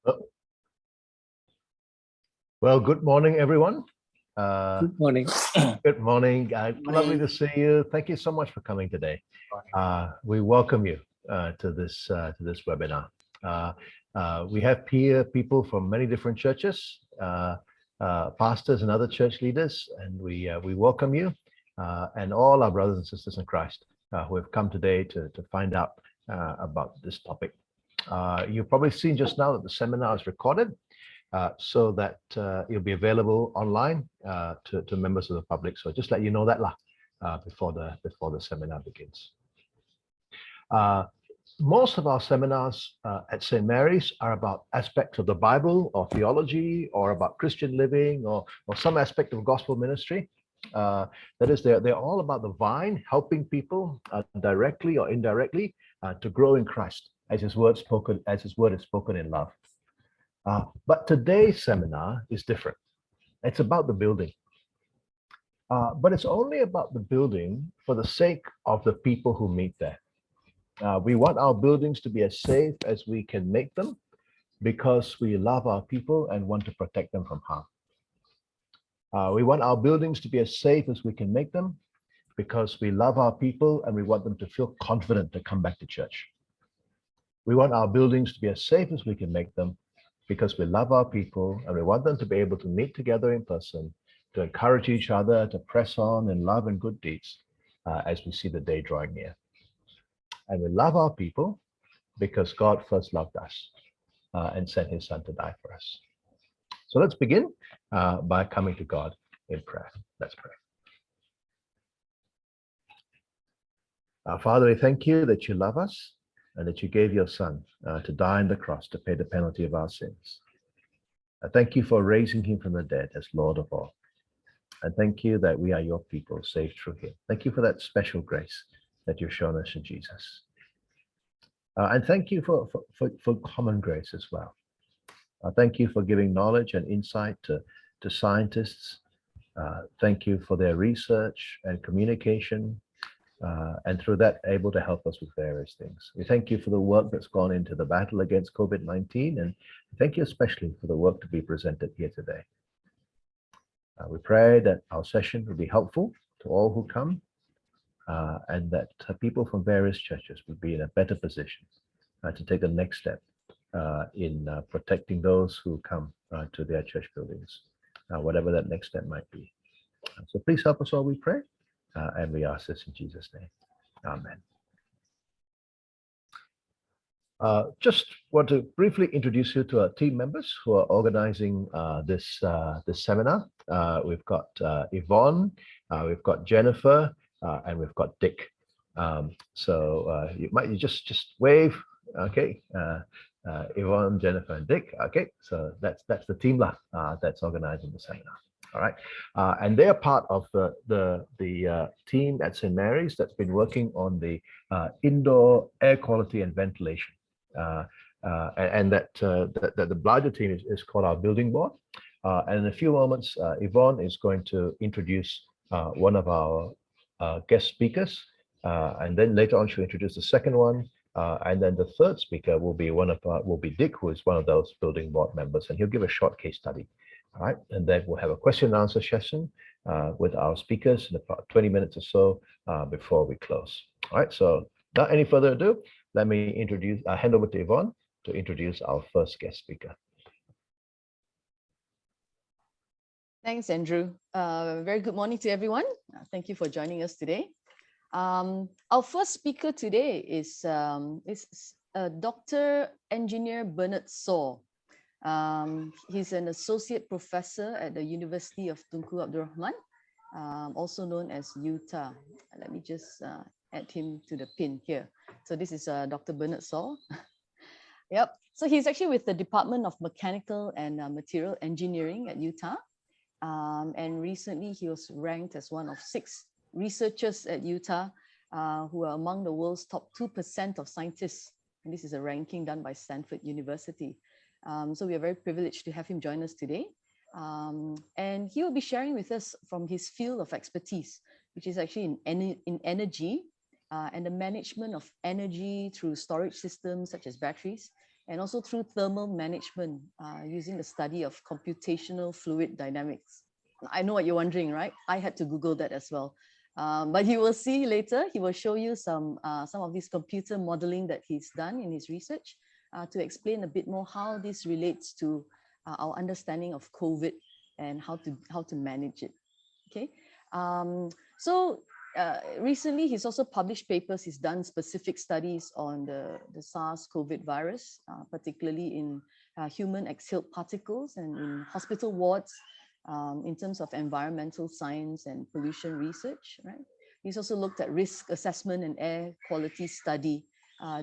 Oh. Well, good morning, everyone. Good morning. Good morning. Lovely to see you. Thank you so much for coming today. We welcome you to this webinar. We have people from many different churches, pastors and other church leaders, and we welcome you and all our brothers and sisters in Christ who have come today to find out about this topic. You've probably seen just now that the seminar is recorded, so that it'll be available online to members of the public. So just let you know that before the seminar begins. Most of our seminars at St. Mary's are about aspects of the Bible or theology or about Christian living or some aspect of gospel ministry. That is, they're all about the vine, helping people directly or indirectly to grow in Christ as His word is spoken in love. But today's seminar is different. It's about the building. But it's only about the building for the sake of the people who meet there. We want our buildings to be as safe as we can make them because we love our people and want to protect them from harm. We want our buildings to be as safe as we can make them because we love our people and we want them to feel confident to come back to church. We want our buildings to be as safe as we can make them because we love our people and we want them to be able to meet together in person, to encourage each other, to press on in love and good deeds as we see the day drawing near. And we love our people because God first loved us and sent His Son to die for us. So let's begin by coming to God in prayer. Let's pray. Father, we thank you that you love us and that you gave your Son to die on the cross to pay the penalty of our sins. I thank you for raising Him from the dead as Lord of all. And thank you that we are your people saved through Him. Thank you for that special grace that you've shown us in Jesus. And thank you for common grace as well. Thank you for giving knowledge and insight to scientists. Thank you for their research and communication, and through that able to help us with various things. We thank you for the work that's gone into the battle against COVID-19, and thank you especially for the work to be presented here today. We pray that our session will be helpful to all who come, and that people from various churches will be in a better position to take the next step in protecting those who come to their church buildings, whatever that next step might be. So please help us all, we pray, and we ask this in Jesus' name. Amen. Just want to briefly introduce you to our team members who are organizing this seminar. We've got Yvonne, we've got Jennifer, and we've got Dick. So you just wave, okay? Yvonne, Jennifer, and Dick. Okay, so that's the team that's organizing the seminar. All right, and they are part of the team at St. Mary's that's been working on the indoor air quality and ventilation. And that the larger team is called our building board. And in a few moments, Yvonne is going to introduce one of our guest speakers, and then later on she'll introduce the second one, and then the third speaker will be Dick, who is one of those building board members, and he'll give a short case study. All right, and then we'll have a question and answer session with our speakers in about 20 minutes or so before we close. All right, so without any further ado, let me hand over to Yvonne to introduce our first guest speaker. Thanks, Andrew. Very good morning to everyone. Thank you for joining us today. Our first speaker today is Dr. Engineer Bernard Saw. He's an associate professor at the University of Tunku Abdul Rahman, also known as UTAR. Let me just add him to the pin here. So this is Dr. Bernard Saw. Yep. So he's actually with the Department of Mechanical and Material Engineering at UTAR. And recently he was ranked as one of 6 researchers at UTAR who are among the world's top 2% of scientists. And this is a ranking done by Stanford University. So we are very privileged to have him join us today. And he will be sharing with us from his field of expertise, which is actually in energy and the management of energy through storage systems such as batteries and also through thermal management using the study of computational fluid dynamics. I know what you're wondering, right? I had to Google that as well. But you will see later, he will show you some of these computer modeling that he's done in his research to explain a bit more how this relates to our understanding of COVID and how to manage it. Okay, recently he's also published papers. He's done specific studies on the SARS-CoV virus, particularly in human exhaled particles and in hospital wards, in terms of environmental science and pollution research, right? He's also looked at risk assessment and air quality study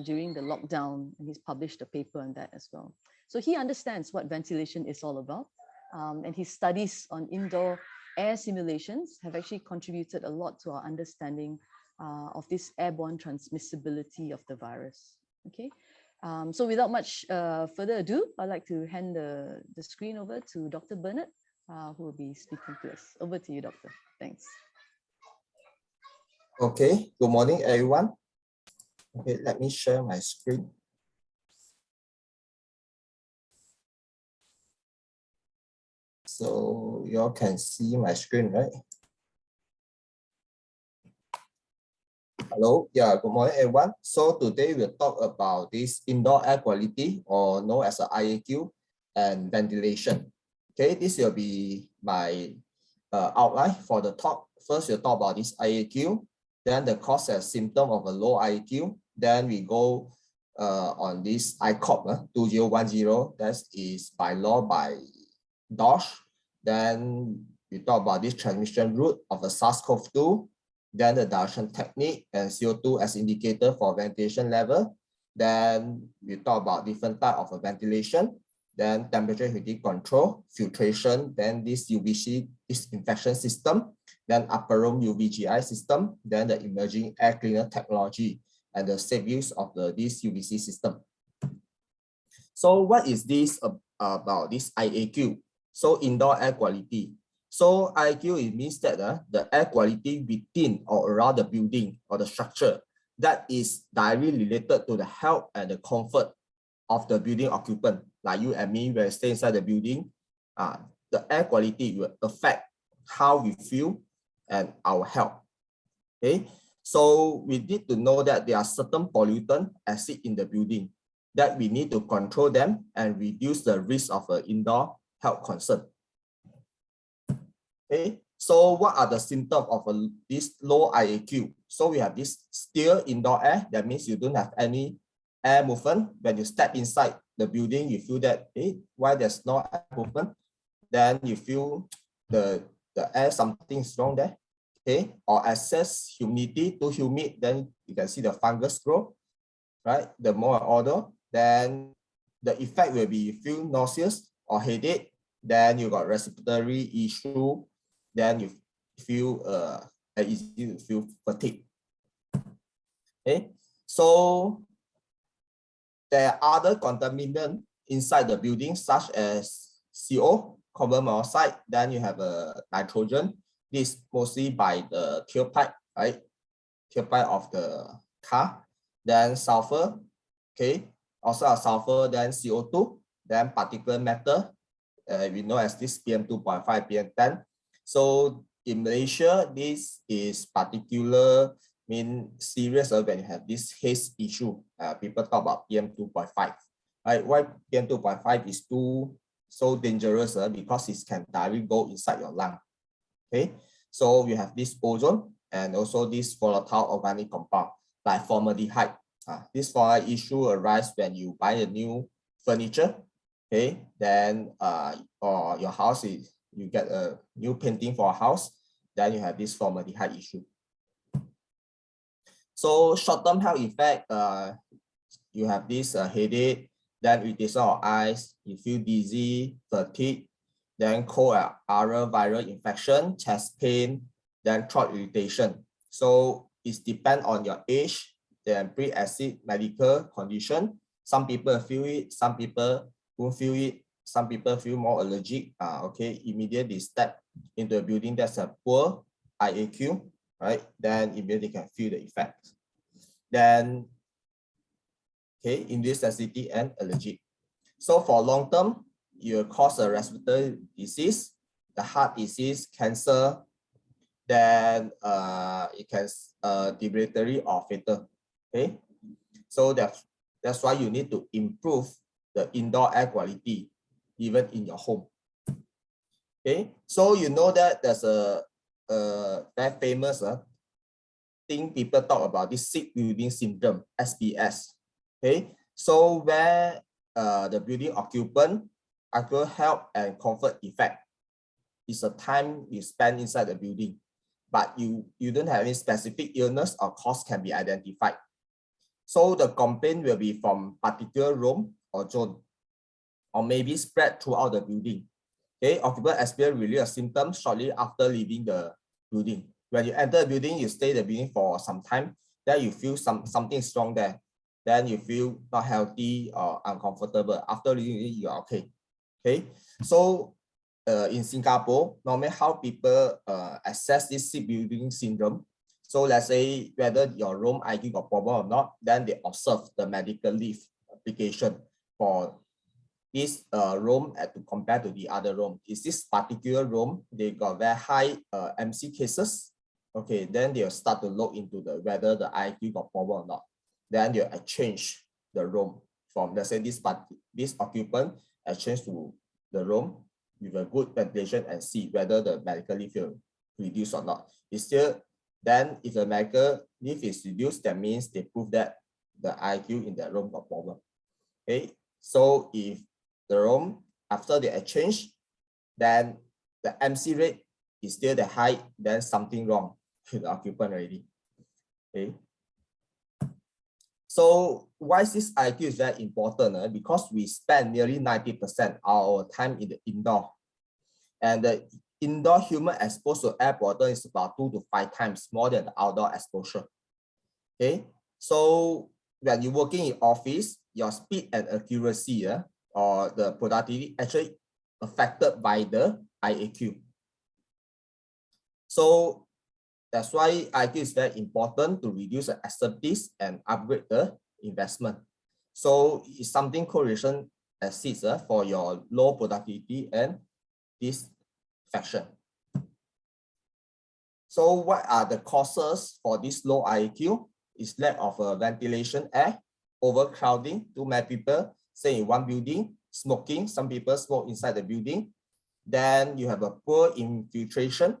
during the lockdown, and he's published a paper on that as well. So he understands what ventilation is all about, and his studies on indoor air simulations have actually contributed a lot to our understanding of this airborne transmissibility of the virus. Okay, so without much further ado, I'd like to hand the screen over to Dr. Bernard, who will be speaking to us. Over to you, Doctor. Thanks. Okay, good morning, everyone. Okay, let me share my screen. So you all can see my screen, right? Hello, yeah, good morning, everyone. So today we'll talk about this indoor air quality, or known as IAQ, and ventilation. Okay, this will be my outline for the talk. First, we'll talk about this IAQ, then the cause and symptom of a low IAQ. Then we go on this ICOP 2010, that is by law by DOSH. Then we talk about this transmission route of a SARS-CoV-2, then the direction technique and CO2 as indicator for ventilation level. Then we talk about different type of ventilation, then temperature humidity control, filtration, then this UVC disinfection system, then upper room UVGI system, then the emerging air cleaner technology, and the safe use of this UVC system. So what is this about this IAQ? So indoor air quality. So IAQ, it means that the air quality within or around the building or the structure that is directly related to the health and the comfort of the building occupant, like you and me, when we stay inside the building, the air quality will affect how we feel and our health. Okay, so we need to know that there are certain pollutant acid in the building that we need to control them and reduce the risk of an indoor health concern. Okay, so what are the symptoms of this low IAQ? So we have this still indoor air. That means you don't have any air movement. When you step inside the building, you feel that, why there's no air movement? Then you feel the air, something is wrong there. Okay, or excess humidity, too humid, then you can see the fungus grow, right? The more odor, then the effect will be you feel nauseous or headache. Then you got respiratory issue. Then you feel easy to feel fatigue. Okay, so there are other contaminants inside the building, such as CO, carbon monoxide. Then you have nitrogen. This mostly by the tailpipe, right? Tailpipe of the car. Then sulfur, okay, also a sulfur. Then CO2. Then particulate matter. We know as this PM2.5, PM10. So in Malaysia, this is serious when you have this haze issue. People talk about PM2.5. Right? Why PM2.5 is so dangerous? Because it can directly go inside your lung. Okay, so we have this ozone and also this volatile organic compound like formaldehyde. This formaldehyde issue arises when you buy a new furniture. Okay, then or your house is, you get a new painting for a house, then you have this formaldehyde issue. So short-term health effect, you have this headache, then irritation of eyes, you feel dizzy, fatigue, then cold oral viral infection, chest pain, then throat irritation. So it depends on your age, then pre-acid medical condition. Some people feel it, some people won't feel it, some people feel more allergic. Okay, immediately step into a building that's a poor IAQ, right? Then immediately can feel the effect. Then, okay, induced sensitivity and allergy. So for long term, you cause a respiratory disease, the heart disease, cancer, then it can debilitary or fatal. Okay, so that's why you need to improve the indoor air quality even in your home. Okay, so you know that there's a very famous thing people talk about, this sick building syndrome, SBS. Okay, so where the building occupant actual health and comfort effect is a time you spend inside the building, but you don't have any specific illness or cause can be identified. So the complaint will be from particular room or zone, or maybe spread throughout the building. Okay, occupant experience relief symptoms shortly after leaving the building. When you enter the building, you stay in the building for some time, then you feel something strong there. Then you feel not healthy or uncomfortable. After leaving, you are okay. Okay, so in Singapore, normally how people assess this sick building syndrome. So let's say whether your room IQ got problem or not, then they observe the medical leave application for this room to compare to the other room. Is this particular room, they got very high MC cases? Okay, then they'll start to look into the whether the IQ got problem or not. Then they'll exchange the room from, let's say this occupant exchange to the room with a good ventilation and see whether the medical leave will reduce or not. It's still, then if the medical leave is reduced, that means they prove that the IQ in that room got problem. Okay, so if the room after the exchange, then the MC rate is still the high, then something wrong with the occupant already. Okay. So why this IQ is very important? Because we spend nearly 90% of our time in the indoor. And the indoor human exposed to air pollution is about 2 to 5 times more than the outdoor exposure. Okay. So when you're working in office, your speed and accuracy or the productivity actually affected by the IAQ. So that's why IQ is very important to reduce the activities and upgrade the investment. So it's something correlation exists for your low productivity and disinfection. So what are the causes for this low IAQ? Is lack of ventilation air, overcrowding, too many people stay in one building, smoking, some people smoke inside the building. Then you have a poor infiltration,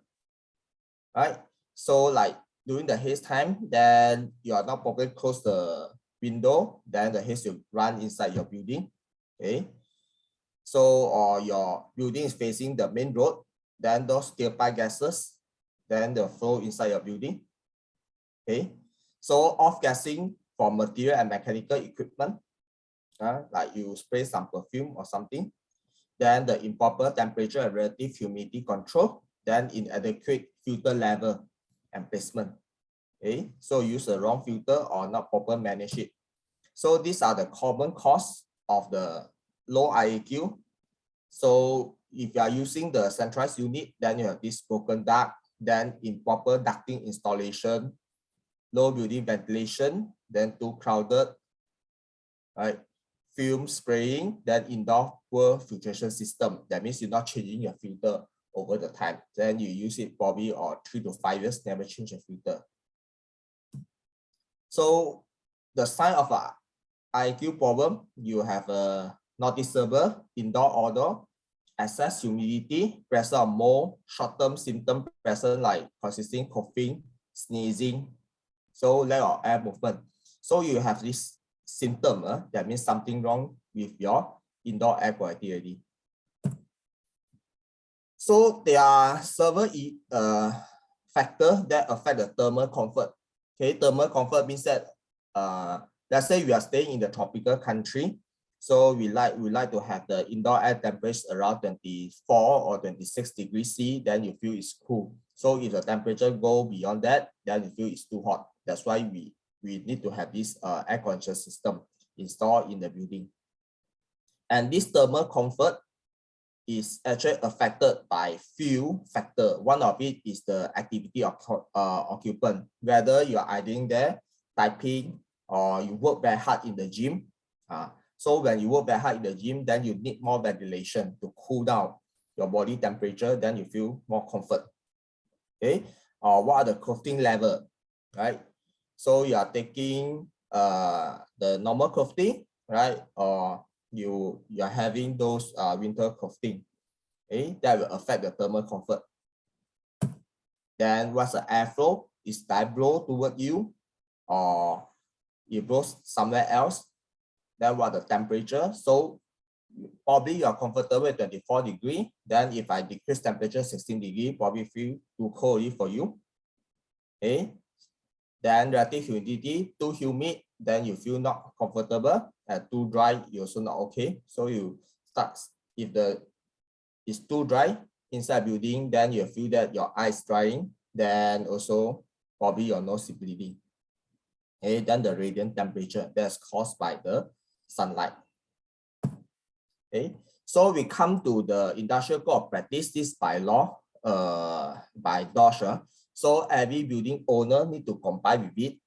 right? So like during the haze time, then you are not properly close the window, then the haze will run inside your building. Okay. So or your building is facing the main road, then those tailpipe gases, then they'll flow inside your building. Okay. So off-gassing from material and mechanical equipment, like you spray some perfume or something. Then the improper temperature and relative humidity control, then inadequate filter level and placement. Okay, so use the wrong filter or not proper manage it. So these are the common cause of the low IAQ. So if you are using the centralized unit, then you have this broken duct, then improper ducting installation, low building ventilation, then too crowded, right? Fume spraying, then indoor poor filtration system. That means you're not changing your filter over the time. Then you use it probably or 3 to 5 years, never change your filter. So the sign of a IQ problem, you have a noticeable indoor odor, excess humidity, presence of mold, short-term symptom present like consisting coughing, sneezing, so lack of air movement. So you have this symptom, that means something wrong with your indoor air quality already. So there are several factors that affect the thermal comfort. Okay, thermal comfort means that let's say we are staying in the tropical country, so we like to have the indoor air temperature around 24 or 26 degrees C, then you feel it's cool. So if the temperature go beyond that, then you feel it's too hot. That's why we need to have this air conditioning system installed in the building. And this thermal comfort is actually affected by few factors. One of it is the activity of occupant, whether you are idling there, typing, or you work very hard in the gym, So when you work very hard in the gym, then you need more ventilation to cool down your body temperature, then you feel more comfort. Okay, what are the clothing level, right? So you are taking the normal clothing, right? Or you are having those winter clothing, okay? That will affect the thermal comfort. Then what's the airflow? Is that blow toward you, or it blows somewhere else? Then what the temperature? So probably you are comfortable at 24 degrees. Then if I decrease temperature 16 degrees, probably feel too cold for you. Okay. Then relative humidity, too humid, then you feel not comfortable, and too dry, you also not okay. So you start, if it's too dry inside building, then you feel that your eyes drying, then also probably your nose is bleeding. Okay, then the radiant temperature that's caused by the sunlight. Okay, so we come to the industrial code of practice, this by law, by DOSH. So every building owner need to comply with it.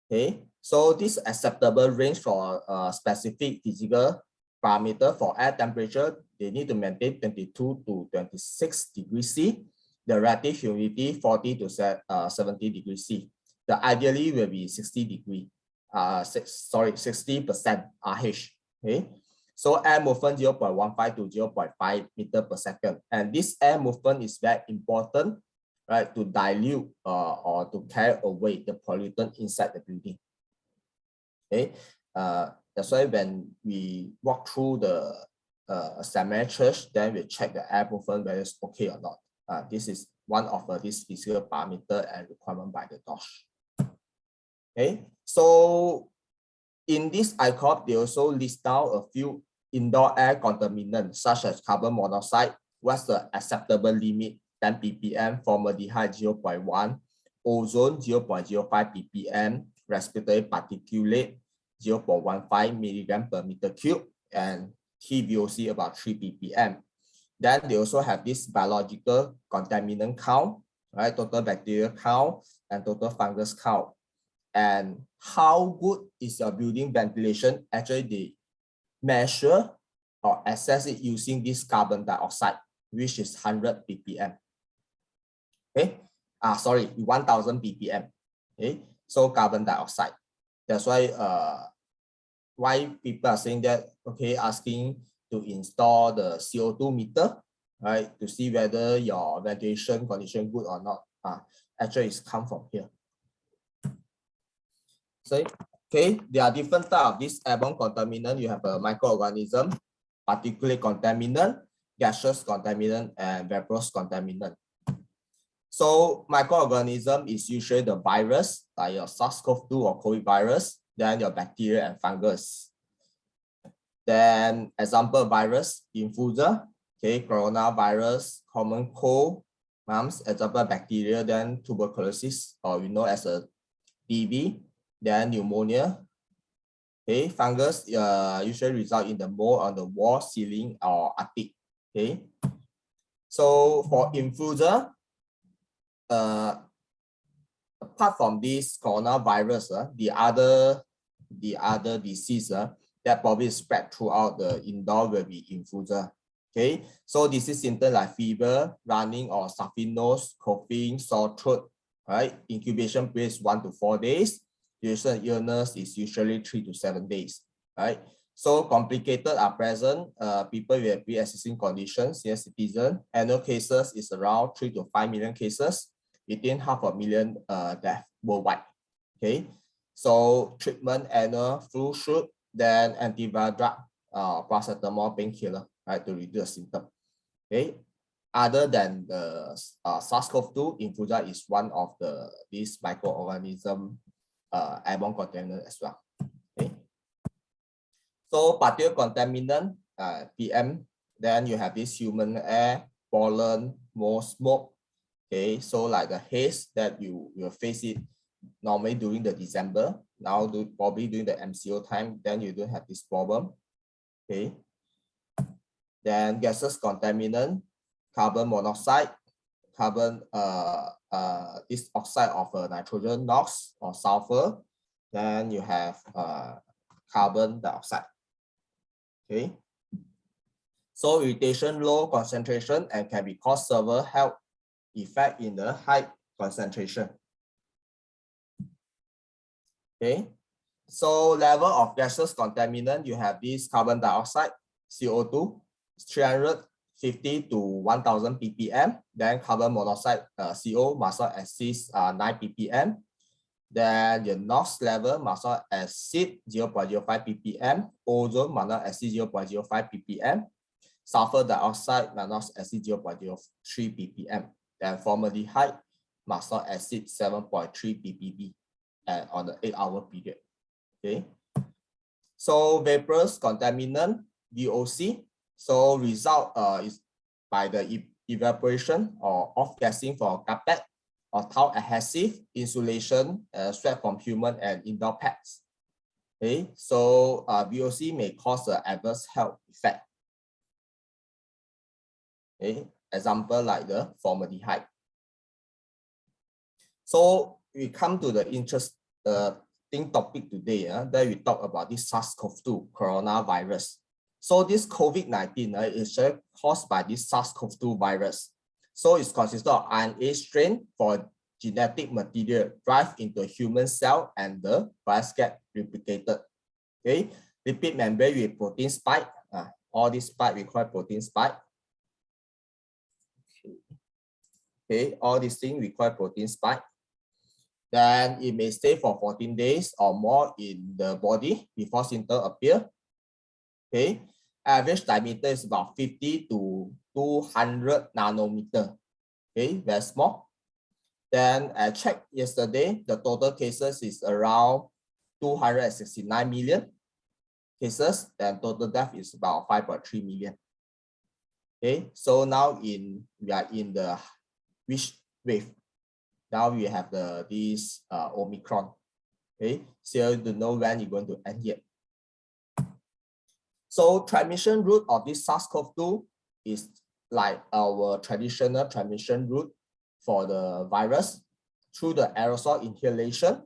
Okay, so this acceptable range for a specific physical parameter for air temperature, they need to maintain 22 to 26 degrees C. The relative humidity 40 to 70 degrees C. The ideally will be 60 degree, 60% RH. Okay, so air movement 0.15 to 0.5 meter per second, and this air movement is very important, right, to dilute or to carry away the pollutant inside the building. Okay, that's why when we walk through the seminary church, then we check the air movement whether it's okay or not. This is one of this physical parameter and requirement by the DOSH. Okay, so in this ICOP, they also list down a few indoor air contaminants such as carbon monoxide. What's the acceptable limit? 10 ppm, formaldehyde 0.1, ozone 0.05 ppm, respiratory particulate 0.15 milligram per meter cube, and TVOC about 3 ppm. Then they also have this biological contaminant count, right? Total bacterial count and total fungus count. And how good is your building ventilation? Actually, they measure or assess it using this carbon dioxide, which is 100 ppm. Okay, sorry, 1000 ppm. Okay, so carbon dioxide. That's why people are saying that, okay, asking to install the CO2 meter, right, to see whether your ventilation condition good or not. Actually, it's come from here. So, okay, there are different types of this airborne contaminant. You have a microorganism, particulate contaminant, gaseous contaminant, and vaporous contaminant. So microorganism is usually the virus, like your SARS-CoV-2 or COVID virus, then your bacteria and fungus. Then example virus, influenza, okay, coronavirus, common cold, mumps, example bacteria, then tuberculosis, or we know as a TB, then pneumonia. Okay, fungus usually result in the mold on the wall, ceiling, or attic. Okay, so for influenza, apart from this coronavirus, the other disease that probably spread throughout the indoor will be influenza. Okay, so this is symptoms like fever, running or stuffy nose, coughing, sore throat. Right, incubation period is 1 to 4 days. Duration illness is usually 3 to 7 days. Right, so complicated are present. People with pre-existing conditions, senior citizen. Annual cases is around 3 to 5 million cases. Within 500,000 deaths worldwide. Okay, so treatment, annual flu shot, then antiviral drug, paracetamol, painkiller, right, to reduce the symptom. Okay, other than the SARS-CoV-2, influenza is one of these microorganism airborne contaminant as well. Okay, so particular contaminant, PM. Then you have this human air, pollen, mold, smoke. Okay, so like the haze that you will face it normally during the December, now probably during the MCO time, then you don't have this problem. Okay, then gases contaminant, carbon monoxide, carbon this oxide of nitrogen, NOx or sulfur. Then you have carbon dioxide. Okay. So irritation low concentration and can be cause severe health effect in the high concentration. Okay. So level of gaseous contaminant, you have this carbon dioxide, CO2, 350 to 1000 ppm. Then carbon monoxide, CO, must not exceed 9 ppm. Then the NOx level must not exceed 0.05 ppm. Ozone must not exceed 0.05 ppm. Sulfur dioxide must not exceed 0.03 ppm. Then formaldehyde must not exceed 7.3 ppb on the 8-hour period. Okay. So vaporous contaminant, VOC. So result is by the evaporation or off-gassing for carpet or tile adhesive, insulation, sweat from human and indoor pets. Okay. So VOC may cause an adverse health effect. Okay. Example like the formaldehyde. So we come to the interesting topic today. That we talk about this SARS-CoV-2 coronavirus. So this COVID-19 is caused by this SARS-CoV-2 virus. So it's consisted of RNA strain for genetic material drive into human cell and the virus get replicated. Okay, lipid membrane with protein spike. All these spike we call protein spike. Okay, all these things we call protein spike. Then it may stay for 14 days or more in the body before symptoms appear. Okay, average diameter is about 50 to 200 nanometer. Okay, very small. Then I checked yesterday, the total cases is around 269 million cases, and total death is about 5.3 million. Okay, so now we are in the which wave? Now we have this Omicron. Okay, so you don't know when you're going to end yet. So transmission route of this SARS-CoV-2 is like our traditional transmission route for the virus through the aerosol inhalation,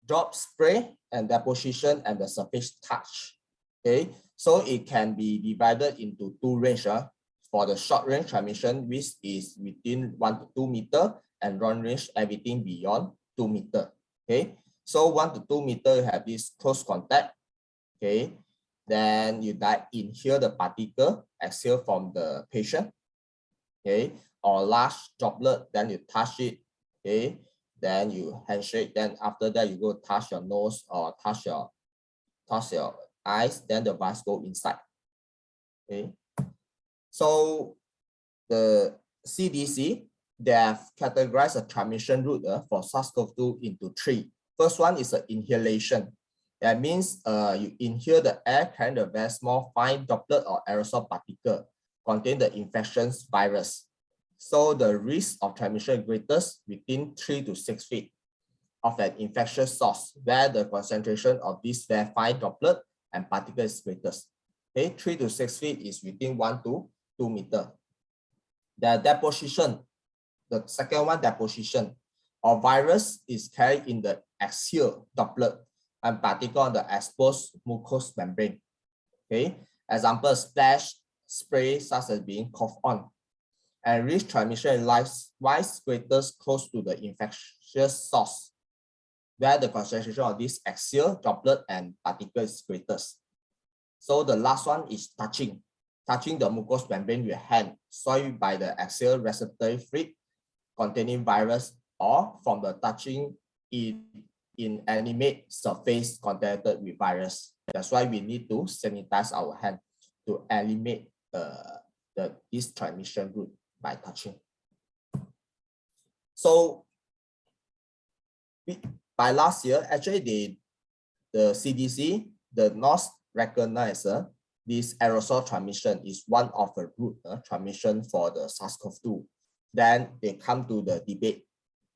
drop spray, and deposition and the surface touch. Okay, so it can be divided into two ranges. For the short range transmission, which is within 1 to 2 meters, and long range everything beyond 2 meters. Okay, so 1 to 2 meters you have this close contact. Okay, then you inhale the particle, exhale from the patient. Okay, or large droplet, then you touch it. Okay, then you handshake. Then after that you go touch your nose or touch your eyes. Then the virus go inside. Okay. So the CDC, they have categorized a transmission route for SARS-CoV-2 into 3. First one is inhalation. That means you inhale the air carrying a very small fine droplet or aerosol particle contain the infectious virus. So the risk of transmission is greatest within 3 to 6 feet of an infectious source where the concentration of this very fine droplet and particle is greatest. Okay, 3 to 6 feet is within 1 to 2 meters. The deposition, the second one, deposition of virus is carried in the axial droplet and particle on the exposed mucous membrane. Okay, example, splash spray such as being coughed on. And risk transmission is wise greatest close to the infectious source where the concentration of this axial droplet and particle is greatest. So the last one is touching the mucous membrane with hand, soiled by the axial respiratory fluid containing virus or from the touching in inanimate surface contaminated with virus. That's why we need to sanitize our hand to eliminate this transmission route by touching. So by last year, actually the CDC, the NOS recognize this aerosol transmission is one of the route transmission for the SARS-CoV-2. Then they come to the debate.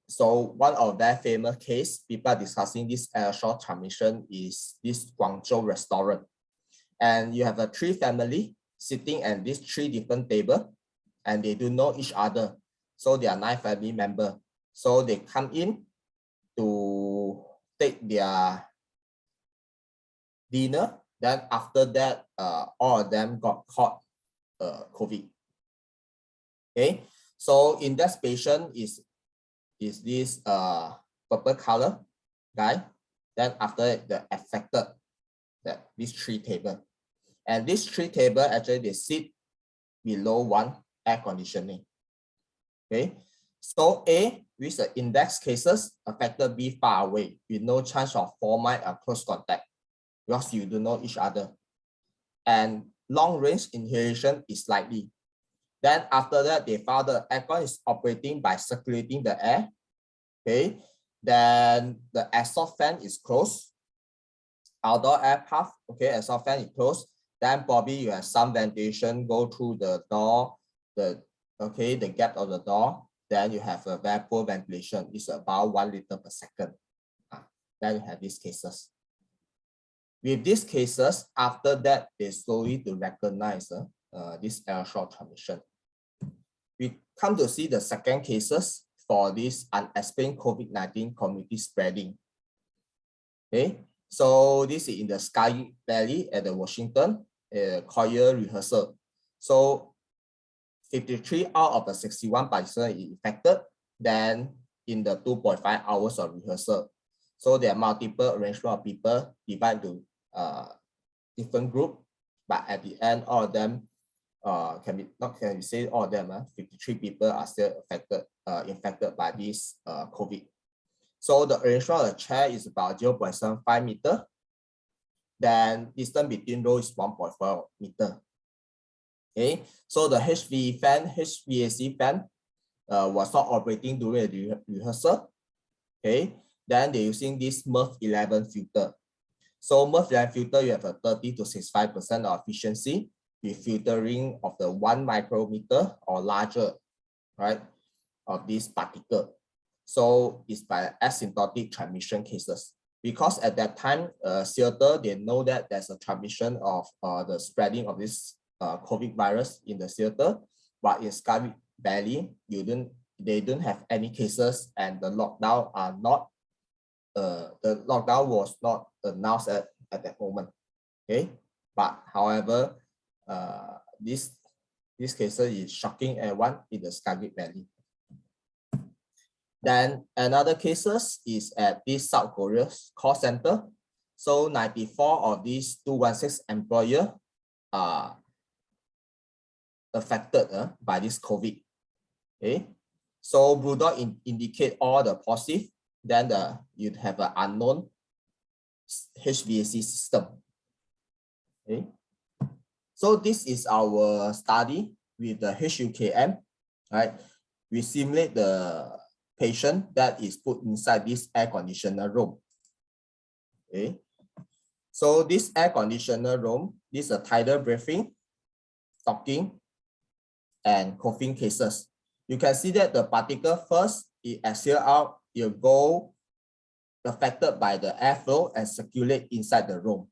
So one of their famous case, people discussing this aerosol transmission is this Guangzhou restaurant. And you have a 3 family sitting at these 3 different tables, and they do know each other. So they are 9 family members. So they come in to take their dinner. Then after that, all of them got caught COVID. Okay, so in that patient is this purple color guy. Then after the affected that these 3 tables, and these 3 tables actually they sit below one air conditioning. Okay, so A with the index cases affected B far away with no chance of formal or close contact because you do know each other, and long range inhalation is likely. Then after that, they found the aircon is operating by circulating the air. Okay, then the Assoc fan is closed. Outdoor air path, okay, Assoc fan is closed. Then probably you have some ventilation go through the door, the gap of the door. Then you have a very poor ventilation. It's about 1 liter per second. Then you have these cases. With these cases, after that, they slowly to recognize this aerosol transmission. We come to see the second cases for this unexplained COVID-19 community spreading. Okay, so this is in the Sky Valley at the Washington choir rehearsal. So 53 out of the 61 participants is infected. Then in the 2.5 hours of rehearsal, so there are multiple arrangement of people divided to different group, but at the end, all of them can we say all of them, 53 people are still infected by this COVID. So the arrangement of the chair is about 0.75 meter. Then distance between rows is 1.4 meter. Okay, so the HVAC fan was not operating during the rehearsal. Okay, then they're using this MERV 11 filter. So MERV 11 filter, you have a 30 to 65% of efficiency with filtering of the 1 micrometer or larger, right, of this particle. So it's by asymptotic transmission cases. Because at that time, Seattle, they know that there's a transmission of the spreading of this COVID virus in the Seattle, but in Sky Valley, they don't have any cases, and the lockdown was not announced at that moment. Okay, but however, this cases is shocking everyone in the Sky Valley. Then another cases is at this South Korea's call center. So 94 of these 216 employers are affected by this COVID. Okay, so blue dot indicate all the positive. Then you'd have an unknown HVAC system. Okay, so this is our study with the HUKM. Right, we simulate the patient that is put inside this air conditioner room. Okay, so this air conditioner room, this is a tidal breathing, talking, and coughing cases. You can see that the particle first, it exhale out, it go affected by the airflow and circulate inside the room.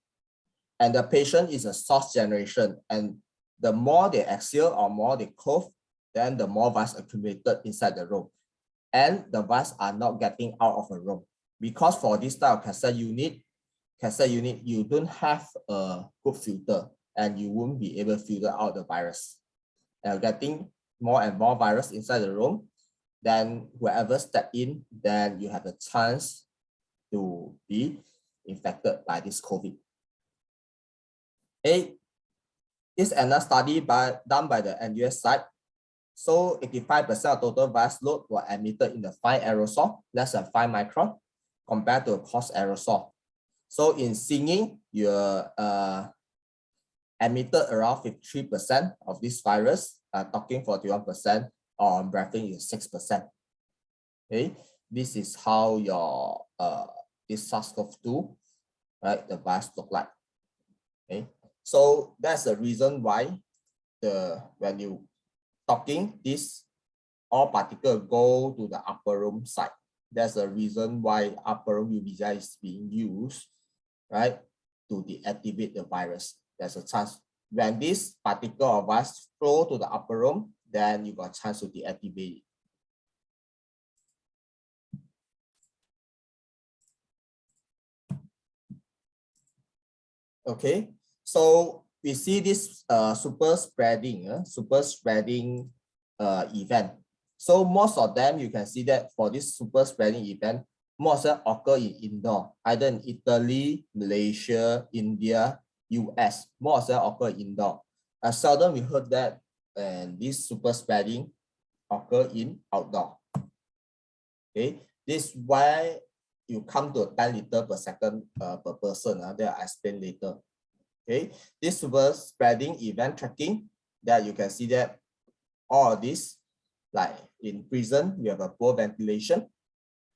And the patient is a source generation, and the more they exhale or more they cough, then the more virus accumulated inside the room. And the virus are not getting out of the room. Because for this type of cassette unit, you don't have a good filter and you won't be able to filter out the virus. And getting more and more virus inside the room, then whoever step in, then you have a chance to be infected by this COVID. This is another study done by the NUS site. So 85% of total virus load were emitted in the fine aerosol, less than 5 micron, compared to a coarse aerosol. So in singing, you emitted around 53% of this virus, talking 41%, or breathing is 6%. Okay, this is how your this SARS-CoV-2, right, the virus look like. Okay, so that's the reason why when you talking, this all particles go to the upper room side. That's the reason why upper room Uvgs is being used, right, to deactivate the virus. There's a chance when this particle of virus flow to the upper room, then you got a chance to deactivate it. Okay, so we see this super spreading event. So most of them, you can see that for this super spreading event, most of them occur in indoor, either in Italy, Malaysia, India, US. Most of them occur indoor. Seldom we heard that and this super spreading occur in outdoor. Okay, this is why you come to 10 liter per second per person. That I'll explain later. Okay, this super spreading event tracking, that you can see that all of this, like in prison, we have a poor ventilation.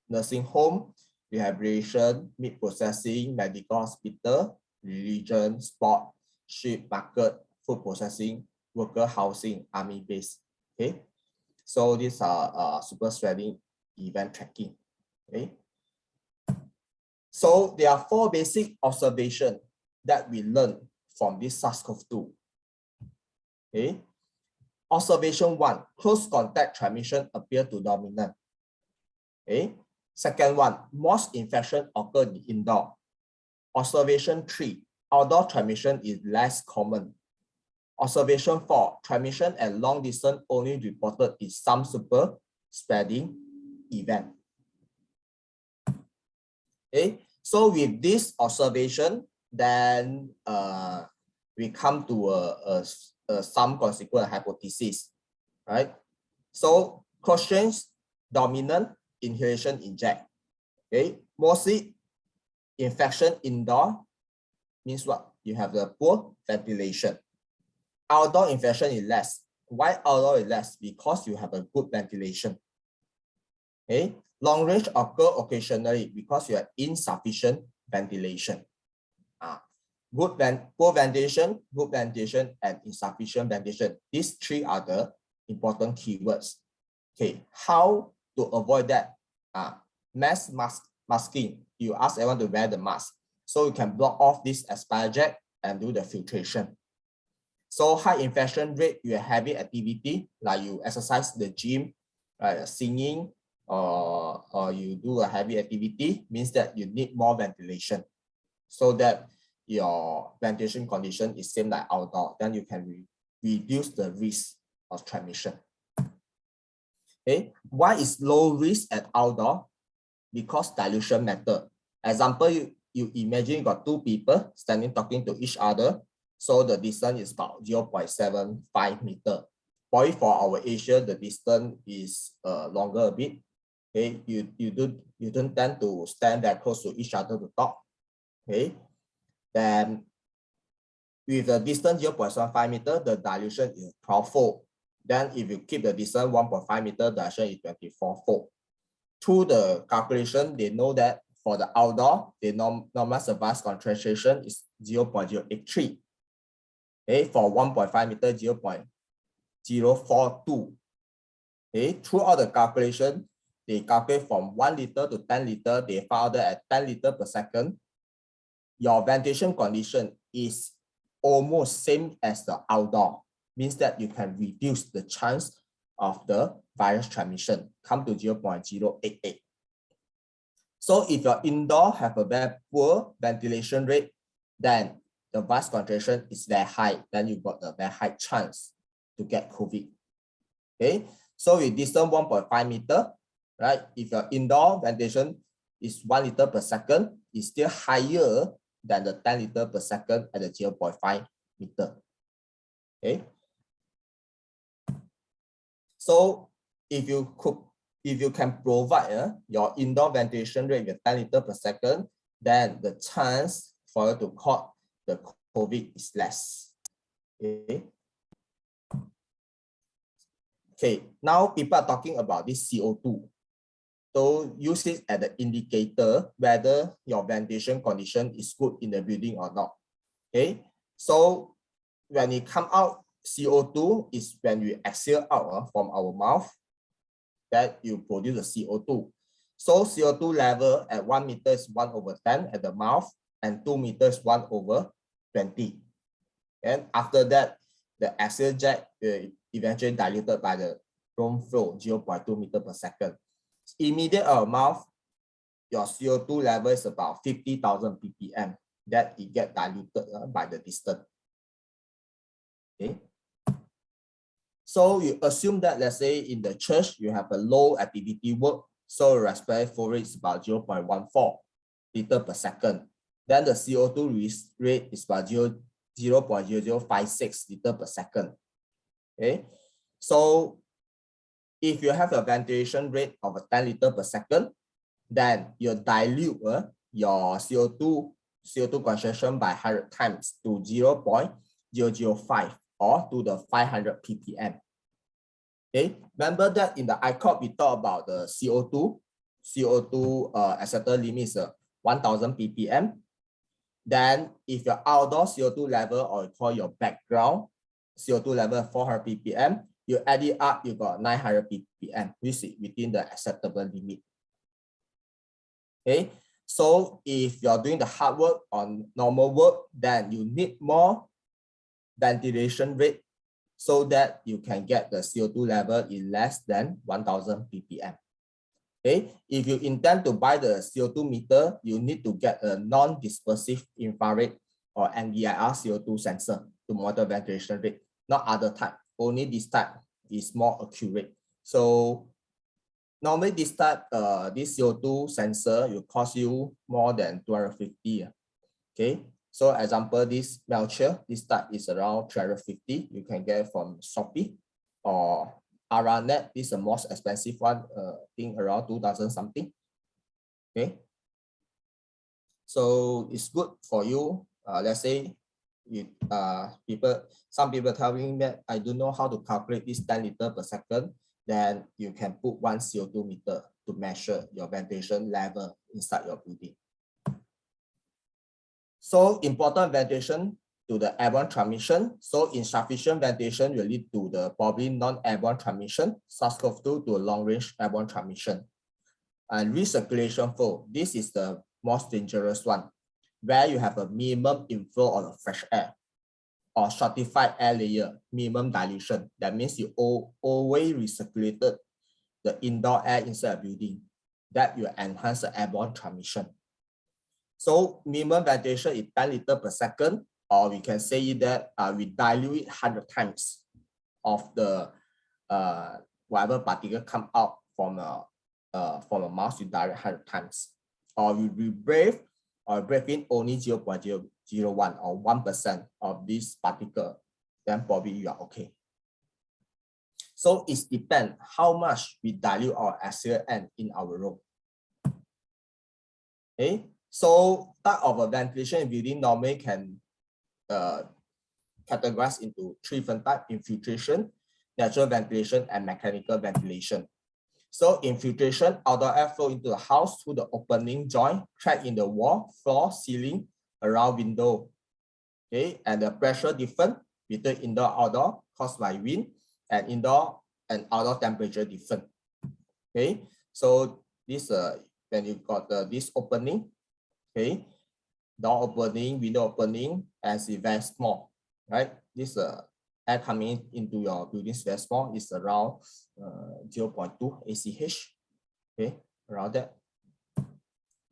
Nursing home, rehabilitation, meat processing, medical hospital, religion, sport, ship, market, food processing, worker housing, army base. Okay, so these are super spreading event tracking. Okay, so there are 4 basic observations that we learn from this SARS-CoV-2. Okay, observation 1, close contact transmission appear to dominant. Okay, second one, most infection occur in indoor. Observation 3, outdoor transmission is less common. Observation 4, transmission at long distance only reported in some super spreading event. Okay, so with this observation, then we come to some consequent hypothesis, right? So questions, dominant, inhalation, inject. Okay, mostly infection indoor means what? You have the poor ventilation. Outdoor infection is less. Why outdoor is less? Because you have a good ventilation. Okay, long range occur occasionally because you have insufficient ventilation. Poor ventilation, good ventilation, and insufficient ventilation. These 3 are the important keywords. Okay, how to avoid that? Masking. You ask everyone to wear the mask, so you can block off this aspire jet and do the filtration. So high infection rate, you have heavy activity, like you exercise the gym, singing, or you do a heavy activity, means that you need more ventilation, so that your ventilation condition is same like outdoor. Then you can reduce the risk of transmission. Okay, why is low risk at outdoor? Because dilution method. Example, you imagine you got 2 people standing talking to each other. So the distance is about 0.75 meter. Probably for our Asia, the distance is longer a bit. Okay, you don't tend to stand that close to each other to talk. Okay, then with the distance 0.75 meter, the dilution is 12-fold. Then if you keep the distance 1.5 meter, the dilution is 24-fold. Through the calculation, they know that for the outdoor, the normal surface concentration is 0.083. Okay, for 1.5 meter, 0.042. Okay, through all the calculation, they calculate from 1 liter to 10 liter, they found that at 10 liter per second, your ventilation condition is almost same as the outdoor. Means that you can reduce the chance of the virus transmission, come to 0.088. So if your indoor have a very poor ventilation rate, then the virus concentration is very high, then you got a very high chance to get COVID. Okay, so with distance 1.5 meter, right? If your indoor ventilation is 1 liter per second, it's still higher than the 10 liter per second at the 0.5 meter. Okay. So if you can provide your indoor ventilation rate with 10 liter per second, then the chance for you to caught the COVID is less. Okay. Okay, now people are talking about this CO2. So use it as the indicator whether your ventilation condition is good in the building or not. Okay, so when it come out, CO2 is when we exhale out from our mouth, that you produce the CO2. So CO2 level at 1 meter is 1/10 at the mouth, and 2 meters 1/20. And after that, the exhale jet eventually diluted by the room flow, 0.2 meter per second. Immediate out of mouth, your CO2 level is about 50,000 ppm. that it get diluted by the distance. Okay. So you assume that, let's say in the church, you have a low activity work. So respiratory flow rate is about 0.14 liter per second. Then the CO2 release rate is about 0.0056 liter per second. Okay. So if you have a ventilation rate of 10 liter per second, then you dilute your CO2 concentration by 100 times to 0.005 or to the 500 ppm. Okay, remember that in the ICOP we talked about the CO2 acceptable limit is 1000 ppm. Then if your outdoor CO2 level, or you call your background CO2 level 400 ppm, you add it up, you got 900 ppm, which is within the acceptable limit. Okay, so if you're doing the hard work on normal work, then you need more ventilation rate so that you can get the CO2 level in less than 1000 ppm. Okay, if you intend to buy the CO2 meter, you need to get a non-dispersive infrared or NDIR CO2 sensor to monitor ventilation rate, not other type. Only this type is more accurate. So normally this type, this CO2 sensor will cost you more than 250. Okay, so example, this Melcher, this type is around 350. You can get from Shopee or Aranet. This is the most expensive one, I think around 2000 something. Okay, so it's good for you. Let's say you some people telling me that I don't know how to calculate this 10 liter per second. Then you can put one CO2 meter to measure your ventilation level inside your building. So important ventilation to the airborne transmission. So insufficient ventilation will lead to the probably non-airborne transmission, SARS-CoV-2 to a long-range airborne transmission. And recirculation flow, this is the most dangerous one, where you have a minimum inflow of the fresh air or stratified air layer, minimum dilution. That means you always recirculated the indoor air inside a building. That will enhance the airborne transmission. So minimum ventilation is 10 liter per second, or we can say that we dilute it 100 times of the whatever particle come out from a mouth, you dilute 100 times. Or we breathe in only 0.001 or 1% of this particle, then probably you are okay. So it depends how much we dilute our SLN in our room. Okay, so type of a ventilation in building normally can categorize into three different types: infiltration, natural ventilation, and mechanical ventilation. So infiltration, outdoor air flow into the house through the opening joint, crack in the wall, floor, ceiling, around window. Okay, and the pressure different between indoor and outdoor caused by wind, and indoor and outdoor temperature different. Okay, so this when you got this opening, okay, door opening, window opening, as it's very small, right? This air coming into your building is very small. It's around 0.2 ACH, okay, around that.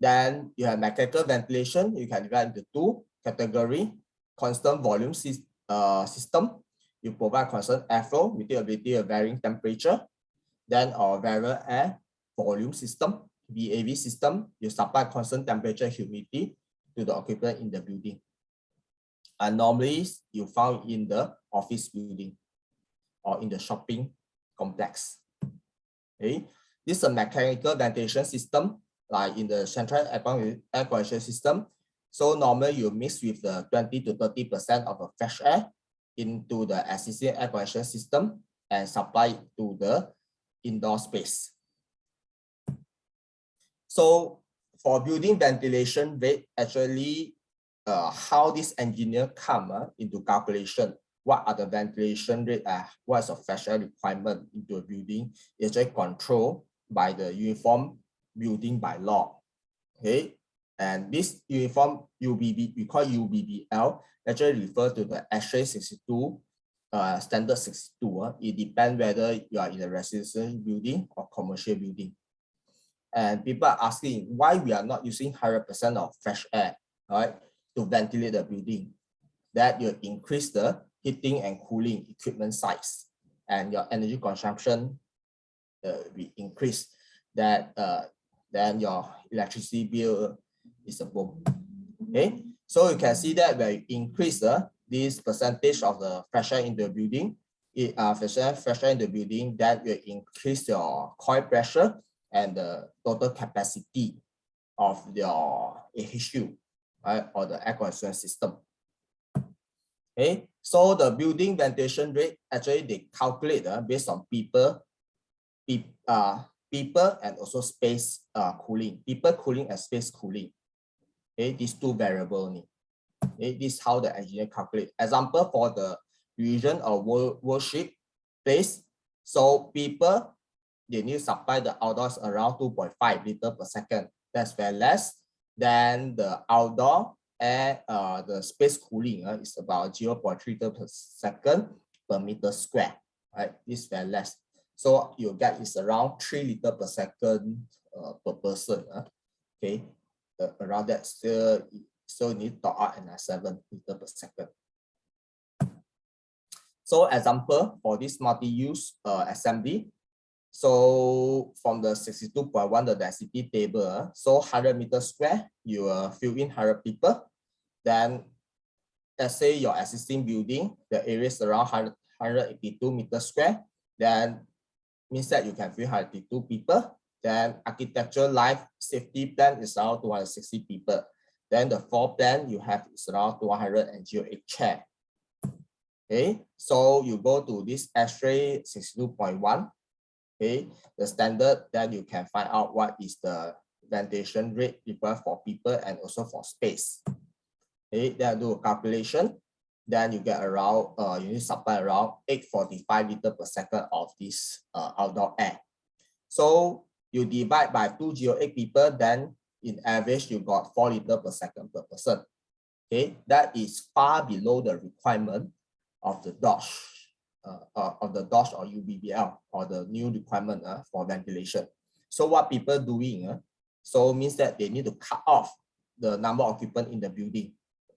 Then you have mechanical ventilation. You can divide into two categories: constant volume system. You provide constant airflow with the ability of varying temperature. Then our variable air volume system, VAV system. You supply constant temperature, humidity to the occupant in the building. And normally you found in the office building or in the shopping complex. Okay, this is a mechanical ventilation system, like in the central air quality system. So normally you mix with the 20 to 30% of the fresh air into the existing air quality system and supply it to the indoor space. So for building ventilation rate, actually how this engineer come into calculation, what are the ventilation rate, what's the fresh air requirement into a building, is actually controlled by the uniform building by law. Okay, and this uniform UBB, we call UBBL, actually refers to the ASHRAE 62 standard 62. It depends whether you are in a residential building or commercial building. And people are asking why we are not using 100% of fresh air, right? to ventilate the building. That you increase the heating and cooling equipment size, and your energy consumption will increase. That then your electricity bill is a boom. Okay, so you can see that when you increase this percentage of the fresh air in the building, fresh air in the building, that will increase your coil pressure and the total capacity of your AHU, right, or the air conditioning system. Okay, so the building ventilation rate, actually they calculate based on people and also space cooling, people cooling and space cooling. Okay, these two variables. Okay, this is how the engineer calculate. Example for the region of worship place. So people, they need to supply the outdoors around 2.5 liter per second. That's very less than the outdoor air, the space cooling is about 0.3 liter per second per meter square. Right, this is very less. So you get is around 3 liter per second per person. Okay, around that still, so you need to top up another 7 liter per second. So example for this multi-use assembly. So from the 62.1, the density table, so 100 meters square, you fill in 100 people. Then let's say your existing building, the area is around 182 meters square. Then means that you can fill 182 people. Then architectural life safety plan is around 260 people. Then the floor plan you have is around 208 chair. Okay, so you go to this X-ray 62.1. Okay, the standard, then you can find out what is the ventilation rate required for people and also for space. Okay, then do a calculation. Then you get around, you need to supply around 845 liters per second of this outdoor air. So you divide by 208 people, then in average, you got 4 liters per second per person. Okay, that is far below the requirement of the DOSH, or UBBL, or the new requirement for ventilation. So what people doing, so means that they need to cut off the number of occupants in the building.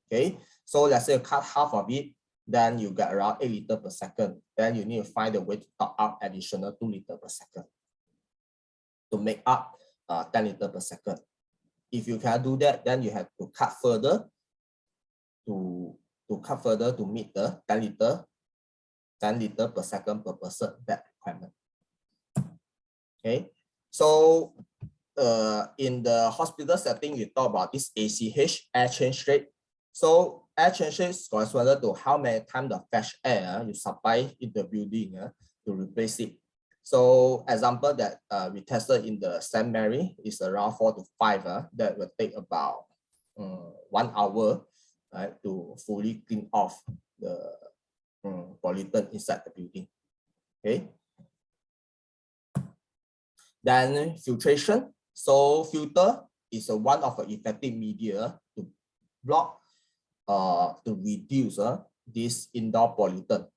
Okay, so let's say you cut half of it, then you get around 8 liters per second. Then you need to find a way to top up additional 2 liters per second to make up 10 liters per second. If you cannot do that, then you have to cut further to meet the 10 liter per second per person, that requirement. Okay, so in the hospital setting, you talk about this ACH, air change rate. So air change rate corresponds to how many times the fresh air you supply in the building to replace it. So example that we tested in the St. Mary is around 4 to 5. That will take about 1 hour, right, to fully clean off the pollutant inside the building. Okay. Then filtration. So filter is one of the effective media to block, to reduce this indoor pollutant,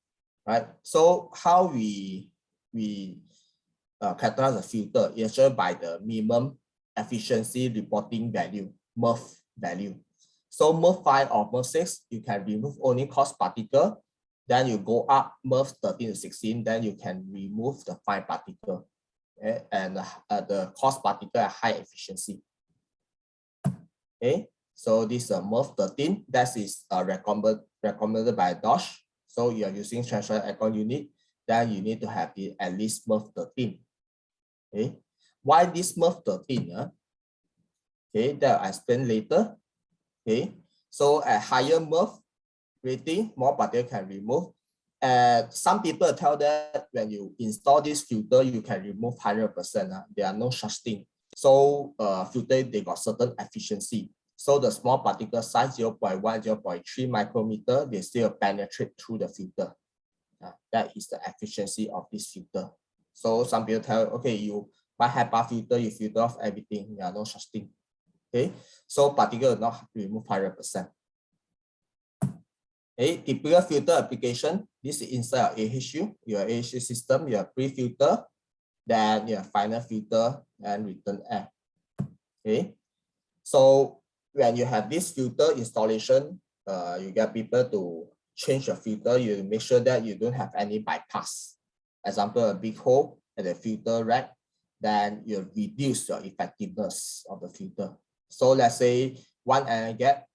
right? So how we characterize a filter is actually by the minimum efficiency reporting value, MERV value. So MERV 5 or MERV 6, you can remove only coarse particle. Then you go up MERV 13 to 16, then you can remove the fine particle. Okay? And the coarse particle at high efficiency. Okay, so this is MERV 13. That is recommended by DOSH. So you are using central aircon unit, then you need to have it at least MERV 13. Okay, why this MERV 13? Okay, that I'll explain later. Okay, so at higher MERV rating, more particle can remove. Some people tell that when you install this filter, you can remove 100%. There are no such thing. So filter, they got certain efficiency. So the small particle size 0.1, 0.3 micrometer, they still penetrate through the filter. That is the efficiency of this filter. So some people tell, okay, you buy Hepa filter, you filter off everything. There are no such thing. Okay, so particle will not remove 100%. Okay, typical filter application. This is inside your AHU, your AHU system, your pre-filter, then your final filter and return air. Okay, so when you have this filter installation, you get people to change your filter. You make sure that you don't have any bypass. Example, a big hole at the filter rack, then you reduce your effectiveness of the filter. So let's say 1 air gap,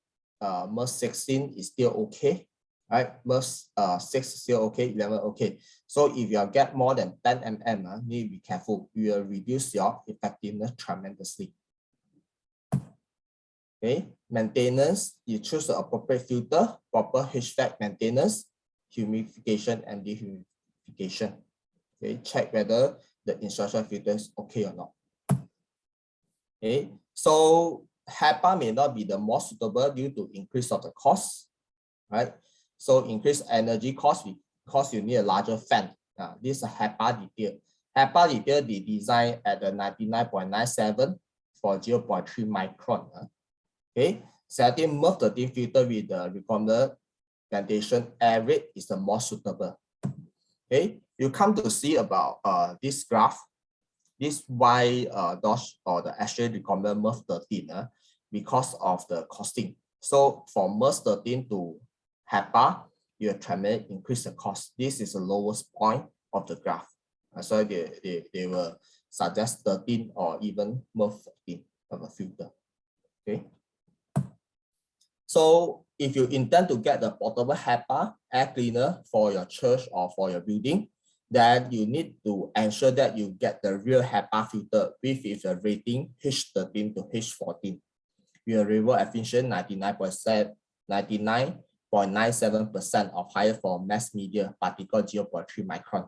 MERS 16 is still okay, right? MERS 6 is still okay, 11 okay. So if you get more than 10 mm, need to be careful. You will reduce your effectiveness tremendously. Okay, maintenance, you choose the appropriate filter, proper HVAC maintenance, humidification and dehumidification. Okay, check whether the instruction filter is okay or not. Okay, so Hepa may not be the most suitable due to increase of the cost, right? So increased energy cost because you need a larger fan. This is a Hepa detail. Hepa detail, they design at the 99.97 for 0.3 micron. Okay, setting MERV 13 filter with the recommended ventilation air rate is the most suitable. Okay, you come to see about this graph, this Y dot or the actually recommended MERV 13 because of the costing. So from MERV 13 to Hepa, you have increase the cost. This is the lowest point of the graph. So they will suggest 13 or even MERV 13 of a filter. Okay. So if you intend to get the portable Hepa air cleaner for your church or for your building, then you need to ensure that you get the real Hepa filter with its rating H13 to H14. Your reward efficient 99.97% of higher for mass media particle 0.3 micron.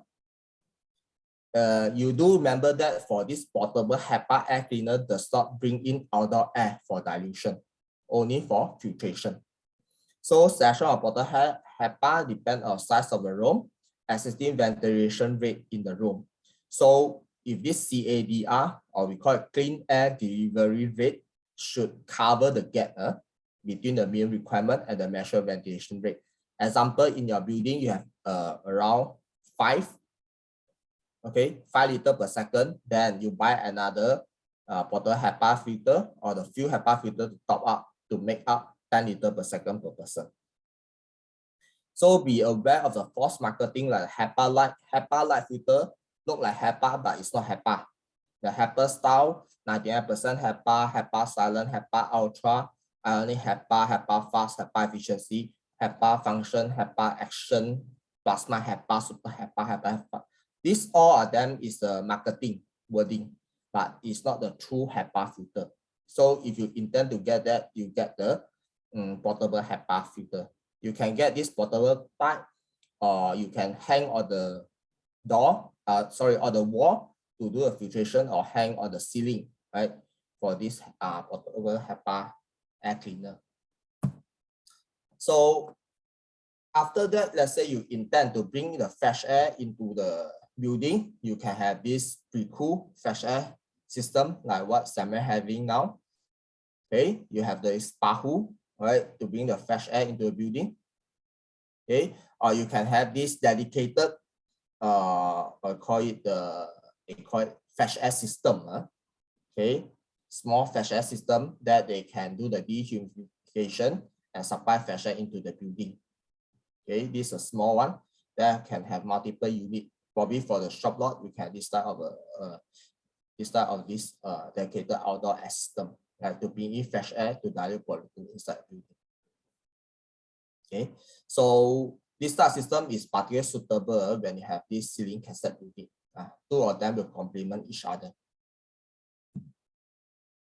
You do remember that for this portable Hepa air cleaner does not bring in outdoor air for dilution, only for filtration. So selection of portable Hepa depends on size of the room, existing ventilation rate in the room. So if this CADR, or we call it clean air delivery rate, should cover the gap between the minimum requirement and the measured ventilation rate. Example, in your building, you have around 5 liters per second, then you buy another portable Hepa filter or the few Hepa filter to top up to make up 10 liters per second per person. So be aware of the false marketing like Hepa light filter look like Hepa, but it's not Hepa. The Hepa style, 99% Hepa, Hepa silent, Hepa ultra, ionic Hepa, Hepa fast, Hepa efficiency, Hepa function, Hepa action, plasma Hepa, super Hepa, Hepa. This all of them is the marketing wording, but it's not the true Hepa filter. So if you intend to get that, you get the portable Hepa filter. You can get this portable type, or you can hang on the door, on the wall to do a filtration, or hang on the ceiling, right? For this portable Hepa air cleaner. So after that, let's say you intend to bring the fresh air into the building, you can have this pre-cool fresh air system like what Samuel having now. Okay, you have the Spahu, right, to bring the fresh air into the building. Okay, or you can have this dedicated, they call it fresh air system. Okay, small fresh air system that they can do the dehumidification and supply fresh air into the building. Okay, this is a small one that can have multiple units. Probably for the shop lot, we can this type of dedicated outdoor air system, right, to bring in fresh air to dilute pollutant inside the building. Okay, so this type of system is particularly suitable when you have this ceiling cassette building. Two of them will complement each other.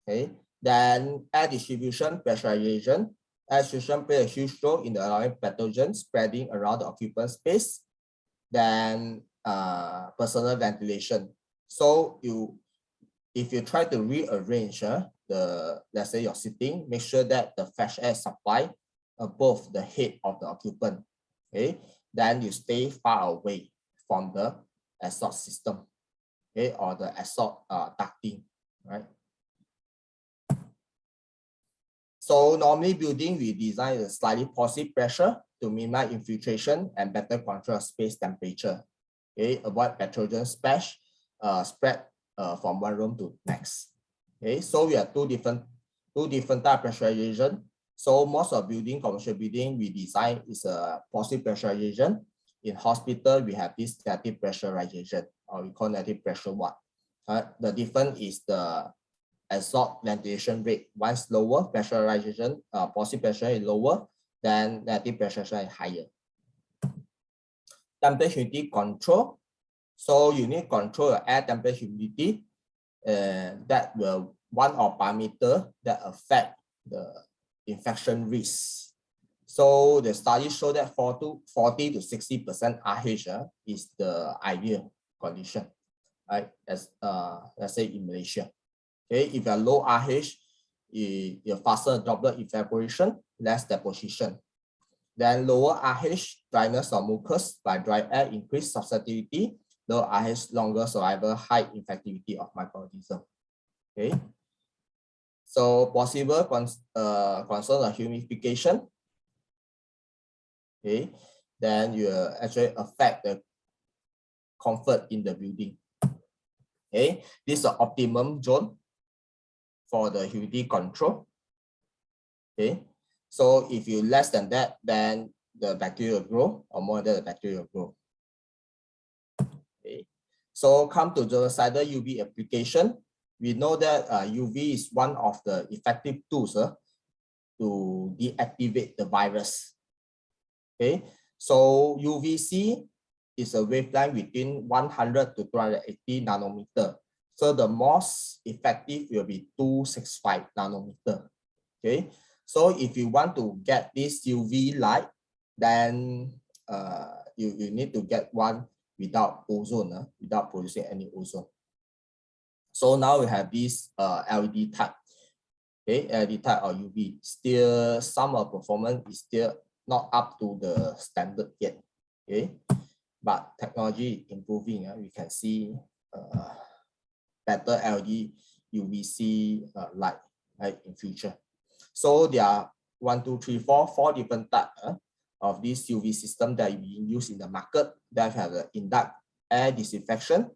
Okay, then air distribution, pressurization. Air distribution plays a huge role in allowing pathogens spreading around the occupant space. Then personal ventilation. So if you try to rearrange let's say you're sitting, make sure that the fresh air supply above the head of the occupant. Okay, then you stay far away from the Assoc system, okay, or the Assoc ducting, right? So normally building, we design a slightly positive pressure to minimize infiltration and better control space temperature. Okay, avoid pathogen spread from one room to next. Okay, so we have two different two different type of pressurization. So most of building, commercial building, we design is a positive pressurization. In hospital, we have this negative pressurization, or we call negative pressure one. The difference is the Assoc ventilation rate. Once lower pressurization, positive pressure is lower, then negative pressurization is higher. Temperature humidity control. So you need to control your air temperature humidity. That will one of parameter that affect the infection risk. So the study show that 40 to 60% RH is the ideal condition, right? As let's say in Malaysia. Okay, if you are low RH, you faster droplet evaporation, less deposition. Then lower RH, dryness of mucus by dry air, increased susceptibility. Low RH, longer survival, high infectivity of microorganisms. Okay. So possible concern of humidification. Okay. Then you actually affect the comfort in the building. Okay. This is the optimum zone for the humidity control. Okay. So if you less than that, then the bacteria will grow, or more than the bacteria will grow. Okay. So come to germicidal UV application. We know that UV is one of the effective tools to deactivate the virus. Okay. So UVC is a wavelength between 100 to 280 nanometer. So the most effective will be 265 nanometer. Okay. So if you want to get this UV light, then you need to get one without ozone, without producing any ozone. So now we have this LED type. Okay, LED type or UV. Still, some of performance is still not up to the standard yet. Okay, but technology improving. We can see better LED UVC light, right, in future. So there are 4 different types of this UV system that we use in the market that have the induct air disinfection,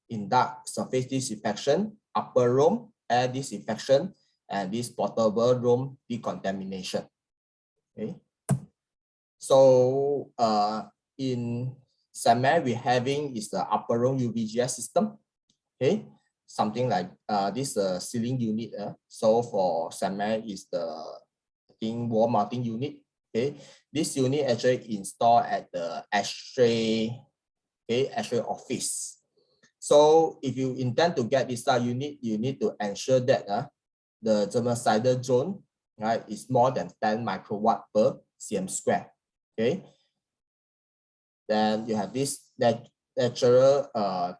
induct surface disinfection, upper room air disinfection, and this portable room decontamination. Okay. So in Samer, we're having is the upper room UVGS system. Okay, something like this ceiling unit. So for Samer is the wall mounting unit. Okay, this unit actually installed at the X-ray, okay, X-ray office. So if you intend to get this unit, you need to ensure that the germicidal zone, right, is more than 10 microwatt per cm square. Okay. Then you have this natural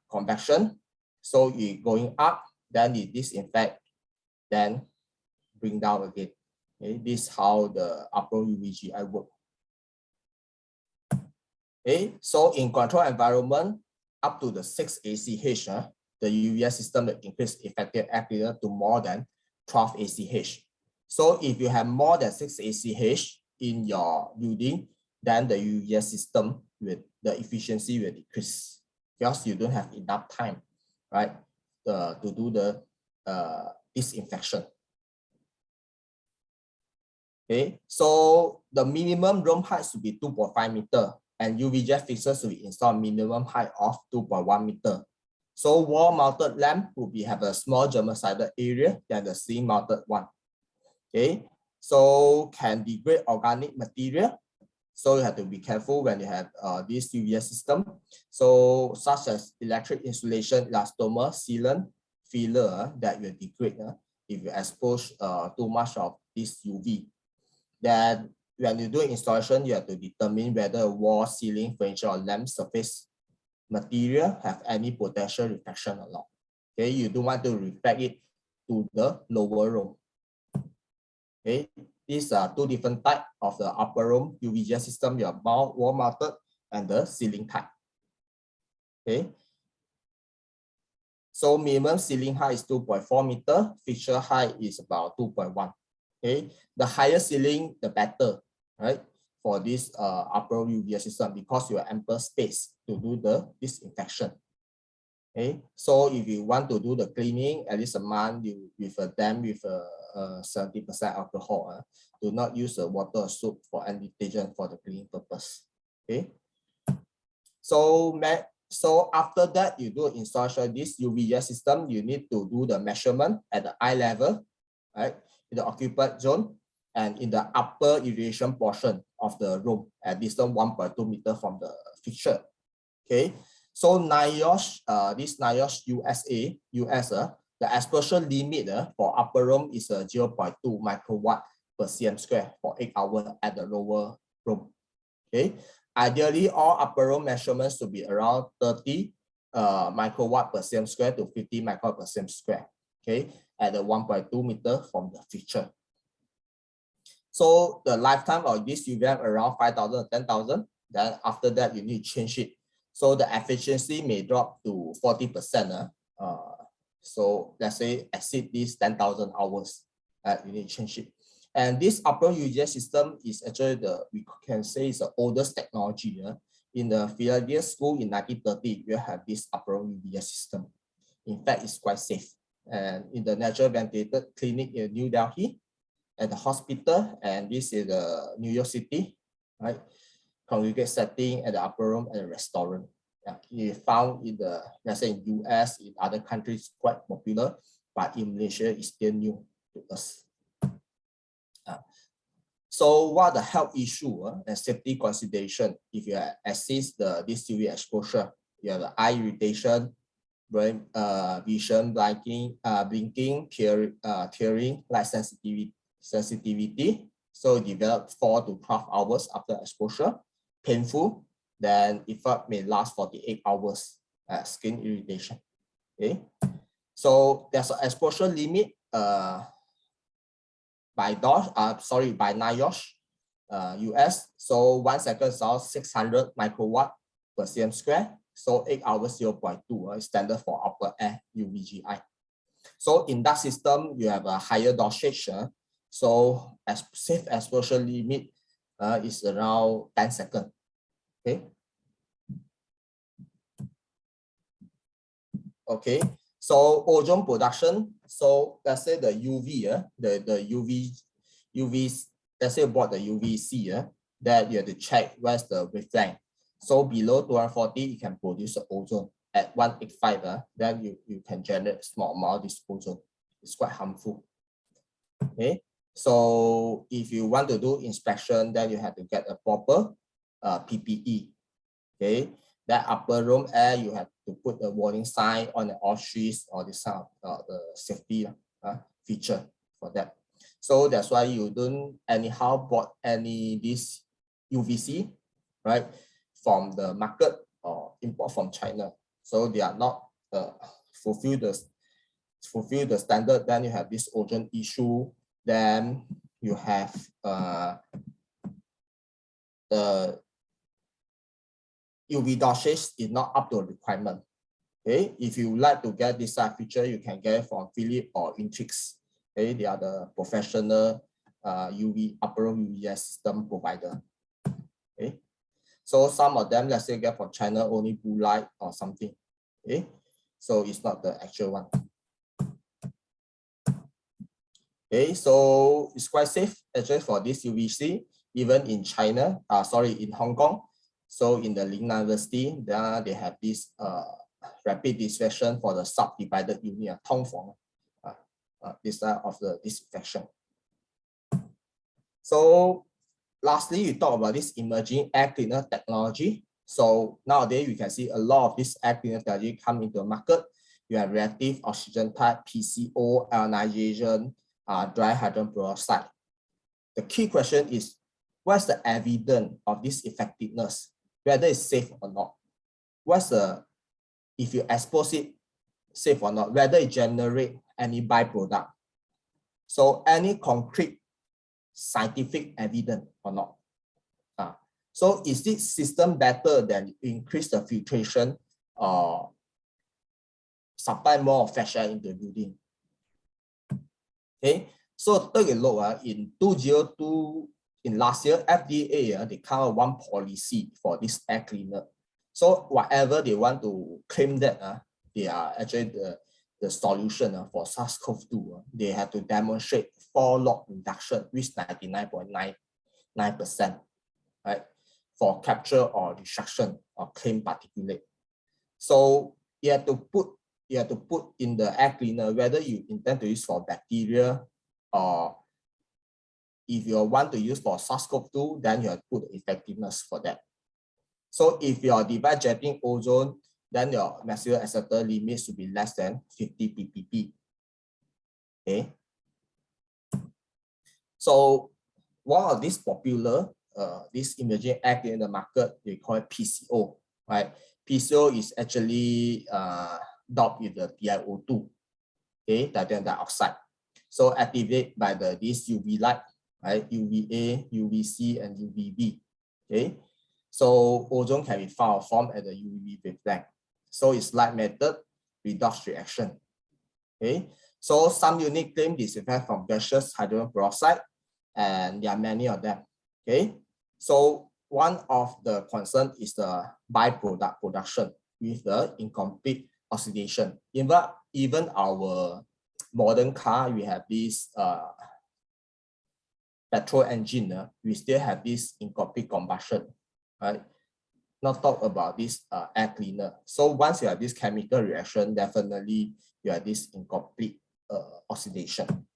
convection. So you going up, then you disinfect, then bring down again. Okay, this is how the upper UVGI work. Okay, so in control environment, up to the 6 ACH, the UVS system will increase effective air cleaner to more than 12 ACH. So if you have more than 6 ACH in your building, then the UVS system with the efficiency will decrease because you don't have enough time, right, to do the disinfection. Okay, so the minimum room height should be 2.5 meter and UVGS fixtures will be installed minimum height of 2.1 meter. So wall mounted lamp will have a small germicidal area than the ceiling mounted one. Okay, so can degrade organic material. So you have to be careful when you have this UVS system. So such as electric insulation, elastomer, sealant, filler that will degrade if you expose too much of this UV. Then when you do installation, you have to determine whether wall, ceiling, furniture, or lamp surface material have any potential reflection or not. Okay, you don't want to reflect it to the lower room. Okay, these are 2 different types of the upper room UVGS system, your wall mounted and the ceiling type. Okay, so minimum ceiling height is 2.4 meter, fixture height is about 2.1. Okay, the higher ceiling, the better, right, for this upper UVS system because you have ample space to do the disinfection. Okay, so if you want to do the cleaning at least a month, you with a dam with a 70% alcohol, do not use the water or soap for any detergent for the cleaning purpose. Okay, so after that, you do installation this UVS system. You need to do the measurement at the eye level, right, in the occupied zone and in the upper irradiation portion of the room at distance 1.2 meter from the fixture. Okay. So NIOSH, this NIOSH US, the exposure limit for upper room is 0.2 microwatt per cm square for 8 hours at the lower room. Okay, ideally all upper room measurements to be around 30 microwatt per cm square to 50 microwatt per cm square. Okay, at the 1.2 meter from the fixture. So the lifetime of this UVM around 5,000 or 10,000. Then after that you need to change it. So the efficiency may drop to 40%. So let's say exceed these 10,000 hours, you need to change it. And this upper UVS system is actually we can say it's the oldest technology. In the Philadelphia school in 1930, we have this upper UVS system. In fact, it's quite safe. And in the natural ventilated clinic in New Delhi, at the hospital, and this is the New York City, right? Congregate setting at the upper room and the restaurant. Yeah, you found in the, let's say in US, in other countries quite popular, but in Malaysia it's still new to us. So what are the health issue and safety consideration if you assist this UV exposure? You have the eye irritation, brain, vision, blinking, tearing, light sensitivity. So develop 4 to 12 hours after exposure, painful, then effect may last 48 hours, skin irritation. Okay, so there's an exposure limit by NIOSH US. So 1 second sounds 600 microwatt per cm square. So 8 hours 0.2 is standard for upper air UVGI. So in that system, you have a higher dosage. So safe exposure limit is around 10 seconds. Okay. Okay. So ozone production. So let's say the UV, let's say about the UVC, that you have to check where's the wavelength. So below 240, you can produce the ozone. At 185, then you can generate small amount of this ozone. It's quite harmful. Okay. So if you want to do inspection, then you have to get a proper PPE. Okay, that upper room air, you have to put a warning sign on the off streets or the safety feature for that. So that's why you don't anyhow bought this UVC, right, from the market or import from China. So they are not fulfill the standard. Then you have this ozone issue. Then you have the UV dosage is not up to a requirement. Okay, if you like to get this feature, you can get it from Philips or Intrix. Okay, they are the professional upper UVS system provider. Okay, so some of them, let's say, get from China only blue light or something. Okay, so it's not the actual one. Okay, so it's quite safe actually for this UVC, even in China, in Hong Kong. So in the Lingnan University, they have this rapid disinfection for the subdivided unit, this type of the disinfection. So lastly, you talk about this emerging air cleaner technology. So nowadays you can see a lot of this air cleaner technology come into the market. You have reactive oxygen type, PCO, ionization, dry hydrogen peroxide. The key question is, what's the evidence of this effectiveness? Whether it's safe or not. If you expose it, safe or not, whether it generate any byproduct. So any concrete scientific evidence or not. So is this system better than increase the filtration or supply more fresh air into the building? Okay, so take a look in 2002. In last year, FDA, they come out one policy for this air cleaner. So whatever they want to claim that they are actually the solution for SARS-CoV-2. They have to demonstrate 4-log reduction, which 99.99%, right, for capture or destruction of clean particulate. So you have to put in the air cleaner whether you intend to use for bacteria, or if you want to use for SARS-CoV-2, then you have to put the effectiveness for that. So if your device jetting ozone, then your maximum acceptable limit should be less than 50 ppb. Okay. So one of these popular this emerging air cleaner in the market, they call it PCO, right? PCO is actually doped with the TiO2, okay, titanium dioxide. So activated by this UV light, right? UVA, UVC, and UVB. Okay. So ozone can be found formed at the UV wavelength. So it's light method, redox reaction. Okay. So some unit claim disinfect from gaseous hydrogen peroxide, and there are many of them. Okay. So one of the concern is the byproduct production with the incomplete oxidation. Even our modern car, we have this petrol engine, we still have this incomplete combustion, right? Not talk about this air cleaner. So once you have this chemical reaction, definitely you have this incomplete oxidation.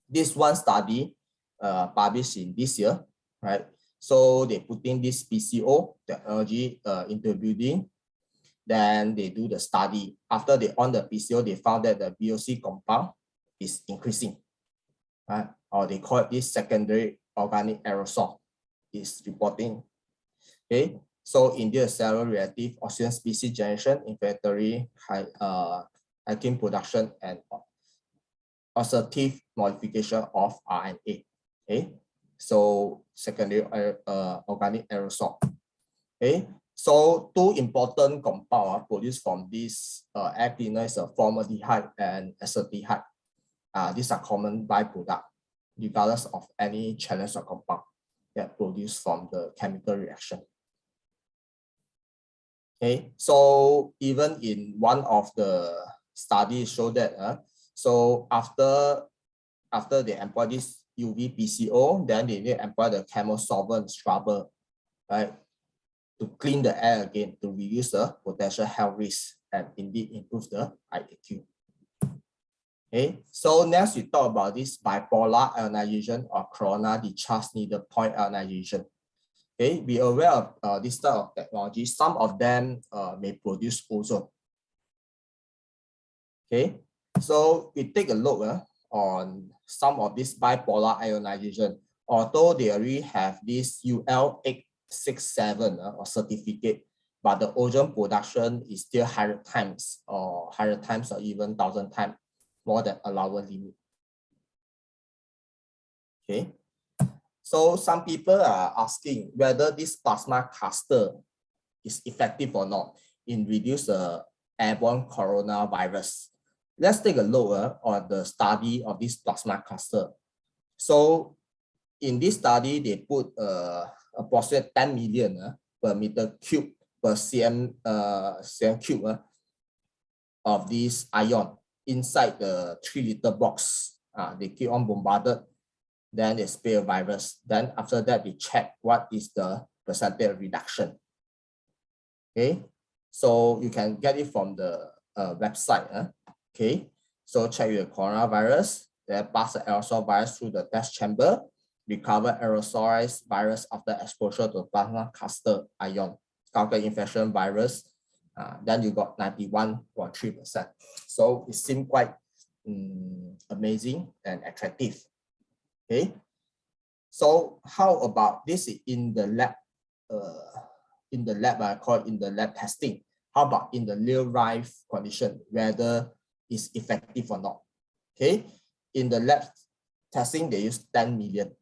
This one study published in this year, right? So they put in this PCO technology into building. Then they do the study. After they on the PCO, they found that the VOC compound is increasing, right? Or they call it this secondary organic aerosol is reporting. Okay, so in the cellular reactive oxygen species generation, inflammatory alkene production, and oxidative modification of RNA. Okay, so secondary organic aerosol. Okay, so two important compounds produced from this air cleaner is formaldehyde and acetaldehyde. These are common byproducts, regardless of any challenge or compound that produced from the chemical reaction. Okay, so even in one of the studies show that so after they employ this UV PCO, then they need to employ the chemosolvent scrubber, right, to clean the air again to reduce the potential health risk and indeed improve the IAQ. Okay, so next we talk about this bipolar ionization or corona discharge needle point ionization. Okay, be aware of this type of technology. Some of them may produce ozone. Okay, so we take a look on some of this bipolar ionization. Although they already have this UL867 or certificate, but the ozone production is still 100 times or even 1,000 times more than allowable limit. Okay. So some people are asking whether this plasma cluster is effective or not in reduce the airborne coronavirus. Let's take a look on the study of this plasma cluster. So in this study, they put approximately 10 million per meter cube per cm cube of this ion inside the 3-liter box. They keep on bombarded. Then they spray a virus. Then after that, they check what is the percentage reduction. Okay, so you can get it from the website. Okay, so check your coronavirus, then pass the aerosol virus through the test chamber, recover aerosolized virus after exposure to plasma cluster ion, calculate infection virus, then you got 91.3%. So it seemed quite amazing and attractive. Okay, so how about this in the lab? I call it in the lab testing. How about in the real life condition, whether it's effective or not? Okay, in the lab testing, they use 10 million.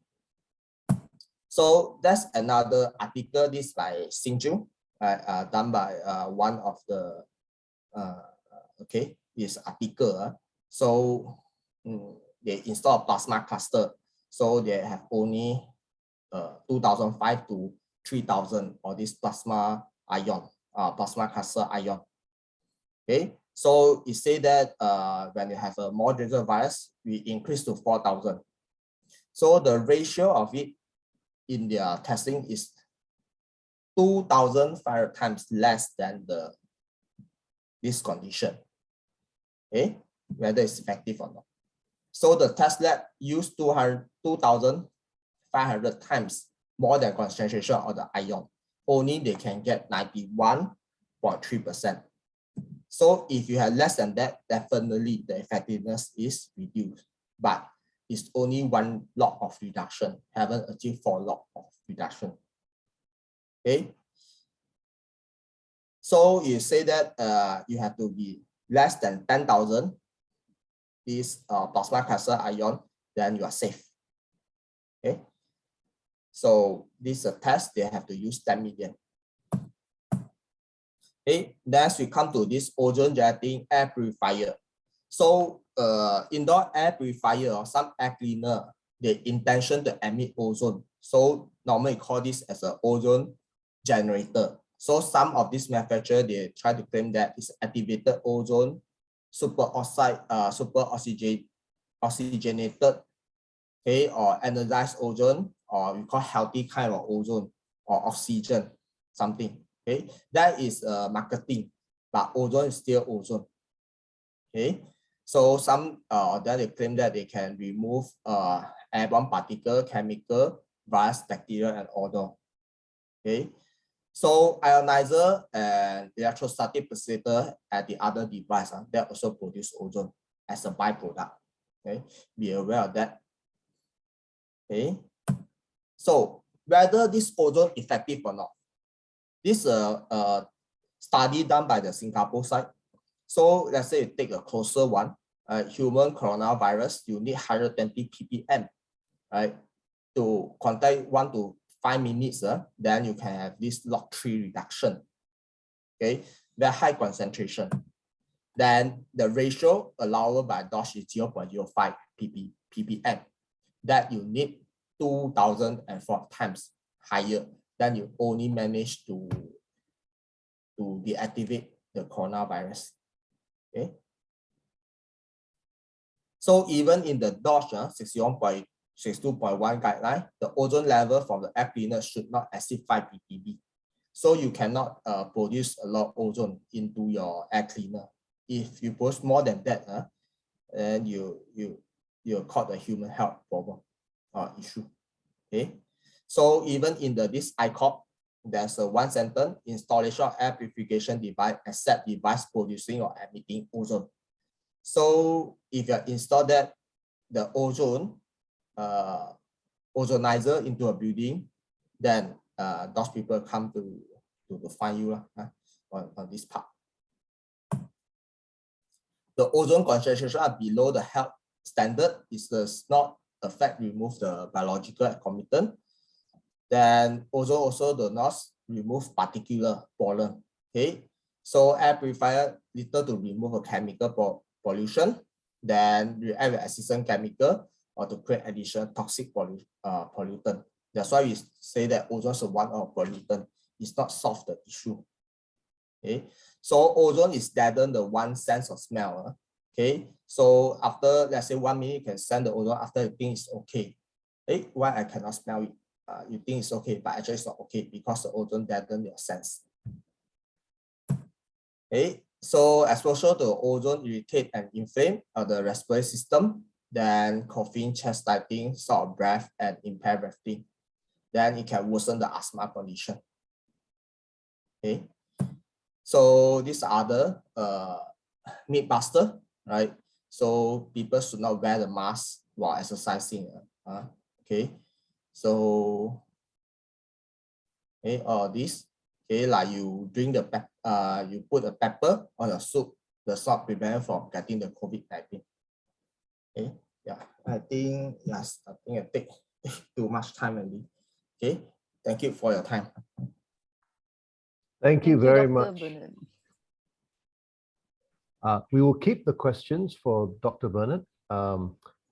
So that's another article. This by Xinju, done by one of the this article. So they install a plasma cluster. So they have only 2,005 to 3,000 of this plasma ion, plasma cluster ion. Okay, So it say that when you have a moderate virus, we increase to 4,000. So the ratio of it in their testing is 2,500 times less than this condition. Okay, whether it's effective or not. So the test lab used 2,500 times more than concentration of the ion. Only they can get 91.3%. So if you have less than that, definitely the effectiveness is reduced. But it's only 1 log of reduction, haven't achieved 4 log of reduction. Okay. So you say that you have to be less than 10,000 this plasma cluster ion, then you are safe. Okay. So this is a test, they have to use 10 million. Okay, next we come to this ozone generating air purifier. So indoor air purifier or some air cleaner, the intention to emit ozone. So normally call this as an ozone generator. So some of these manufacturers, they try to claim that it's activated ozone, super oxygenated, okay, or energized ozone, or we call healthy kind of ozone or oxygen, something. Okay, that is marketing, but ozone is still ozone. Okay, so some then they claim that they can remove airborne particle, chemical, virus, bacteria, and odor. Okay, so ionizer and electrostatic precipitator at the other device that also produce ozone as a byproduct. Okay, be aware of that. Okay, so whether this ozone effective or not, this study done by the Singapore side. So let's say you take a closer one, human coronavirus, you need 120 ppm, right? To contact 1 to 5 minutes, then you can have this log 3 reduction. Okay, very high concentration. Then the ratio allowable by DOSH is 0.05 ppm. That you need 2,004 times higher. Then you only manage to deactivate the coronavirus. Okay. So even in the DOSH 61.62.1 guideline, the ozone level from the air cleaner should not exceed 5 ppb. So you cannot produce a lot of ozone into your air cleaner. If you produce more than that, then you're caught a human health problem issue. Okay. So even in this ICOP, there's a 1 sentence: installation of air purification device except device producing or emitting ozone. So if you install that, the ozone ozonizer into a building, then those people come to find you on this part. The ozone concentration are below the health standard. It does not affect remove the biological contaminant. Then ozone also does not remove particular pollen. Okay, so air purifier little to remove a chemical pollution, then react with assistant chemical or to create additional toxic pollutant. That's why we say that ozone is one of pollutant. It's not solve the issue. Okay, so ozone is deaden the 1 sense of smell. Okay, so after let's say 1 minute, you can send the ozone after you think it's okay. Hey, why I cannot smell it? You think it's okay, but actually it's not okay because the ozone deaden your sense. Okay, so exposure to ozone irritate and inflame the respiratory system, then coughing, chest tightening, short of breath, and impaired breathing. Then it can worsen the asthma condition. Okay, so these are the myth buster, right? So people should not wear the mask while exercising. Okay, so okay, or this, okay, like you drink the you put a pepper on your soup, the salt prevent from getting the COVID-19. Okay, yeah, I think yes, I think I take too much time already. Okay, thank you for your time. Thank you very Dr. much. Bernard. We will keep the questions for Dr. Bernard.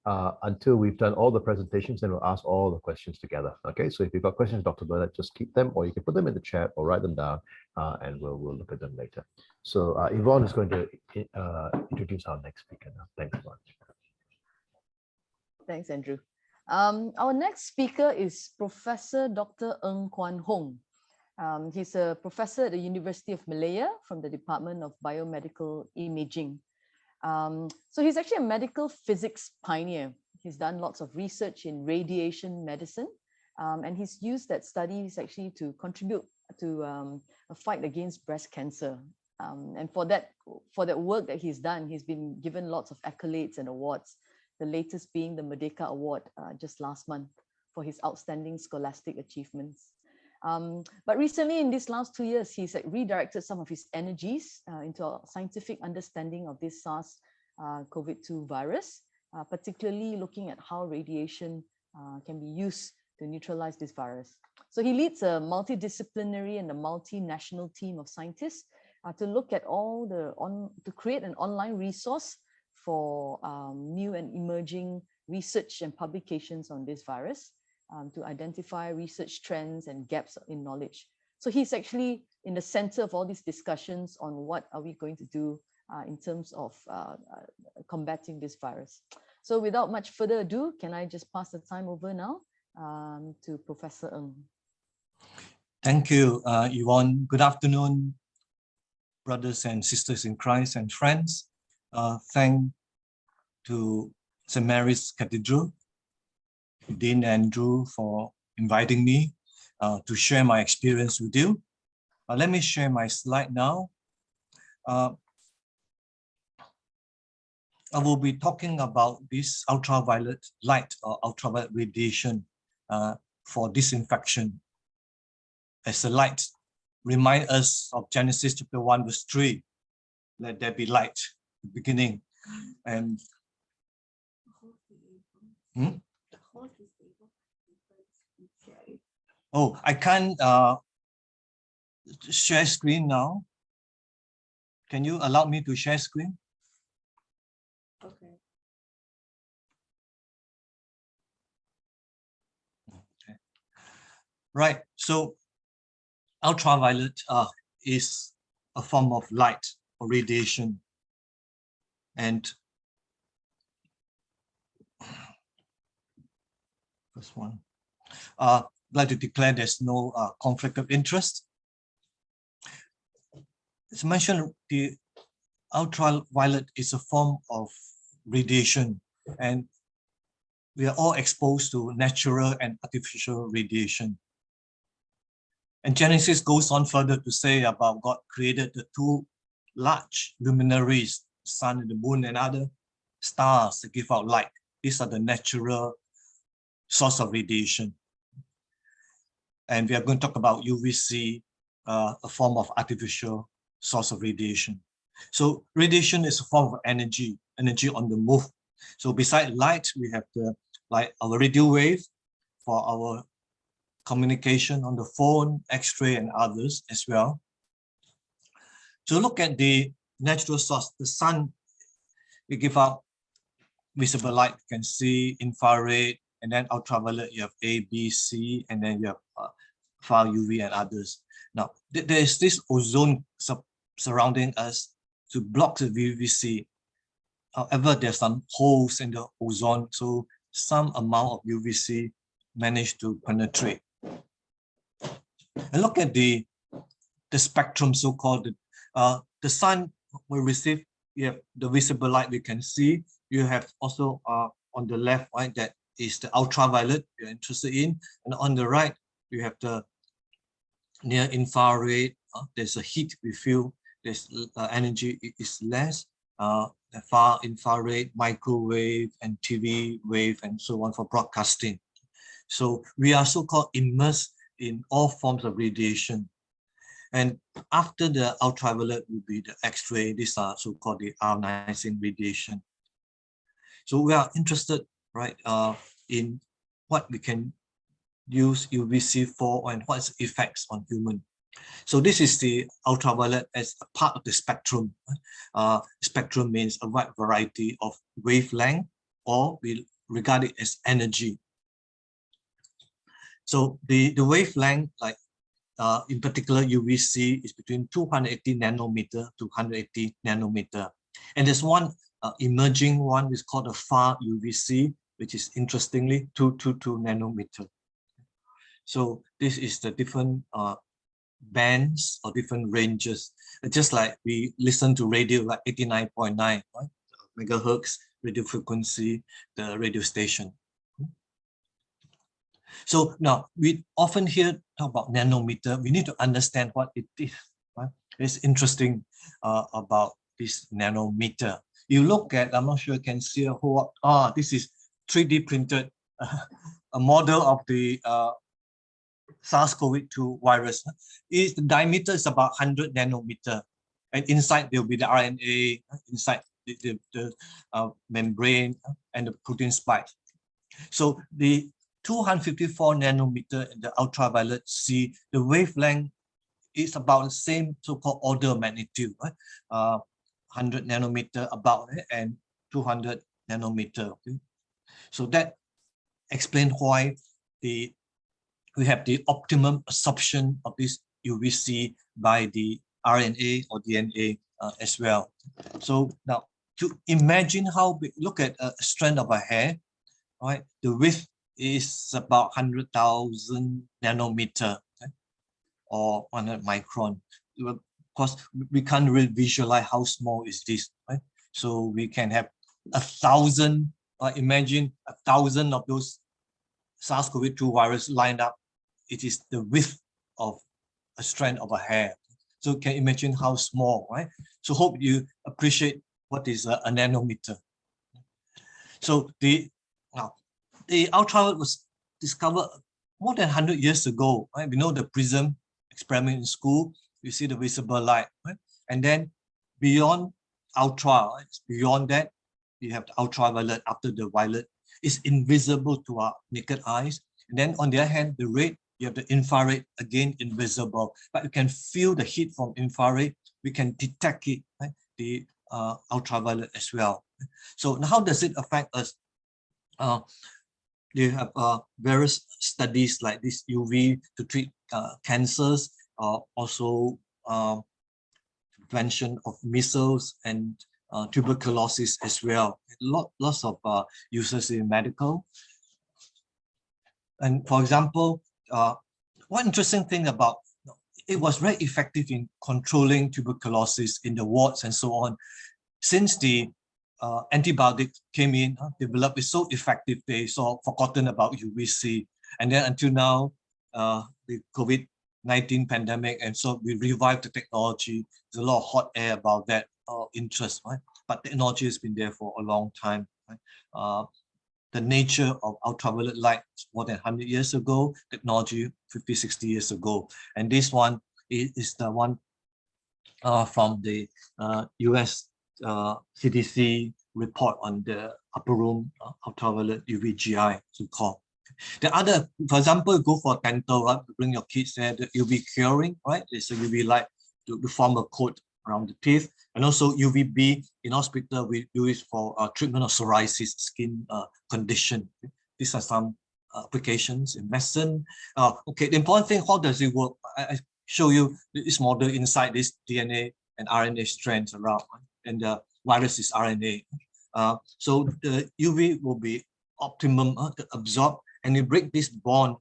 until we've done all the presentations, then we'll ask all the questions together. Okay, so if you've got questions, Dr. Bernard, just keep them, or you can put them in the chat or write them down, and we'll look at them later. So Yvonne is going to introduce our next speaker now. Thanks so much. Thanks, Andrew. Our next speaker is Professor Dr. Ang Kwan Hong. He's a professor at the University of Malaya from the Department of Biomedical Imaging. So he's actually a medical physics pioneer. He's done lots of research in radiation medicine, and he's used that studies actually to contribute to a fight against breast cancer. And for that work that he's done, he's been given lots of accolades and awards, the latest being the Merdeka Award just last month for his outstanding scholastic achievements. But recently, in these last 2 years, he's redirected some of his energies into a scientific understanding of this SARS-CoV-2 virus, particularly looking at how radiation can be used to neutralize this virus. So he leads a multidisciplinary and a multinational team of scientists to look at to create an online resource for new and emerging research and publications on this virus, to identify research trends and gaps in knowledge. So he's actually in the center of all these discussions on what are we going to do in terms of combating this virus. So without much further ado, can I just pass the time over now to Professor Ng. Thank you, Yvonne. Good afternoon, brothers and sisters in Christ and friends. Thank to St. Mary's Cathedral, Dean Andrew, for inviting me to share my experience with you. Let me share my slide now. I will be talking about this ultraviolet light or ultraviolet radiation for disinfection. As the light remind us of Genesis chapter 1 verse 3, let there be light, the beginning. And oh, I can't share screen now. Can you allow me to share screen? Okay. Okay. Right, so ultraviolet is a form of light or radiation. And first one, I'd like to declare there's no conflict of interest. As mentioned, the ultraviolet is a form of radiation, and we are all exposed to natural and artificial radiation. And Genesis goes on further to say about God created the two large luminaries, the sun and the moon, and other stars that give out light. These are the natural source of radiation. And we are going to talk about UVC, a form of artificial source of radiation. So radiation is a form of energy on the move. So beside light, we have our radio wave for our communication on the phone, X-ray, and others as well. So look at the natural source. The sun, we give out visible light. You can see infrared, and then ultraviolet. You have A, B, C, and then you have far UV and others. Now there is this ozone surrounding us to block the UVC. However, there's some holes in the ozone, so some amount of UVC managed to penetrate. And look at the spectrum, so-called. The sun will receive, you have the visible light we can see. You have also on the left, right, that is the ultraviolet you're interested in. And on the right, you have the near infrared. There's a heat we feel, there's energy is less. Far infrared, microwave, and TV wave, and so on for broadcasting. So we are so-called immersed in all forms of radiation. And after the ultraviolet will be the X-ray. These are so-called the ionizing radiation. So we are interested, right, in what we can use UVC for and what's effects on human. So this is the ultraviolet as a part of the spectrum. Spectrum means a wide variety of wavelength, or we regarded as energy. So the wavelength, like in particular UVC, is between 280 nanometer to 180 nanometer. And there's one emerging one is called the far UVC, which is interestingly 222 nanometer. So this is the different bands or different ranges. Just like we listen to radio like 89.9 right? megahertz radio frequency, the radio station. So now we often hear talk about nanometer. We need to understand what it is. Right? It's interesting about this nanometer. You look at, I'm not sure you can see a whole, this is 3D printed a model of the SARS-CoV-2 virus. The diameter is about 100 nanometer, and inside there will be the RNA, inside the membrane and the protein spike. So the 254 nanometer in the ultraviolet C, the wavelength is about the same so-called order of magnitude, right? 100 nanometer about and 200 nanometer. Okay? So that explains why we have the optimum absorption of this UVC by the RNA or DNA as well. So now to imagine how big, look at a strand of a hair, right? The width is about 100,000 nanometer, okay? Or 100 micron. Of course, we can't really visualize how small is this, right? So we can have 1,000, imagine 1,000 of those SARS-CoV-2 virus lined up. It is the width of a strand of a hair. So you can imagine how small, right? So hope you appreciate what is a nanometer. So the ultraviolet was discovered more than 100 years ago, right? We know the prism experiment in school, you see the visible light, right? And then beyond ultra, right? Beyond that, you have the ultraviolet after the violet. It's invisible to our naked eyes. And then on the other hand, the red, you have the infrared, again invisible, but you can feel the heat from infrared. We can detect it, right? The ultraviolet as well. So how does it affect us? They have various studies like this UV to treat cancers, also prevention of measles and tuberculosis as well. Lots of uses in medical. And for example, one interesting thing about it was very effective in controlling tuberculosis in the wards and so on. Since the antibiotics came in, developed, it's so effective, they saw forgotten about UVC. And then until now, the COVID-19 pandemic, and so we revived the technology. There's a lot of hot air about that interest, right? But technology has been there for a long time, right? The nature of ultraviolet light more than 100 years ago, technology 50, 60 years ago. And this one is the one from the US CDC report on the upper room ultraviolet UVGI, so-called. The other, for example, go for dental, right? Bring your kids there, the UV curing, right? It's a UV light to form a coat around the teeth. And also UVB in hospital, we do it for treatment of psoriasis skin condition. These are some applications in medicine. Okay, the important thing, how does it work? I show you this model inside this DNA and RNA strands around, right? And the virus is RNA. So the UV will be optimum to absorb, and you break this bond,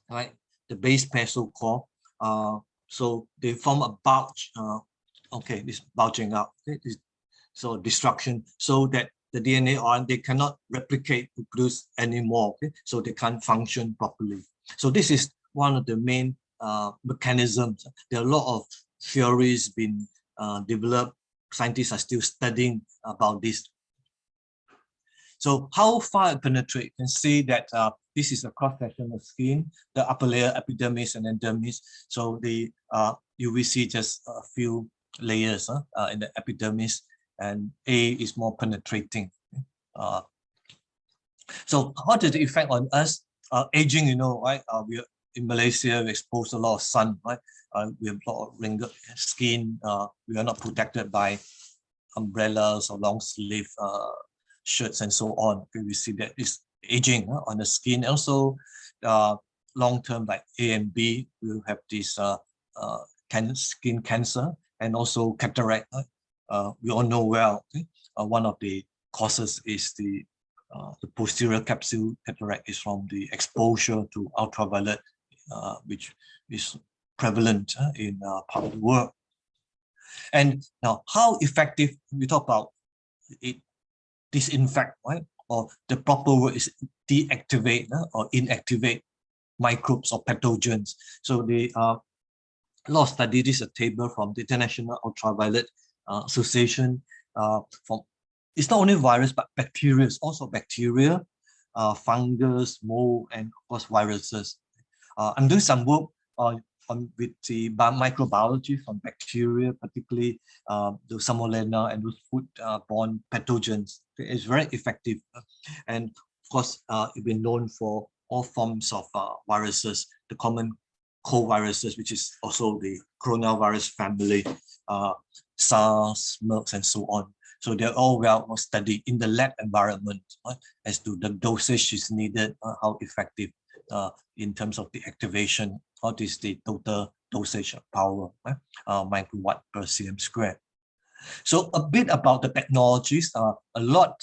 right? The base pair, so-called. So they form a bulge. Okay, this bulging out. Okay? So destruction, so that the DNA they cannot replicate, reproduce anymore. Okay? So they can't function properly. So this is one of the main mechanisms. There are a lot of theories being developed. Scientists are still studying about this. So how far it penetrates? You can see that this is a cross-section of skin, the upper layer, epidermis and endermis. So the UVC just a few layers in the epidermis, and A is more penetrating. So what is the effect on us? Aging, you know, right? We are in Malaysia, we expose a lot of sun, right? We have a lot of wrinkled skin. We are not protected by umbrellas or long sleeve shirts and so on. We see that it's aging on the skin. Also, long-term like A and B will have this skin cancer and also cataract. We all know well, one of the causes is the posterior capsule cataract is from the exposure to ultraviolet, which is prevalent in part of the world. And now, how effective, we talk about it, disinfect, right? Or the proper word is deactivate or inactivate microbes or pathogens. So the law study, this is a table from the International Ultraviolet Association. It's not only virus, but bacteria, also bacteria, fungus, mold, and of course viruses. I'm doing some work with the microbiology from bacteria, particularly the Salmonella and those food-borne pathogens. It's very effective. And of course, it's been known for all forms of viruses, the common cold viruses, which is also the coronavirus family, SARS, MERS, and so on. So they're all well studied in the lab environment as to the dosage is needed, how effective in terms of the activation. What is the total dosage of power, microwatt per cm squared. So a bit about the technologies, a lot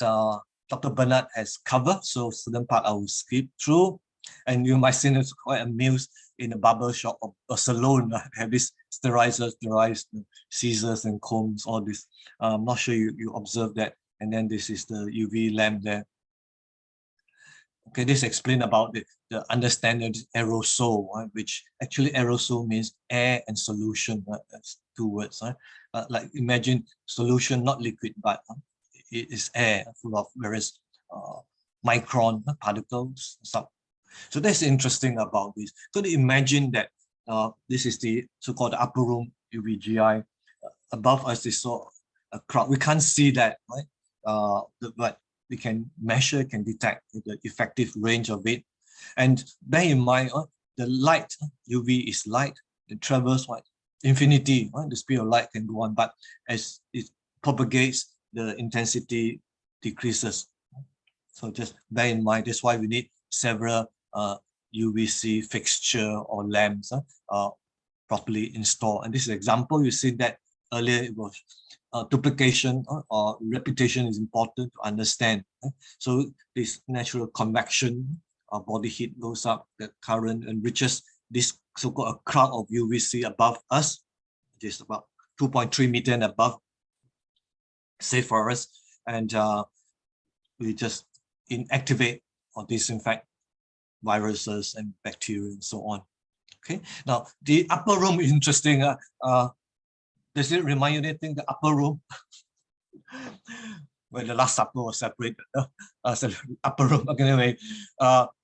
Dr. Bernard has covered, so certain part I will skip through. And you might see it's quite amused in a barber shop or a salon, have this sterilizer, sterilized scissors and combs, all this. I'm not sure you observe that. And then this is the UV lamp there. Okay, this explain about the understanding of aerosol, right? Which actually aerosol means air and solution. Right? That's two words. Right? Like imagine solution, not liquid, but it is air full of various micron particles. So that's interesting about this. So imagine that this is the so-called upper room UVGI. Above us is so a crowd. We can't see that, right? But we can measure, can detect the effective range of it. And bear in mind, the light, UV is light, it travels like infinity, right? The speed of light can go on, but as it propagates, the intensity decreases. So just bear in mind, that's why we need several UVC fixture or lamps properly installed. And this is an example, you see that earlier it was duplication or repetition is important to understand. So this natural convection, body heat goes up, the current enriches this so-called a cloud of UVC above us, which is about 2.3 meters and above, safe for us. And we just inactivate or disinfect viruses and bacteria and so on. Okay, now the upper room is interesting. Does it remind you anything, the upper room? When the Last Supper was separated, so upper room. Okay, anyway,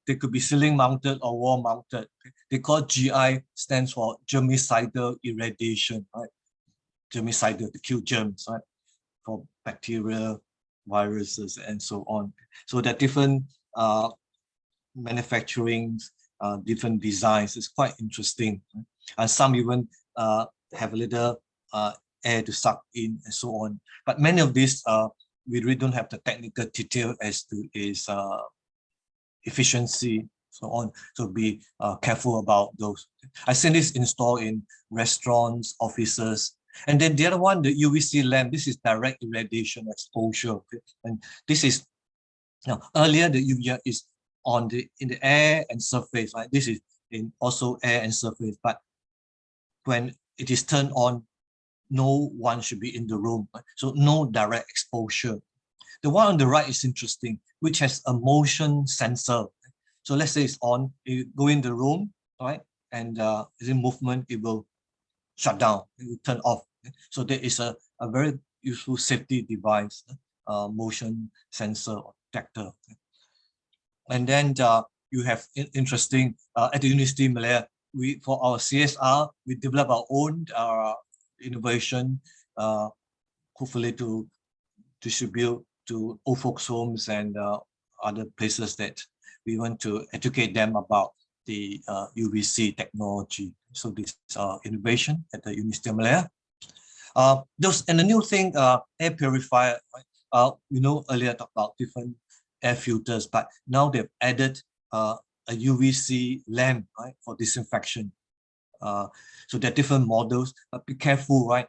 they could be ceiling mounted or wall mounted. They call GI stands for germicidal irradiation, right? Germicidal to kill germs, right? For bacteria, viruses, and so on. So that different manufacturing, different designs is quite interesting. Right? And some even have a little air to suck in and so on. But many of these, we really don't have the technical detail as to its efficiency, so on. So be careful about those. I seen this installed in restaurants, offices. And then the other one, the UVC lamp, this is direct irradiation exposure. Okay? And this is, now earlier the UV is on in the air and surface, right? This is in also air and surface, but when it is turned on, no one should be in the room, right? So no direct exposure. The one on the right is interesting, which has a motion sensor. So let's say it's on, you go in the room, right? And is in movement, it will shut down, it will turn off. So there is a very useful safety device, motion sensor or detector. And then you have interesting, at the University of Malaya, for our CSR, we develop our own innovation, hopefully to distribute to old folks' homes and other places that we want to educate them about the UVC technology. So this innovation at the University of Malaya. And the new thing, air purifier, right? we know earlier I talked about different air filters, but now they've added a UVC lamp, right, for disinfection. So there are different models. Be careful, right?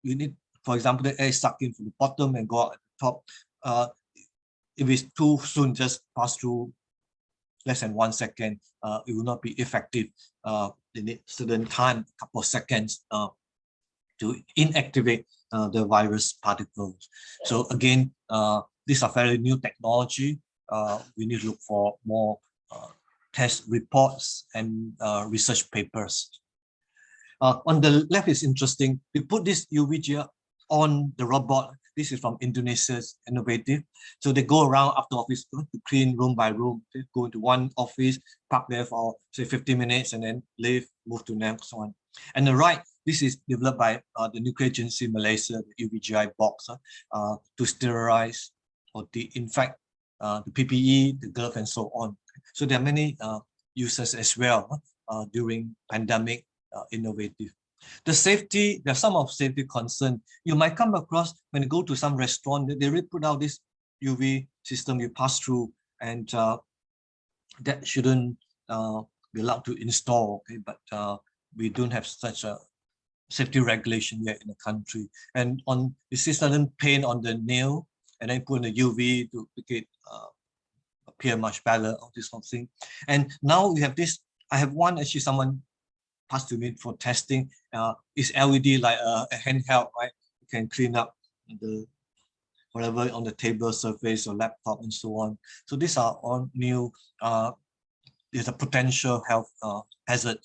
You need, for example, the air is sucked in from the bottom and go out at the top. If it's too soon, just pass through less than 1 second, it will not be effective. They need certain time, a couple of seconds to inactivate the virus particles. So again, these are very new technology. We need to look for more test reports and research papers. On the left is interesting. We put this UVG on the robot. This is from Indonesia's innovative. So they go around after office to clean room by room. They go into one office, park there for say 50 minutes, and then leave, move to next one. And the right, this is developed by the Nuclear Agency Malaysia, the UVGI box, to sterilize or disinfect the PPE, the glove, and so on. So there are many uses as well during pandemic innovative. The safety, there's some of safety concern. You might come across when you go to some restaurant, they really put out this UV system you pass through, and that shouldn't be allowed to install, okay? But we don't have such a safety regulation yet in the country. And on, you see certain paint on the nail, and then put in the UV to make it appear much better, or this sort of thing. And now we have this, I have one, actually someone passed to me for testing. It's LED, like a handheld, right? You can clean up the whatever on the table surface or laptop and so on. So these are all new, there's a potential health hazard.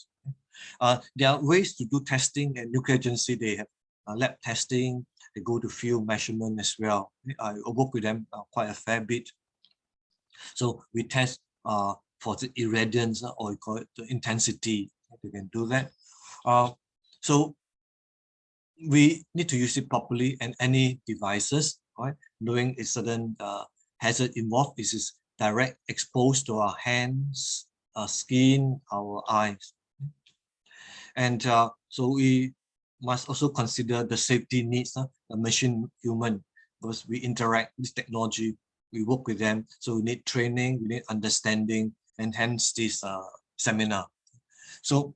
There are ways to do testing at Nuclear Agency. They have lab testing, they go to field measurement as well. I work with them quite a fair bit. So we test for the irradiance, or we call it the intensity. We can do that. So we need to use it properly, and any devices, right? Knowing a certain hazard involved, this is direct exposed to our hands, our skin, our eyes. And so we must also consider the safety needs of the machine human, because we interact with technology, we work with them. So we need training, we need understanding, and hence this seminar. So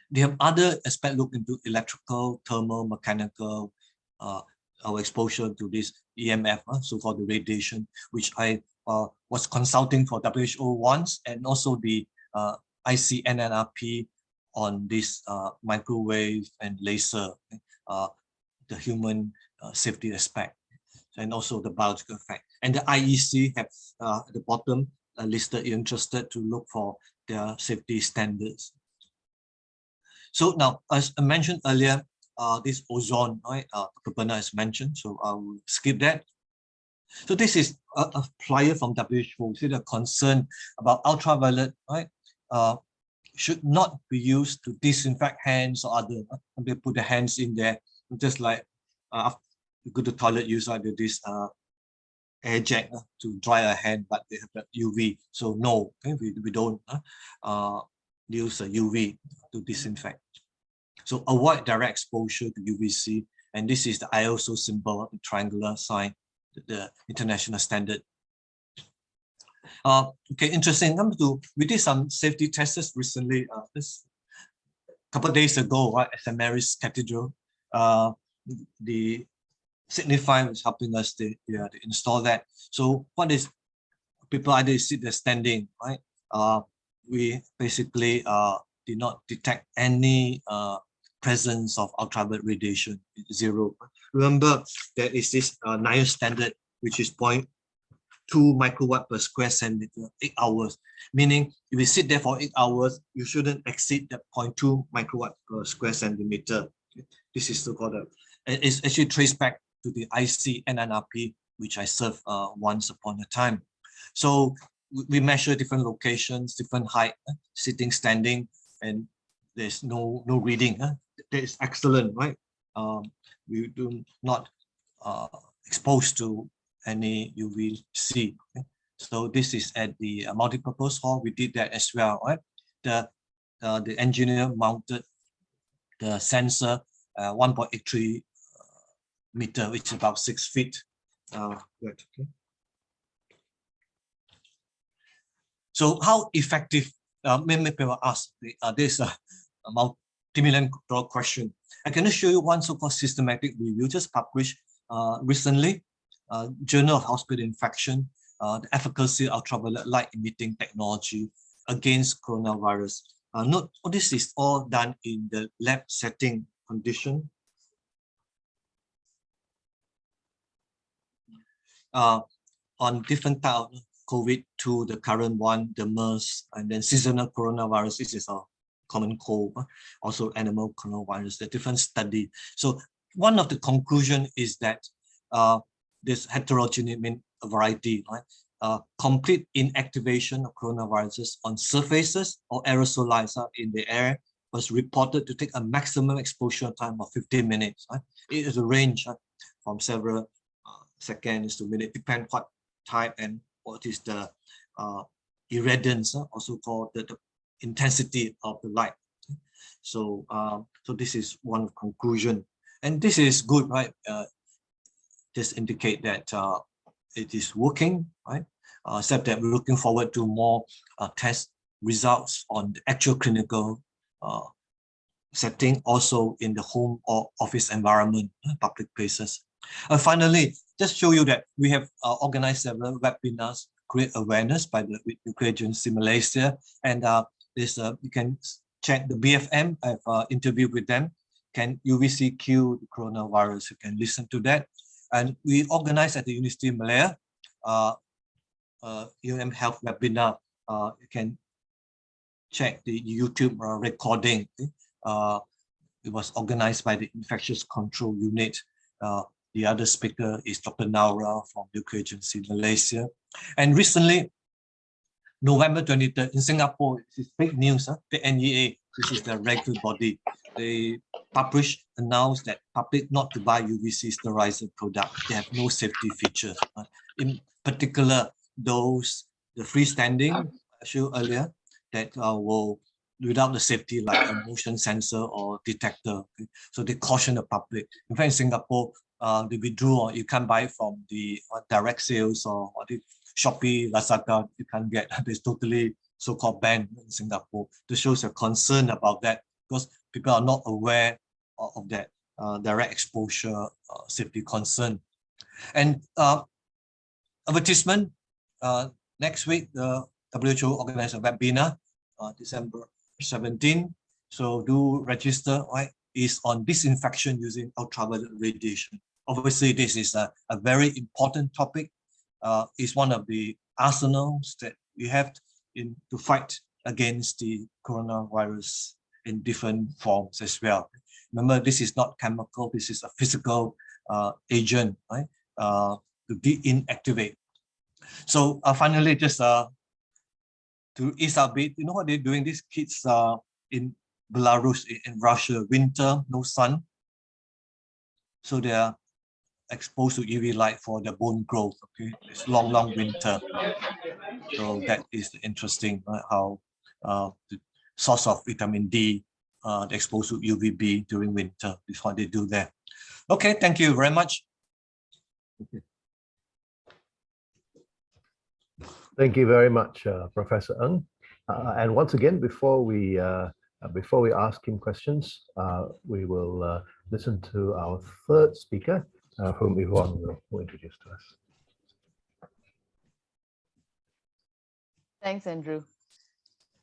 they have other aspects look into electrical, thermal, mechanical, our exposure to this EMF, so-called the radiation, which I was consulting for WHO once, and also the ICNNRP on this microwave and laser, the human safety aspect, and also the biological effect. And the IEC have at the bottom listed interested to look for their safety standards. So now, as I mentioned earlier, this ozone, right? Dr. Bernard has mentioned, so I will skip that. So this is a flyer from WHO. See the concern about ultraviolet, right? Should not be used to disinfect hands or other. They put the hands in there, just like after you go to the toilet, use like this air jack to dry a hand, but they have the UV. So no, okay, we don't use a UV to disinfect. So avoid direct exposure to UVC, and this is the ISO symbol, the triangular sign, the international standard. Okay, interesting. Number two, we did some safety tests recently. This couple of days ago, right, at St. Mary's Cathedral, the Signify was helping us to install that. So what is, people either sit there standing, right? We basically did not detect any presence of ultraviolet radiation, 0. Remember, there is this NIOSH standard, which is 0.2 microwatt per square centimeter, 8 hours. Meaning, if you sit there for 8 hours, you shouldn't exceed that 0.2 microwatt per square centimeter. This is so-called, it's actually traced back to the ICNNRP, which I served once upon a time. So we measure different locations, different height, sitting, standing, and there's no reading. That is excellent, right? We do not exposed to any UVC. Okay? So this is at the multipurpose hall. We did that as well, right? The engineer mounted the sensor 1.83 meter, which is about 6 feet Good. Okay. So how effective, many people ask this multi-million dollar question. I can show you one so-called systematic review just published recently, Journal of Hospital Infection, the efficacy of ultraviolet light emitting technology against coronavirus. Note, this is all done in the lab setting condition. On different type of COVID-2, the current one, the MERS, and then seasonal coronavirus. This is a common cold, also animal coronavirus, the different study. So one of the conclusion is that this heterogeneous mean variety, right? Complete inactivation of coronaviruses on surfaces or aerosolized in the air was reported to take a maximum exposure time of 15 minutes. Right? It is a range from several seconds to minutes, depend what type and what is the irradiance, also called the intensity of the light. So, so this is one conclusion, and this is good, right? This indicate that it is working, right? Except that we're looking forward to more test results on the actual clinical setting, also in the home or office environment, public places. Finally, just show you that we have organized several webinars, create awareness by the nuclear agency Malaysia, and this you can check the BFM. I've interviewed with them. Can UVC kill the coronavirus? You can listen to that. And we organized at the University of Malaya, Health webinar. You can check the YouTube recording. It was organized by the Infectious Control Unit. The other speaker is Dr. Naura from Nuclear Agency Malaysia. And recently, November 23rd, in Singapore, this is fake news, the NEA, which is the regulatory body, they announced that public not to buy UVC sterilizer product. They have no safety features. In particular, those, the freestanding, I showed earlier, that will, without the safety like a motion sensor or detector. Okay? So they caution the public. In fact, in Singapore, they withdrew, or you can't buy from the direct sales or the Shopee, Lazada, you can't get. It's totally so-called banned in Singapore. This shows a concern about that because people are not aware of that direct exposure safety concern. And advertisement, next week, the WHO organized a webinar, December 17. So do register, right? Is on disinfection using ultraviolet radiation. Obviously, this is a very important topic. It's one of the arsenals that we have to fight against the coronavirus in different forms as well. Remember, this is not chemical, this is a physical agent, right? To de-inactivate. So finally, just to ease a bit, you know what they're doing? These kids in Belarus, in Russia, winter, no sun. So they are exposed to UV light for their bone growth. Okay, it's long winter. So that is interesting, how the source of vitamin D, exposed to UVB during winter is what they do there. Okay, thank you very much. Okay. Thank you very much, Professor Ng. And once again, before we ask him questions, we will listen to our third speaker, whom Yvonne will introduce to us. Thanks, Andrew.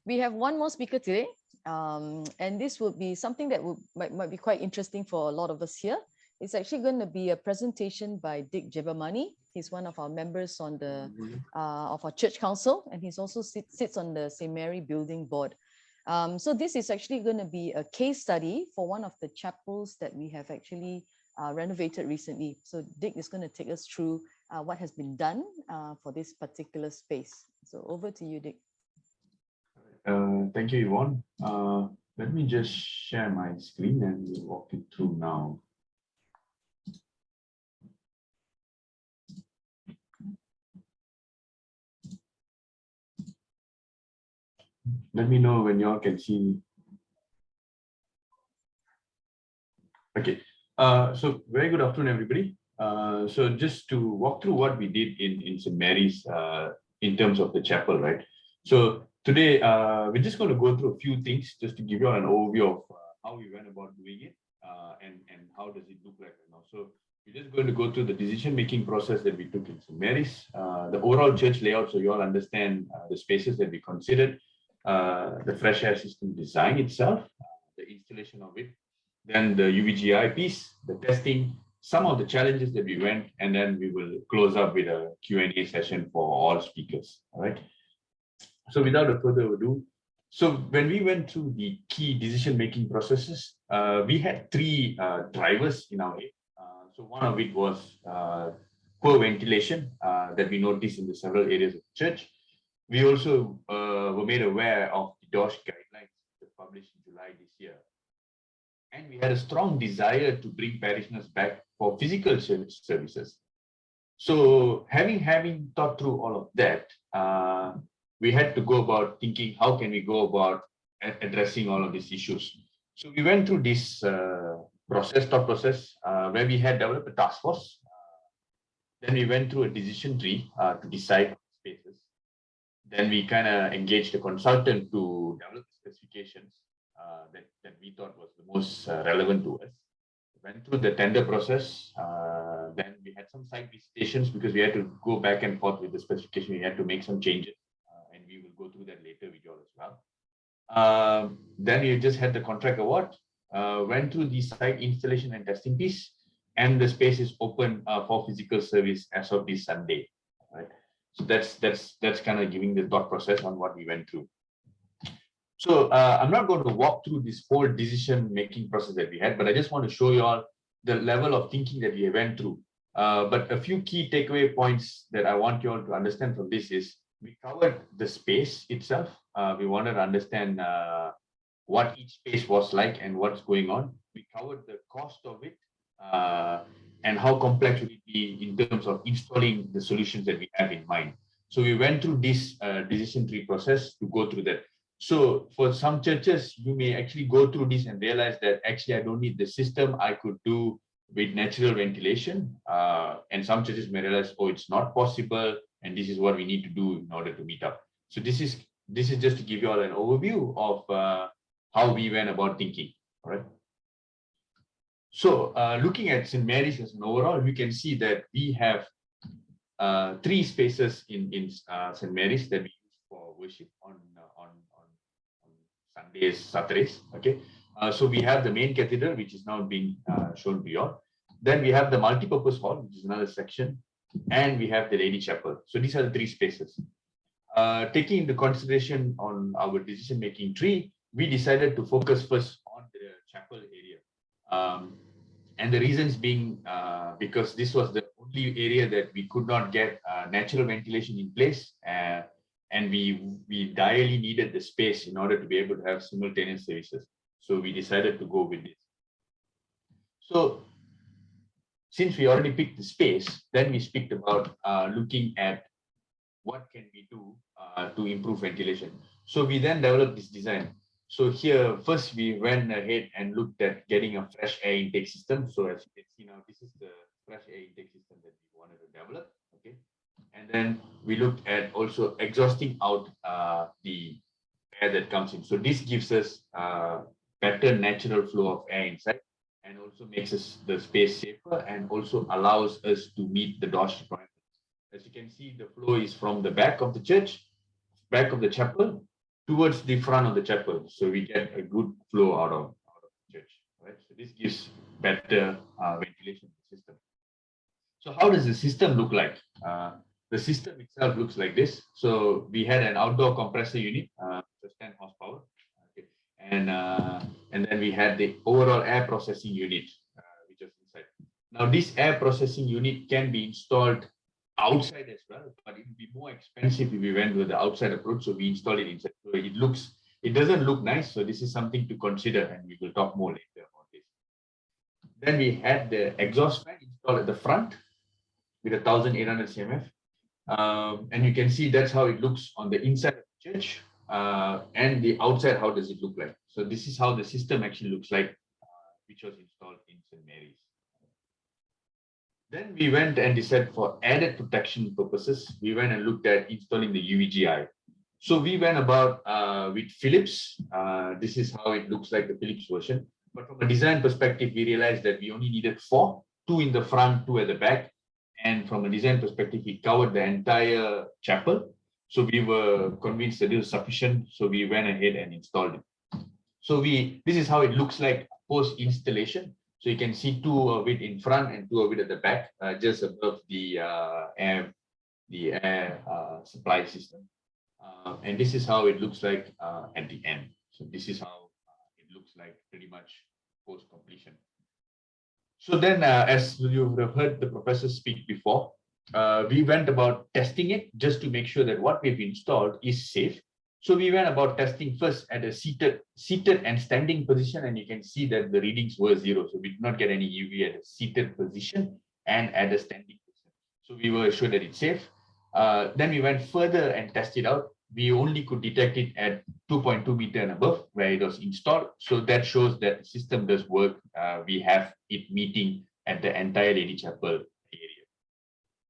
We have one more speaker today, and this will be something that might be quite interesting for a lot of us here. It's actually going to be a presentation by Dick Jebamani. He's one of our members on the of our church council, and he's also sits on the St. Mary Building Board. So this is actually going to be a case study for one of the chapels that we have actually renovated recently. So Dick is going to take us through what has been done for this particular space. So over to you, Dick. Thank you, Yvonne. Let me just share my screen and we'll walk it through now. Let me know when y'all can see. Okay. So very good afternoon, everybody. So just to walk through what we did in St. Mary's in terms of the chapel, right? So today we're just going to go through a few things just to give you an overview of how we went about doing it and how does it look like right now. So we're just going to go through the decision-making process that we took in St. Mary's, the overall church layout, so you all understand the spaces that we considered, the fresh air system design itself, the installation of it, then the UVGI piece, the testing, some of the challenges that we went, and then we will close up with a Q&A session for all speakers. All right. So without further ado, so when we went through the key decision-making processes, we had three drivers in our head. So one of it was poor ventilation that we noticed in the several areas of the church. We also were made aware of the DOSH guidelines published in July this year. And we had a strong desire to bring parishioners back for physical church services. So having thought through all of that, we had to go about thinking, how can we go about addressing all of these issues? So we went through this thought process, where we had developed a task force. Then we went through a decision tree to decide spaces. Then we kind of engaged a consultant to develop specifications that we thought was the most relevant to us. We went through the tender process. Then we had some site visitations because we had to go back and forth with the specification. We had to make some changes, and we will go through that later with you all as well. Then we just had the contract award, went through the site installation and testing piece, and the space is open for physical service as of this Sunday. Right. So that's kind of giving the thought process on what we went through. So I'm not going to walk through this whole decision-making process that we had, but I just want to show you all the level of thinking that we went through. But a few key takeaway points that I want you all to understand from this is we covered the space itself. We wanted to understand what each space was like and what's going on. We covered the cost of it and how complex would it be in terms of installing the solutions that we have in mind. So we went through this decision tree process to go through that. So for some churches, you may actually go through this and realize that actually I don't need the system. I could do with natural ventilation. And some churches may realize, oh, it's not possible. And this is what we need to do in order to meet up. So this is just to give you all an overview of how we went about thinking. All right. So looking at St. Mary's as an overall, we can see that we have three spaces in St. Mary's that we use for worship on Sundays, Saturdays. Okay, so we have the main cathedral, which is now being shown to you all. Then we have the multi-purpose hall, which is another section, and we have the lady chapel. So these are the three spaces. Taking into consideration on our decision-making tree, we decided to focus first on the chapel area. And the reasons being because this was the only area that we could not get natural ventilation in place, and we direly needed the space in order to be able to have simultaneous services. So we decided to go with this. So since we already picked the space, then we speak about looking at what can we do to improve ventilation. So we then developed this design. So here, first we went ahead and looked at getting a fresh air intake system. So as you can see now, this is the fresh air intake system that we wanted to develop. Okay, and then we looked at also exhausting out the air that comes in. So this gives us better natural flow of air inside, and also makes us the space safer, and also allows us to meet the DOSH requirements. As you can see, the flow is from the back of the church, back of the chapel, towards the front of the chapel. So we get a good flow out of the church. Right? So this gives better ventilation system. So how does the system look like? The system itself looks like this. So we had an outdoor compressor unit, 10 horsepower. Okay. And then we had the overall air processing unit, which is inside. Now this air processing unit can be installed outside as well, but it would be more expensive if we went with the outside approach. So we install it inside. So it doesn't look nice. So this is something to consider, and we will talk more later about this. Then we had the exhaust fan installed at the front with 1,800 cmf. And you can see that's how it looks on the inside of the church, and the outside, how does it look like? So this is how the system actually looks like, which was installed in St. Mary's. Then we went and decided for added protection purposes, we went and looked at installing the UVGI. So we went about with Philips. This is how it looks like, the Philips version. But from a design perspective, we realized that we only needed 4, 2 in the front, 2 at the back. And from a design perspective, it covered the entire chapel. So we were convinced that it was sufficient. So we went ahead and installed it. So this is how it looks like post installation. So you can see 2 of it in front and 2 of it at the back, just above the air supply system. And this is how it looks like at the end. So this is how it looks like pretty much post completion. So then, as you have heard the professor speak before, we went about testing it just to make sure that what we've installed is safe. So we went about testing first at a seated and standing position, and you can see that the readings were 0. So we did not get any UV at a seated position and at a standing position. So we were assured that it's safe. Then we went further and tested out. We only could detect it at 2.2 meter and above where it was installed. So that shows that the system does work. We have it meeting at the entire Lady Chapel area.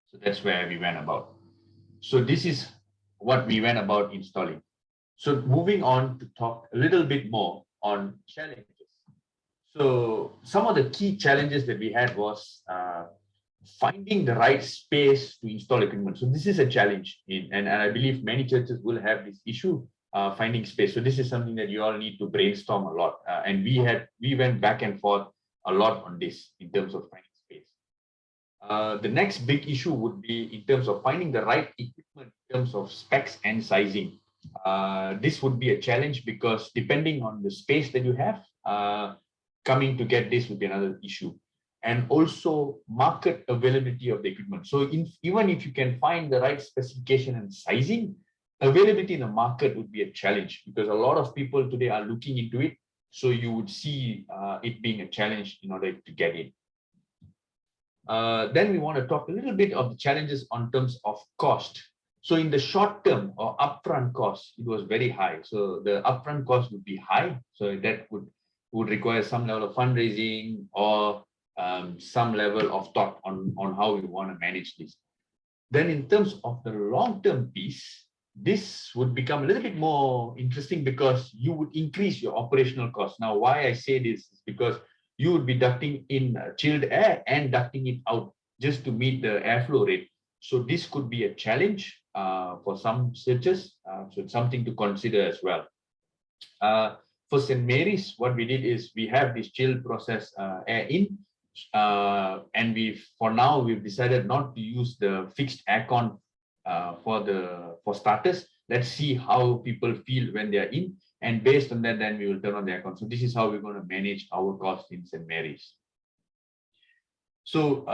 So that's where we went about. So this is what we went about installing. So moving on to talk a little bit more on challenges. So some of the key challenges that we had was finding the right space to install equipment. So this is a challenge, and I believe many churches will have this issue, finding space. So this is something that you all need to brainstorm a lot. And we went back and forth a lot on this in terms of finding space. The next big issue would be in terms of finding the right equipment in terms of specs and sizing. This would be a challenge because depending on the space that you have, coming to get this would be another issue. And also market availability of the equipment. So even if you can find the right specification and sizing, availability in the market would be a challenge because a lot of people today are looking into it. So you would see it being a challenge in order to get in. Then we want to talk a little bit of the challenges on terms of cost. So in the short term or upfront cost, it was very high. So the upfront cost would be high. So that would require some level of fundraising or some level of thought on how we want to manage this. Then in terms of the long-term piece, this would become a little bit more interesting because you would increase your operational costs. Now, why I say this is because you would be ducting in chilled air and ducting it out just to meet the airflow rate. So this could be a challenge for some churches. So it's something to consider as well. For St. Mary's, what we did is we have this chill process air in, and for now we've decided not to use the fixed aircon for starters. Let's see how people feel when they are in, and based on that, then we will turn on the aircon. So this is how we're going to manage our costs in St. Mary's. So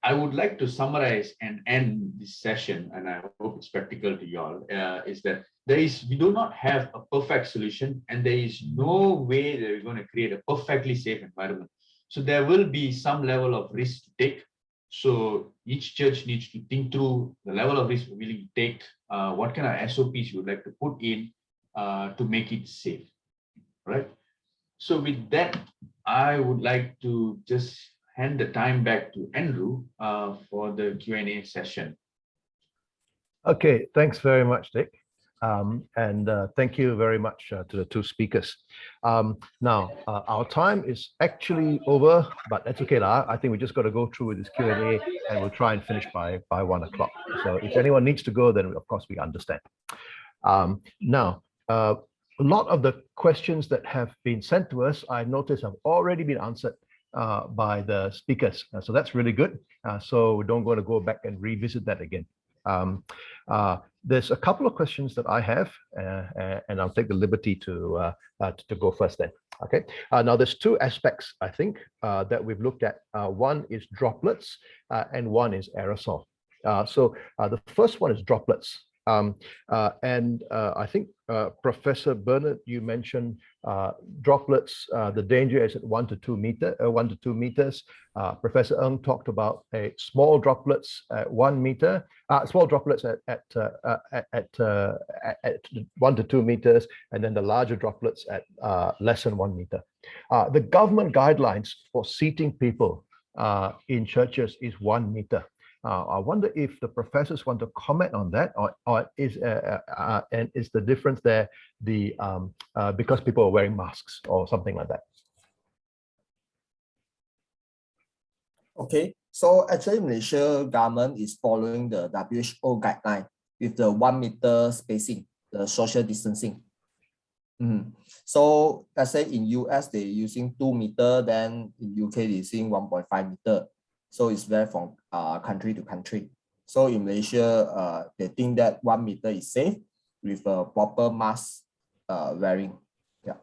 I would like to summarize and end this session, and I hope it's practical to you all, is that we do not have a perfect solution, and there is no way that we're going to create a perfectly safe environment. So there will be some level of risk to take. So each church needs to think through the level of risk we're willing to take, what kind of SOPs you would like to put in to make it safe, right? So with that, I would like to just hand the time back to Andrew for the Q&A session. Okay, thanks very much, Dick. And thank you very much to the two speakers. Now, our time is actually over, but that's okay. I think we just got to go through with this Q&A and we'll try and finish by 1 o'clock. So if anyone needs to go, then of course we understand. Now, a lot of the questions that have been sent to us, I notice have already been answered by the speakers. So that's really good. So we don't want to go back and revisit that again. There's a couple of questions that I have, and I'll take the liberty to go first then. Okay. Now there's 2 aspects, I think, that we've looked at. One is droplets, and one is aerosol. So the first one is droplets. I think Professor Bernard, you mentioned droplets. The danger is at 1 to 2 meters. Professor Ng talked about a small droplets at 1 meter. Small droplets at 1 to 2 meters, and then the larger droplets at less than 1 meter. The government guidelines for seating people in churches is 1 meter. I wonder if the professors want to comment on that, or is and is the difference there because people are wearing masks or something like that? Okay, so actually Malaysia government is following the WHO guideline with the 1 meter spacing, the social distancing. So let's say in US they're using 2 meter, then in UK they're using 1.5 meter. So it's very from country to country. So in Malaysia, they think that 1 meter is safe with a proper mask wearing. Yeah.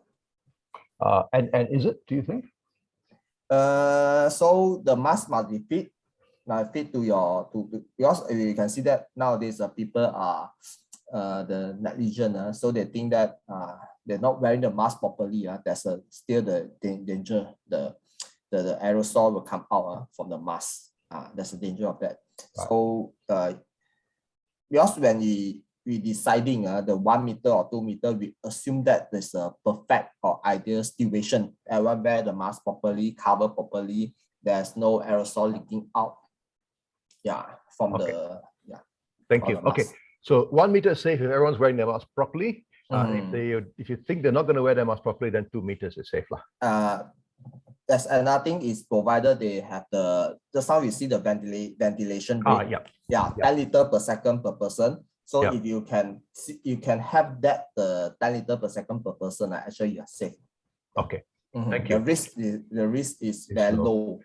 And is it, do you think? So the mask must be fit to your because you can see that nowadays people are the negligent, so they think that they're not wearing the mask properly. There's still the danger. The aerosol will come out from the mask. There's a danger of that. Right. So because when we deciding the 1 meter or 2 meter, we assume that there's a perfect or ideal situation. Everyone wear the mask properly, cover properly. There's no aerosol leaking out. Yeah, from the Thank you. Okay, so 1 meter is safe if everyone's wearing their mask properly. If you think they're not going to wear their mask properly, then 2 meters is safe, lah. There's another thing is provided they have just how we see the ventilation rate. 10 liters per second per person. So if you can have that 10 liters per second per person, actually you are safe. Okay. Thank you. The risk is very low.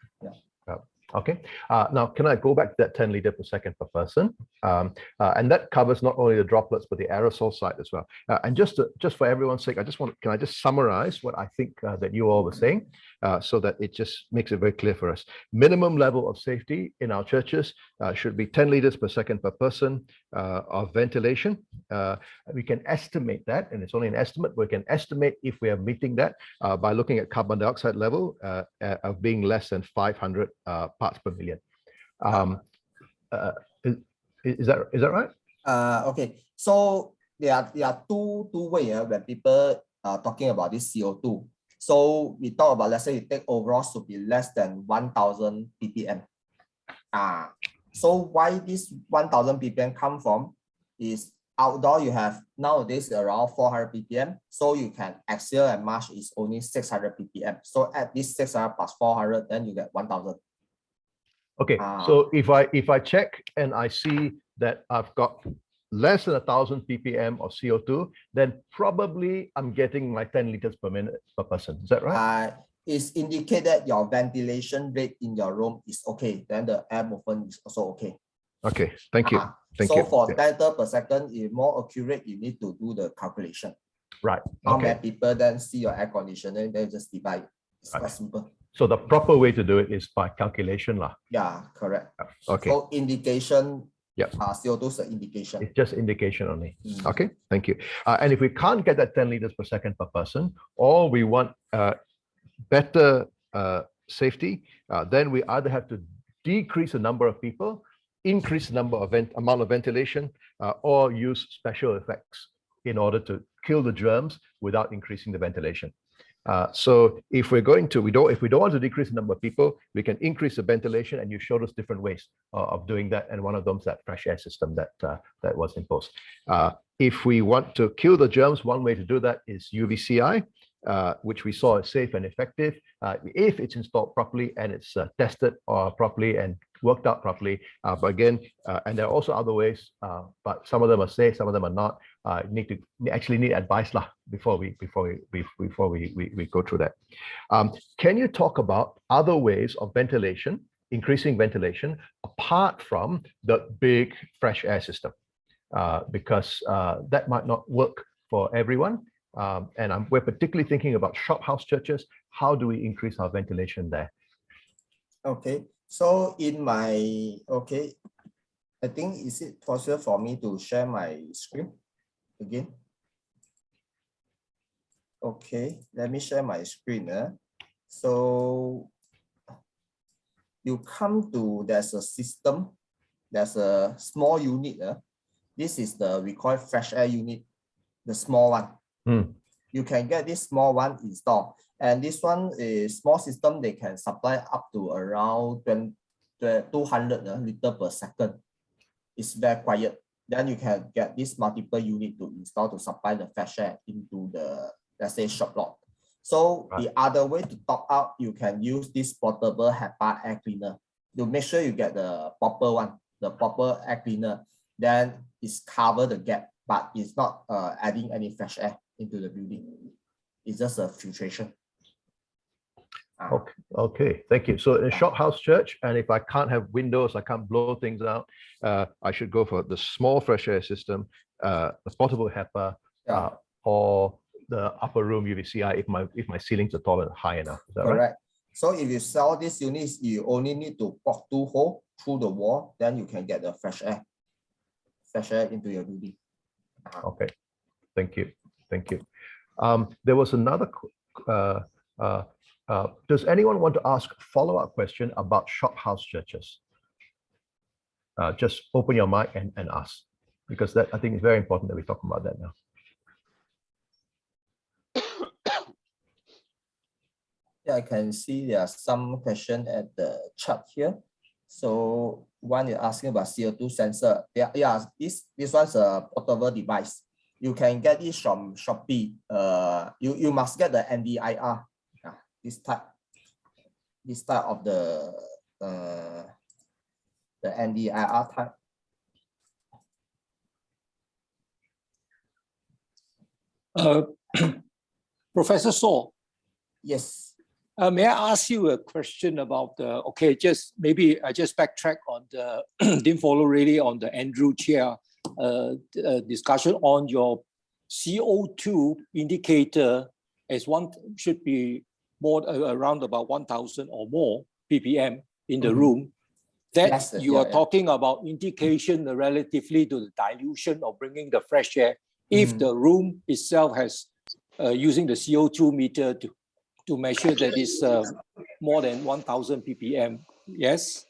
Okay. Now, can I go back to that 10 liters per second per person? And that covers not only the droplets, but the aerosol side as well. And just for everyone's sake, can I just summarize what I think that you all were saying, so that it just makes it very clear for us. Minimum level of safety in our churches should be 10 liters per second per person of ventilation. We can estimate that, and it's only an estimate, but we can estimate if we are meeting that by looking at carbon dioxide level of being less than 500 parts per million. Is that right? Okay, so there are two ways when people are talking about this CO2. So we talk about, let's say you take overall should be less than 1,000 ppm. So why this 1,000 ppm come from is outdoor you have nowadays around 400 ppm. So you can exhale and march is only 600 ppm. So at this 600 plus 400, then you get 1,000. Okay, so if I check and I see that I've got less than 1,000 ppm of CO2, then probably I'm getting my 10 liters per minute per person. Is that right? It's indicate that your ventilation rate in your room is okay. Then the air movement is also okay. Okay, thank you. So for 10 liters per second, if more accurate, you need to do the calculation. Right. How many people then see your air conditioner, then just divide. It's quite simple. So the proper way to do it is by calculation, lah. Yeah, correct. Okay. So indication. CO2 is an indication. It's just indication only. Okay, thank you. And if we can't get that 10 liters per second per person, or we want better safety, then we either have to decrease the number of people, increase the number of amount of ventilation, or use special effects in order to kill the germs without increasing the ventilation. So if we're going to, if we don't want to decrease the number of people, we can increase the ventilation, and you showed us different ways of doing that. And one of them is that fresh air system that was imposed. If we want to kill the germs, one way to do that is UVCI, which we saw is safe and effective if it's installed properly and it's tested properly and worked out properly. But again, and there are also other ways, but some of them are safe, some of them are not. Need advice before we go through that. Can you talk about other ways of ventilation, increasing ventilation apart from the big fresh air system? Because that might not work for everyone. And we're particularly thinking about shophouse churches. How do we increase our ventilation there? Okay, so in my, I think, is it possible for me to share my screen again? Okay, let me share my screen. So you come to, there's a system, there's a small unit. This is we call it fresh air unit, the small one. You can get this small one installed. And this one is small system, they can supply up to around 200 liter per second. It's very quiet. Then you can get this multiple unit to install to supply the fresh air into the, let's say, shop lot. So the other way to top up, you can use this portable Hepa air cleaner. You make sure you get the proper one, the proper air cleaner. Then it's cover the gap, but it's not adding any fresh air into the building. It's just a filtration. Okay, thank you. So in a shop house church, and if I can't have windows, I can't blow things out, I should go for the small fresh air system, the portable Hepa, or the upper room UVCI if my ceilings are tall and high enough. Is that correct? Right? So if you sell these units, you only need to poke 2 holes through the wall, then you can get the fresh air into your building. Okay, thank you. There was another. Does anyone want to ask a follow-up question about shop house churches? Just open your mic and ask, because that I think is very important that we talk about that now. Yeah, I can see there are some questions at the chat here. So one is asking about CO2 sensor. Yeah, this one's a portable device. You can get this from Shopee. You must get the NDIR. This type of the NDIR type. Professor Saw. Yes. May I ask you a question about the, maybe I just backtrack on the, didn't follow really on the Andrew Chia discussion on your CO2 indicator as one should be more around about 1,000 or more ppm in the room. That yes, you are talking about indication relatively to the dilution of bringing the fresh air. If the room itself has using the CO2 meter to measure that is more than 1,000 ppm. Yes?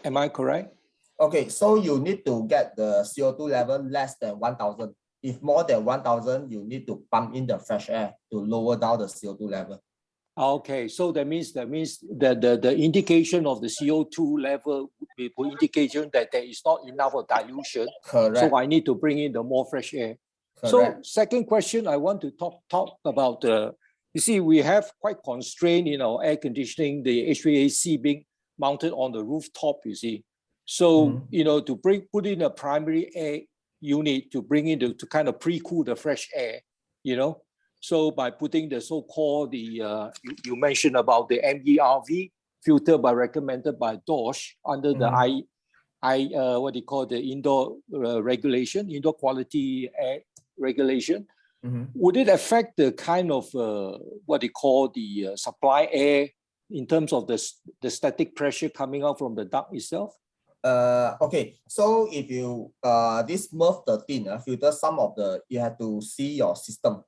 Am I correct? Okay, so you need to get the CO2 level less than 1,000. If more than 1,000, you need to pump in the fresh air to lower down the CO2 level. Okay, so that means the indication of the CO2 level will be indication that there is not enough of dilution. Correct. So I need to bring in the more fresh air. Correct. So second question, I want to talk about you see, we have quite constrained in our air conditioning, the HVAC being mounted on the rooftop, you see. So, you know, to put in a primary air unit to bring in to kind of pre-cool the fresh air, you know. So by putting the so-called, you mentioned about the MERV filter recommended by DOSH under the what they call the indoor regulation, indoor quality air regulation. Would it affect the kind of what they call the supply air in terms of the static pressure coming out from the duct itself? Okay, so if you this MERV 13 filter, some of the you have to see your system,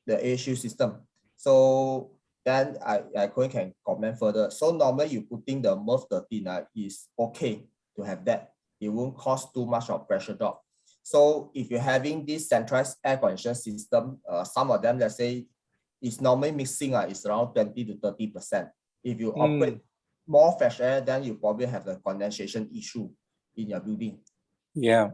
the AHU system. So then I can comment further. So normally you putting the MERV 13 is okay to have that. It won't cause too much of pressure drop. So if you're having this centralized air conditioning system, some of them, let's say, is normally mixing is around 20 to 30%. If you operate more fresh air, then you probably have the condensation issue in your building. Yeah.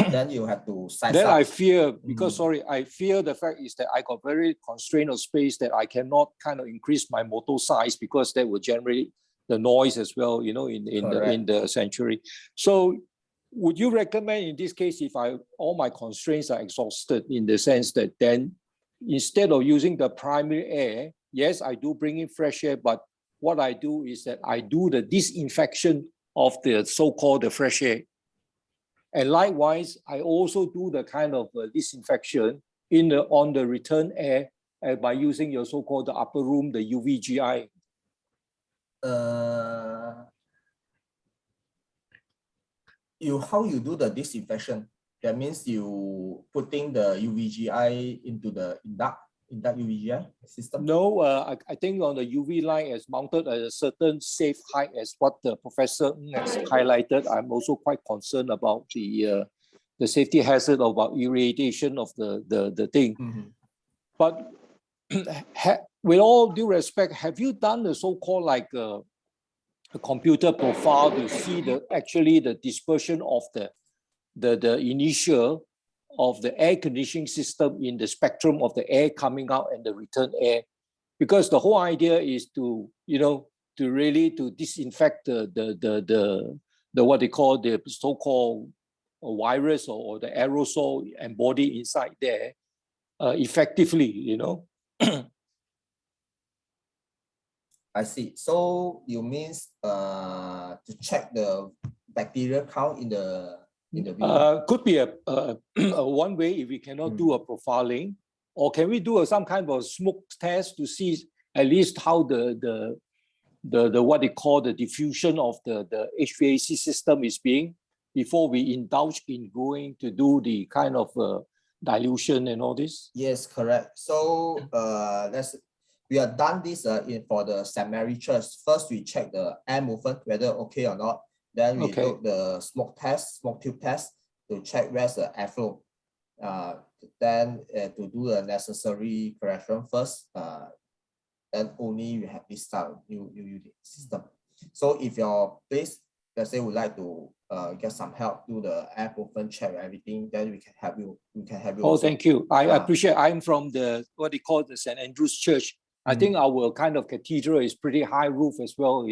Then you have to size then up. I fear, because I fear the fact is that I got very constrained of space that I cannot kind of increase my motor size because that will generate the noise as well, you know, in the sanctuary. So would you recommend in this case, if all my constraints are exhausted in the sense that then instead of using the primary air, yes, I do bring in fresh air, but what I do is that I do the disinfection of the so-called the fresh air. And likewise, I also do the kind of disinfection on the return air by using your so-called the upper room, the UVGI. How you do the disinfection? That means you putting the UVGI into the duct UVGI system? No, I think on the UV line is mounted at a certain safe height as what the professor has highlighted. I'm also quite concerned about the safety hazard about irradiation of the thing. But with all due respect, have you done the so-called like a computer profile to see actually the dispersion of the initial of the air conditioning system in the spectrum of the air coming out and the return air? Because the whole idea is to, to really to disinfect the what they call the so-called virus or the aerosol embodied inside there effectively, I see. So you means to check the bacterial count in the building? Could be a one way if we cannot do a profiling, or can we do some kind of smoke test to see at least how the what they call the diffusion of the HVAC system is being before we indulge in going to do the kind of dilution and all this? Yes, correct. So we have done this for the St. Mary Church. First, we check the air movement, whether okay or not. Then we look the smoke tube test to check where's the airflow. Then to do the necessary correction first, then only we have this type of new unit system. So if your place, let's say, would like to get some help, do the air movement check, everything, then we can help you. Oh, also. thank you. I appreciate. I'm from the what they call the St. Andrew's Church. I think our kind of cathedral is pretty high roof as well,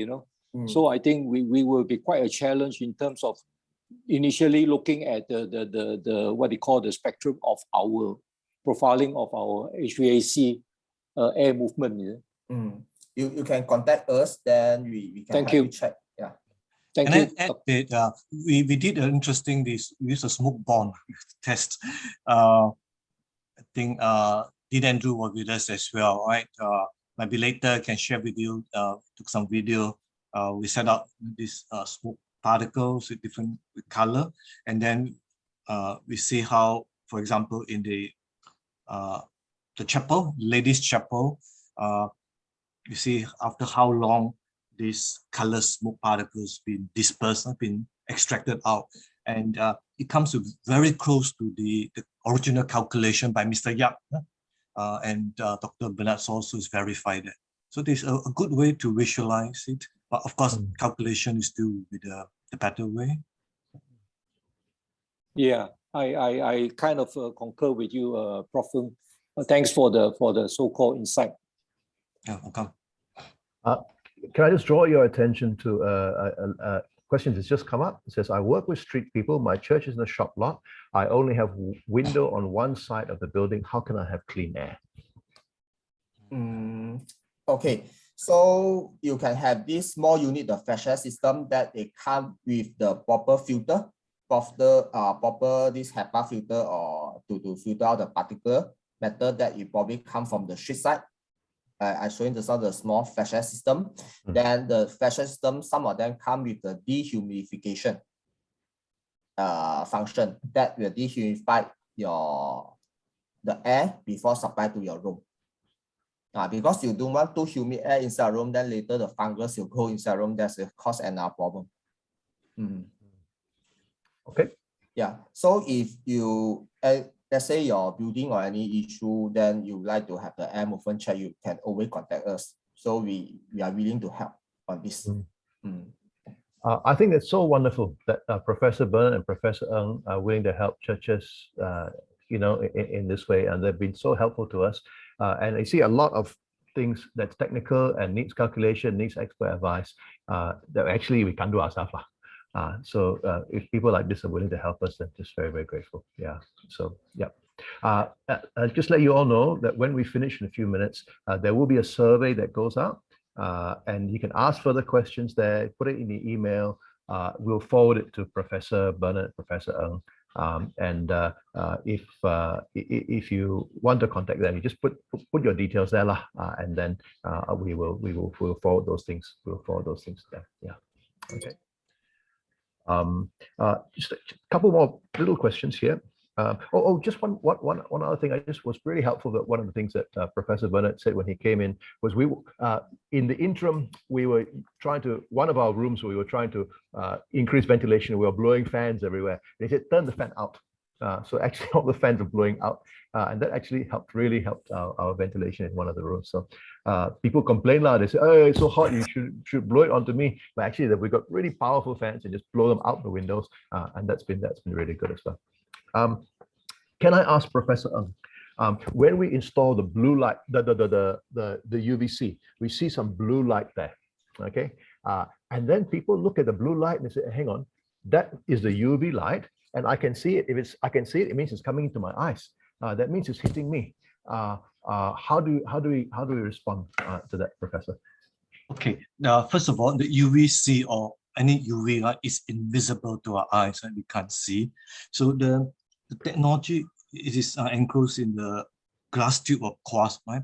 So I think we will be quite a challenge in terms of initially looking at the what they call the spectrum of our profiling of our HVAC air movement. You can contact us, then we can help you check. Yeah. Thank and you. Then add that we did an interesting we used a smoke bomb test. I think Did Andrew was with us as well, right? Maybe later can share with you, took some video. We set up these smoke particles with different color, and then we see how, for example, in the chapel, ladies' chapel, you see after how long these color smoke particles been dispersed, been extracted out, and it comes to very close to the original calculation by Mr. Iaq, and Dr. Bernard also has verified it. So there's a good way to visualize it, but of course, calculation is still the better way. Yeah, I kind of concur with you, Prof. Thanks for the so-called insight. Yeah, welcome. Can I just draw your attention to a question that's just come up? It says, I work with street people. My church is in a shop lot. I only have window on one side of the building. How can I have clean air? Okay, so you can have this small unit of filtration system that they come with the proper filter, proper this HEPA filter, or to filter out the particular matter that you probably come from the street side. I showing this the small filtration system. Then the filtration system, some of them come with the dehumidification function that will dehumidify the air before supply to your room. Because you don't want too humid air inside a room, then later the fungus will go inside a room. That's will cause another problem. Okay. Yeah. So if you let's say your building or any issue, then you like to have the air movement check, you can always contact us. So we are willing to help on this. I think it's so wonderful that Professor Bernard and Professor Ng are willing to help churches, in this way, and they've been so helpful to us. And I see a lot of things that's technical and needs calculation, needs expert advice that actually we can't do ourselves. So if people like this are willing to help us, then just very, very grateful. Yeah. So yeah. Just let you all know that when we finish in a few minutes, there will be a survey that goes out, and you can ask further questions there, put it in the email. We'll forward it to Professor Bernard, Professor Ng. And if you want to contact them, you just put your details there, and then we'll forward those things. We'll forward those things there. Yeah. Okay. Just a couple more little questions here. Just one other thing. I just was really helpful that one of the things that Professor Bernard said when he came in was in the interim, we were trying to, one of our rooms, we were trying to increase ventilation. We were blowing fans everywhere. They said, turn the fan out. So actually all the fans are blowing out, and that actually really helped our ventilation in one of the rooms. So people complain loud. They say, "Oh, it's so hot. You should blow it onto me." But actually, we got really powerful fans and just blow them out the windows, and that's been really good as well. Can I ask Professor Ng? When we install the blue light, the UVC, we see some blue light there. Okay, and then people look at the blue light and they say, "Hang on, that is the UV light." And I can see it. If I can see it, it means it's coming into my eyes. That means it's hitting me. How do we respond to that, Professor? Okay. First of all, the UVC or any UV light is invisible to our eyes and we can't see. So the technology is enclosed in the glass tube of quartz, right?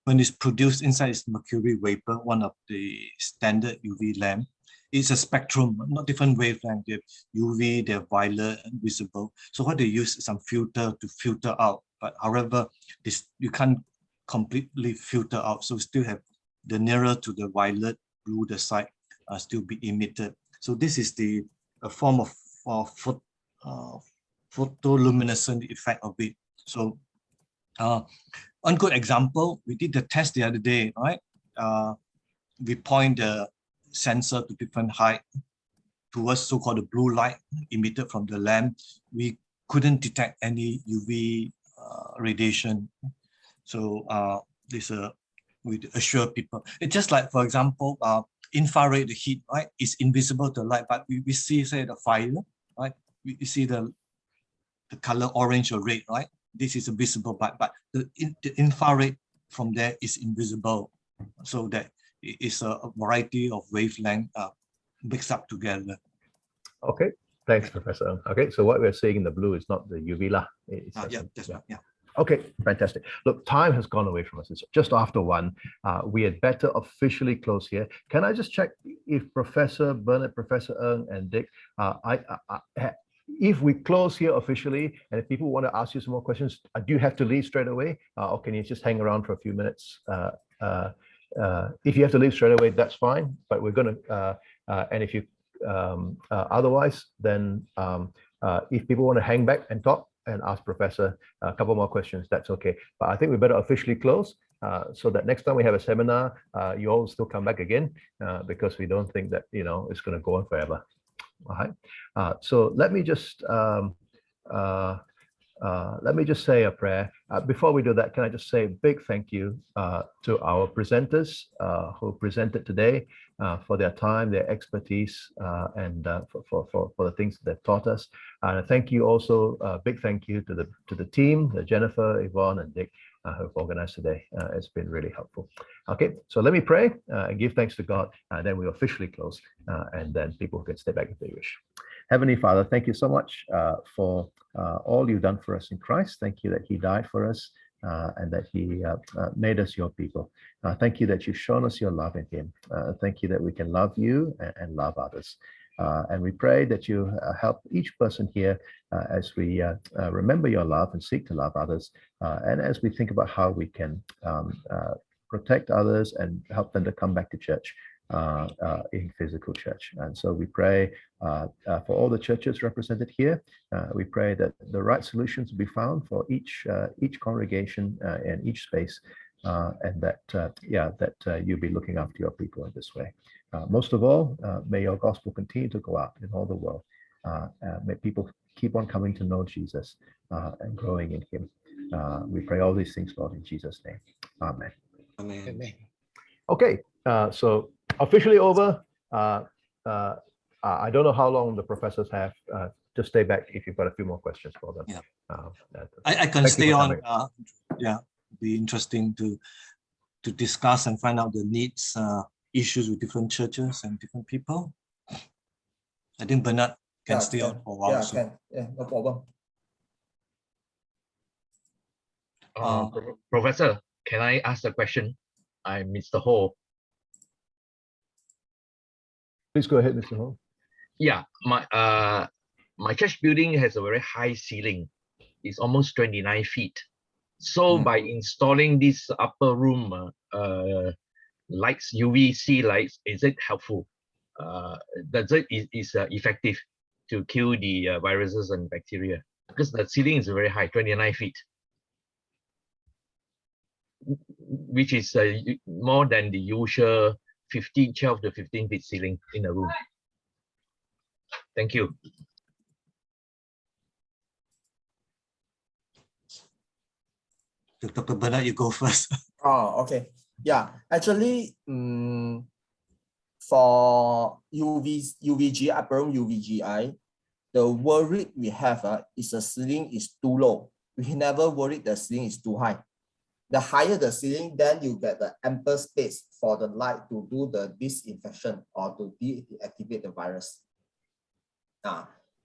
When it's produced inside is mercury vapor, one of the standard UV lamp. It's a spectrum, not different wavelength. They have UV, they have violet, and visible. So what they use is some filter to filter out. But however, this you can't completely filter out. So still have the nearer to the violet, blue, the side still be emitted. So this is the form of photoluminescent effect of it. So one good example, we did the test the other day, right? We point the sensor to different height towards so-called the blue light emitted from the lamp. We couldn't detect any UV radiation. So we assure people. It's just like, for example, infrared heat, right? It's invisible to light, but we see, say, the fire, right? We see the color orange or red, right? This is a visible light, but the infrared from there is invisible. So that is a variety of wavelength mixed up together. Okay, thanks, Professor. Okay, so what we're seeing in the blue is not the UV lah. Yeah, that's right. Yeah. Okay, fantastic. Look, time has gone away from us. It's just after 1. We had better officially close here. Can I just check if Professor Bernard, Professor Ng, and Dick, if we close here officially, and if people want to ask you some more questions, do you have to leave straight away, or can you just hang around for a few minutes? If you have to leave straight away, that's fine. But we're going to, and if you otherwise, then if people want to hang back and talk and ask Professor a couple more questions, that's okay. But I think we better officially close so that next time we have a seminar, you all still come back again because we don't think that it's going to go on forever. All right. So let me just say a prayer. Before we do that, can I just say a big thank you to our presenters who presented today for their time, their expertise, and for the things that they've taught us. And thank you also, big thank you to the team, Jennifer, Yvonne, and Dick, who've organized today. It's been really helpful. Okay, so let me pray and give thanks to God, and then we officially close, and then people can stay back if they wish. Heavenly Father, thank you so much for all you've done for us in Christ. Thank you that He died for us and that He made us your people. Thank you that you've shown us your love in Him. Thank you that we can love you and love others. And we pray that you help each person here as we remember your love and seek to love others, and as we think about how we can protect others and help them to come back to church in physical church. And so we pray for all the churches represented here. We pray that the right solutions be found for each congregation and each space, and that you'll be looking after your people in this way. Most of all, may your gospel continue to go out in all the world. May people keep on coming to know Jesus and growing in Him. We pray all these things, Lord, in Jesus' name. Amen. Amen. Amen. Okay, so officially over. I don't know how long the professors have. Just stay back if you've got a few more questions for them. Yeah. I can stay on. Yeah, be interesting to discuss and find out the needs, issues with different churches and different people. I think Bernard can stay on for a while. Yeah, can. Yeah, no problem. Professor, can I ask a question? I'm Mr. Ho. Please go ahead, Mr. Ho. Yeah, my church building has a very high ceiling. It's almost 29 feet. So by installing this upper room lights, UVC lights, is it helpful? Is effective to kill the viruses and bacteria? because the ceiling is very high, 29 feet, which is more than the usual 12 to 15 feet ceiling in a room. Thank you. Dr. Bernard, you go first. Oh, okay. Yeah, actually, for UVG, upper room UVGI, the worry we have is the ceiling is too low. We never worry the ceiling is too high. The higher the ceiling, then you get the ample space for the light to do the disinfection or to deactivate the virus.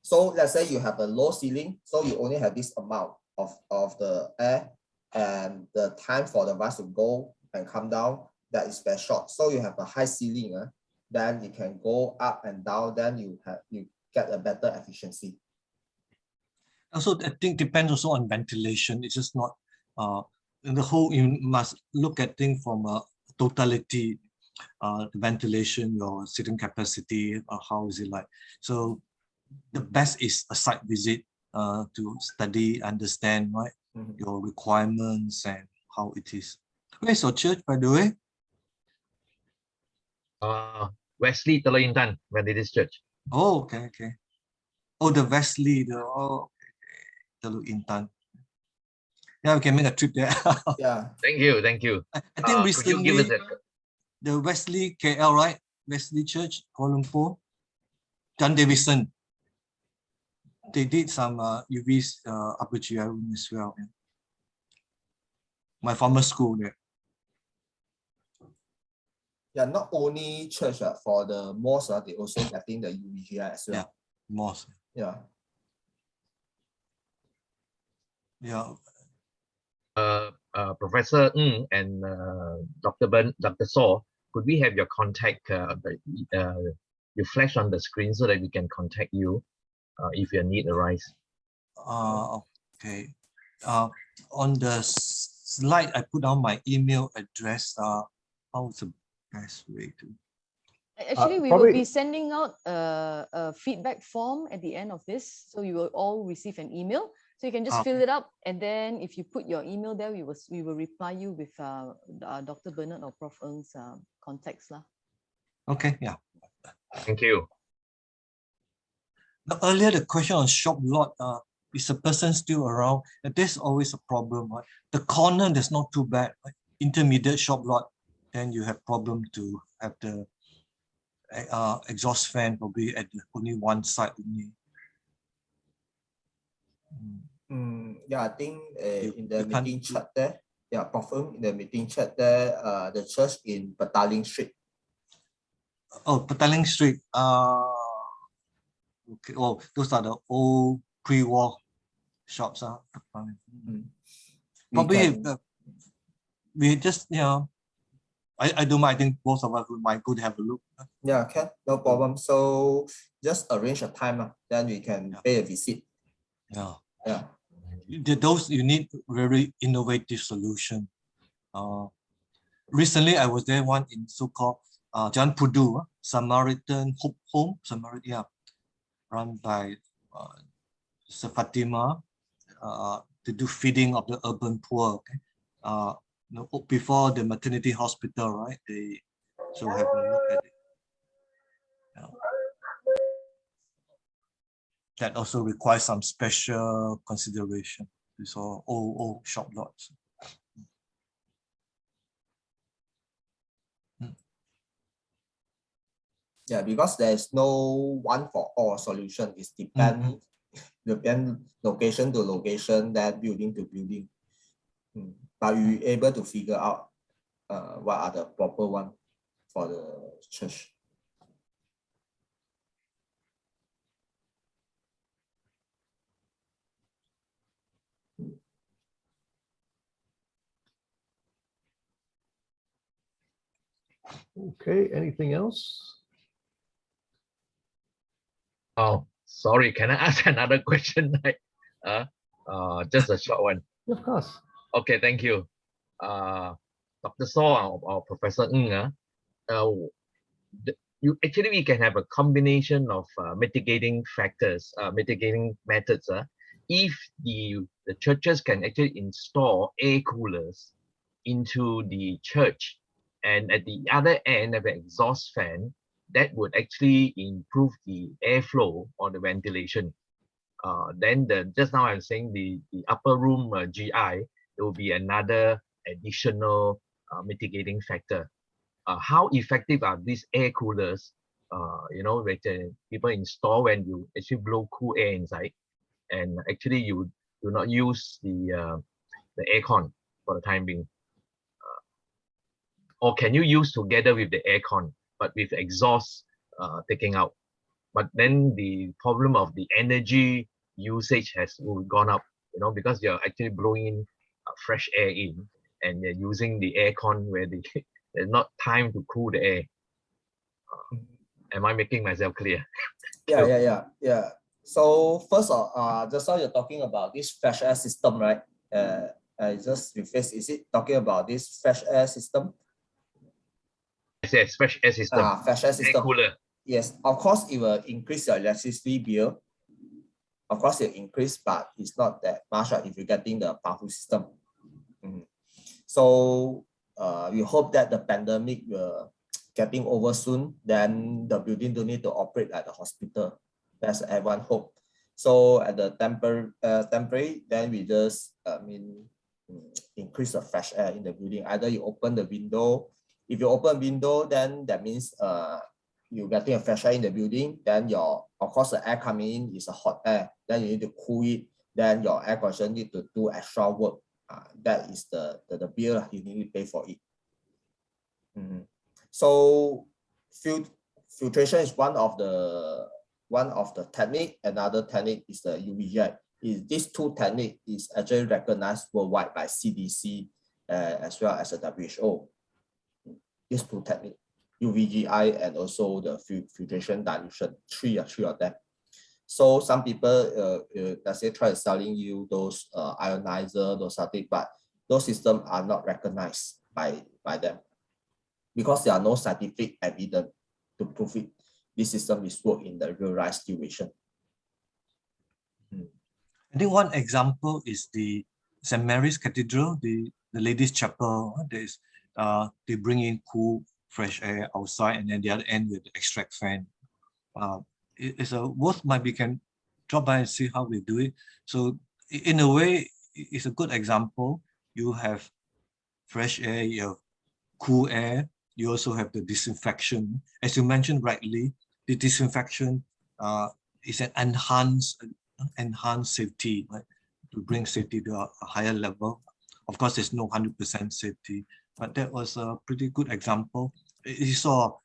So let's say you have a low ceiling, so you only have this amount of the air, and the time for the virus to go and come down, that is very short. So you have a high ceiling, then you can go up and down, then you get a better efficiency. Also, I think depends also on ventilation. It's just not in the whole. You must look at things from a totality. The ventilation, your sitting capacity, how is it like? So the best is a site visit to study, understand, right, your requirements and how it is. Where's your church, by the way? Wesley Teluk Intan Methodist Church. Oh, okay. Oh, the Wesley, Teluk Intan. Yeah, we can make a trip there. Yeah. Thank you. I think recently, the Wesley KL, right? Wesley Church, Kuala Lumpur, John Davison. They did some UVs upper GI room as well. Yeah. My former school there. Yeah, not only church, for the mosque, they also getting the UVGI as well. Yeah, mosque. Yeah. Yeah. Professor Ng and Dr. Saw, could we have your contact? You flash on the screen so that we can contact you if your need arises. Okay. On the slide, I put down my email address. How's the best way to? Actually, we will be sending out a feedback form at the end of this, so you will all receive an email. So you can just fill it up, and then if you put your email there, we will reply you with Dr. Bernard or Prof Ng's contacts lah. Okay, yeah. Thank you. Earlier, the question on shop lot, is the person still around? There's always a problem, right? The corner, that's not too bad. Right? Intermediate shop lot, then you have problem to have the exhaust fan probably at only one side only. Yeah, I think in the meeting chat there, yeah, Prof, in the meeting chat there, the church in Petaling Street. Oh, Petaling Street. Okay. Oh, those are the old pre-war shops. Probably we just, I don't mind. I think both of us might go to have a look. Yeah, okay, no problem. So just arrange a time, then we can pay a visit. Yeah. Those you need very innovative solution. Recently I was there one in so-called Jalan Pudu, Samaritan Hope Home, run by Sir Fatima to do feeding of the urban poor. Okay? Before the maternity hospital, right? They so have a look at it. That also requires some special consideration. These are old shop lots. Yeah, because there's no one for all solution. It depends location to location, that building to building. But you're able to figure out what are the proper one for the church. Okay, anything else? Oh, sorry, can I ask another question? Just a short one. Of course. Okay, thank you. Dr. Saw or Professor Ng, we can have a combination of mitigating factors, mitigating methods if the churches can actually install air coolers into the church, and at the other end of an exhaust fan, that would actually improve the airflow or the ventilation. Then just now I was saying the upper room GI, it will be another additional mitigating factor. How effective are these air coolers? Which people install when you actually blow cool air inside, and actually you do not use the aircon for the time being. Or can you use together with the aircon, but with exhaust taking out? But then the problem of the energy usage has gone up, because you're actually blowing in fresh air in, and you're using the aircon where there's not time to cool the air. Am I making myself clear? Yeah. So first of all, just now you're talking about this fresh air system, right? I just rephrase, is it talking about this fresh air system? Yes, fresh air system. Fresh air system. Air cooler. Yes, of course it will increase your electricity bill. Of course it increase, but it's not that much if you're getting the powerful system. So we hope that the pandemic will getting over soon, then the building don't need to operate like the hospital. That's everyone hope. So at the temporary, then we just increase the fresh air in the building. Either you open the window. If you open window, then that means you're getting a fresh air in the building. Then of course the air coming in is a hot air. Then you need to cool it. Then your air conditioner need to do extra work. That is the bill you need to pay for it. So filtration is one of the technique. Another technique is the Uvg. These two techniques is actually recognized worldwide by CDC as well as the WHO. These two techniques, UVGI and also the filtration dilution, three of them. So some people, let's say, try selling you those ionizer, those something, but those systems are not recognized by them because there are no scientific evidence to prove it. This system is work in the real life situation. I think one example is the St. Mary's Cathedral, the ladies' chapel. They bring in cool, fresh air outside, and then the other end with the extract fan. It's a worth maybe can drop by and see how they do it. So in a way, it's a good example. You have fresh air, you have cool air. You also have the disinfection. As you mentioned rightly, the disinfection is an enhanced safety, right? To bring safety to a higher level. Of course, there's no 100% safety, but that was a pretty good example. You saw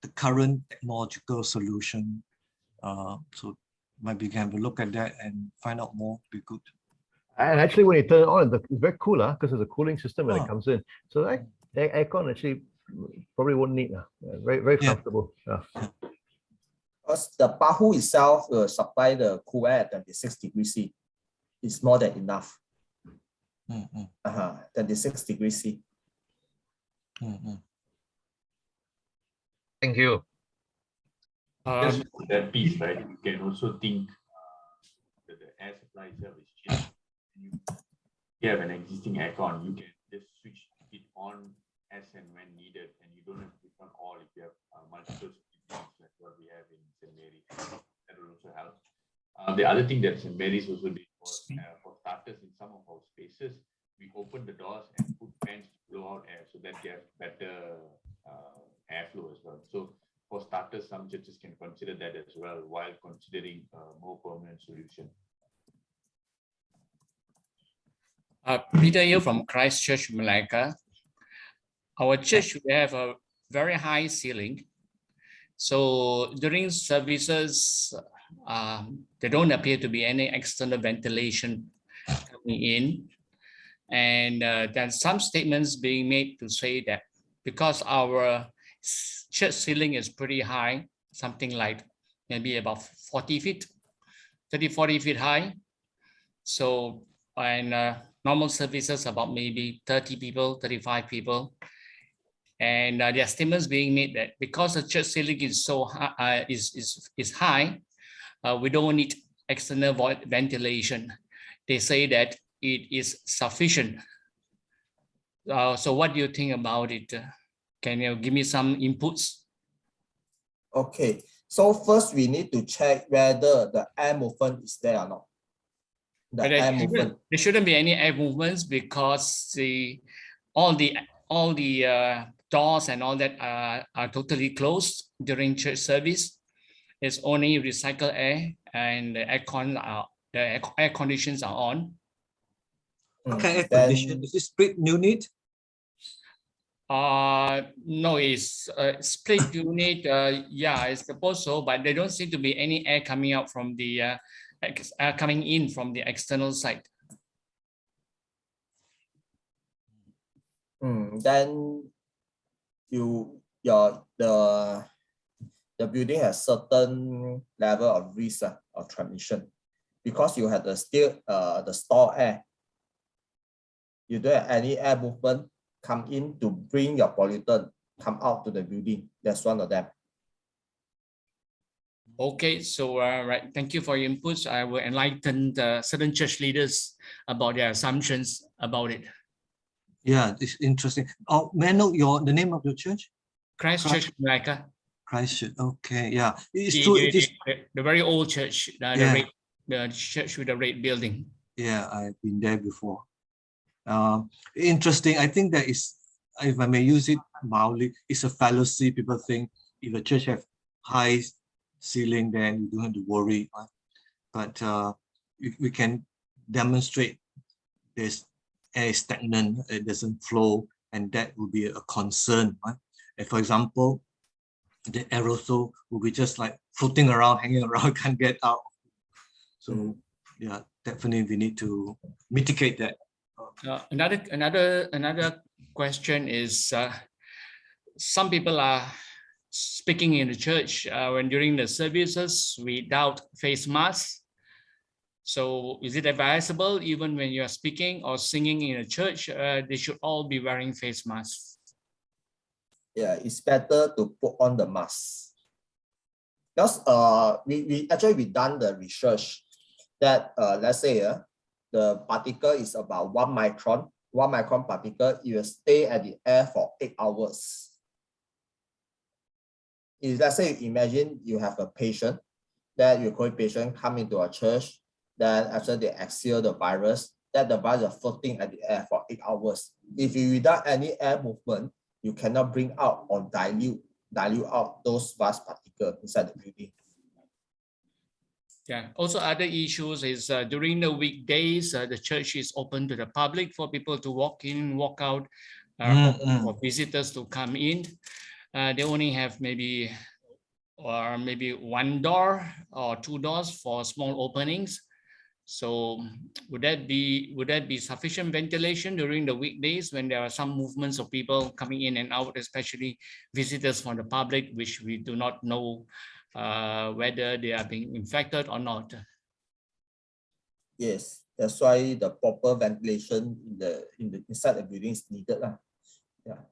the current technological solution. So maybe you can have a look at that and find out more, be good. And actually, when you turn it on, it's very cool, because there's a cooling system when it comes in. So that aircon actually probably won't need. Very comfortable. Because the Bahu itself will supply the cool air at 26 degrees C. It's more than enough. 26 degrees C. Thank you. Just that piece, right? You can also think that the air supply itself is changed. You have an existing aircon, you can just switch it on as and when needed, and you don't have to put on all if you have multiple systems like what we have in St. Mary's. That will also help. The other thing that St. Mary's also did was, for starters, in some of our spaces, we open the doors and put fans to blow out air so that they have better airflow as well. So for starters, some churches can consider that as well while considering a more permanent solution. Peter here from Christchurch, Malaya. Our church, we have a very high ceiling. So during services, there don't appear to be any external ventilation coming in. And there's some statements being made to say that because our church ceiling is pretty high, something like maybe about 40 feet, 30, 40 feet high. So, and normal services about maybe 30 people, 35 people. And there are statements being made that because the church ceiling is so high, is high, we don't need external ventilation. They say that it is sufficient. So what do you think about it? Can you give me some inputs? Okay, so first we need to check whether the air movement is there or not. But there shouldn't be any air movements because all the doors and all that are totally closed during church service. It's only recycled air and the air conditions are on. Okay, air condition. Is it split unit? No, it's split unit. Yeah, I suppose so, but there don't seem to be any air coming out from the coming in from the external side. Then the building has certain level of risk of transmission because you have the store air. You don't have any air movement come in to bring your pollutant come out to the building. That's one of them. Okay, so right, thank you for your inputs. I will enlighten the certain church leaders about their assumptions about it. Yeah, it's interesting. Oh, may I know the name of your church? Christ Church, Malaya. Christ Church. Okay, yeah, it's the, true. The very old church, the church with the red building. Yeah, I've been there before. Interesting. I think that is, if I may use it mildly, it's a fallacy. People think if a church have high ceiling, then you don't have to worry. But we can demonstrate there's air stagnant, it doesn't flow, and that will be a concern. Right? And for example, the aerosol will be just like floating around, hanging around, can't get out. So yeah, definitely we need to mitigate that. Another question is some people are speaking in the church when during the services without face masks. So is it advisable even when you are speaking or singing in a church, they should all be wearing face masks? Yeah, it's better to put on the mask. Because we actually done the research that let's say the particle is about 1 micron. 1 micron particle, it will stay at the air for 8 hours. If let's say imagine you have a patient, that your COVID patient come into a church, then after they exhale the virus, that the virus is floating at the air for 8 hours. If you without any air movement, you cannot bring out or dilute out those vast particles inside the building. Yeah. Also, other issues is during the weekdays, the church is open to the public for people to walk in, walk out, open for visitors to come in. They only have maybe 1 door or 2 doors for small openings. So would that be sufficient ventilation during the weekdays when there are some movements of people coming in and out, especially visitors from the public, which we do not know whether they are being infected or not? Yes, that's why the proper ventilation inside the building is needed. Yeah.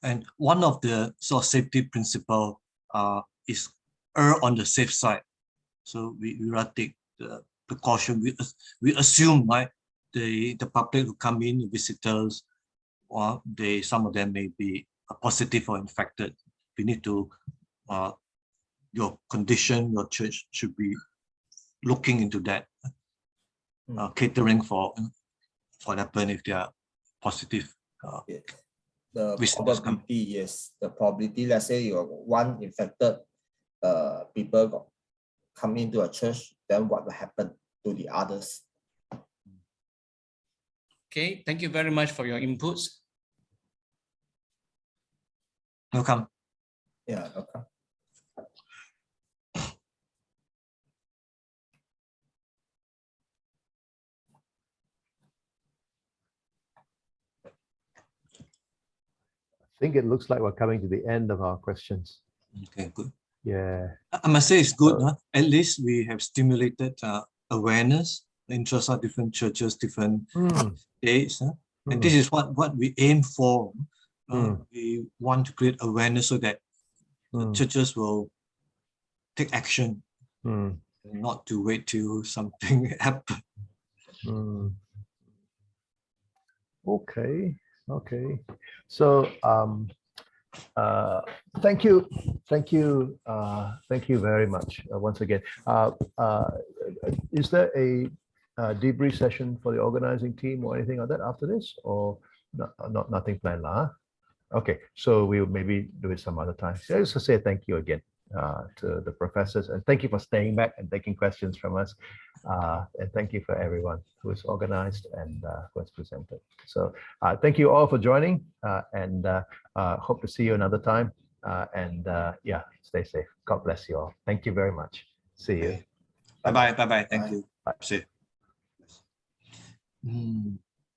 And one of the sort of safety principle is err on the safe side. So we rather take the precaution. We assume, right, the public who come in, the visitors, or some of them may be positive or infected. We need to your condition, your church should be looking into that, catering for what happen if they are positive. Yes. The probability, yes, the probability. Let's say you have 1 infected people come into a church, then what will happen to the others? Okay, thank you very much for your inputs. Welcome. Yeah, okay. I think it looks like we're coming to the end of our questions. Okay, good. Yeah. I must say it's good. At least we have stimulated awareness, interest of different churches, different states. And this is what we aim for. We want to create awareness so that churches will take action. not to wait till something happens. Mm. Okay. So thank you very much once again. Is there a debrief session for the organizing team or anything like that after this, or nothing planned, huh? Okay, so we'll maybe do it some other time. So just to say thank you again to the professors, and thank you for staying back and taking questions from us, and thank you for everyone who is organized and who has presented. So thank you all for joining, and hope to see you another time, and yeah, stay safe. God bless you all. Thank you very much. See you. Bye bye. Thank Bye. you. See.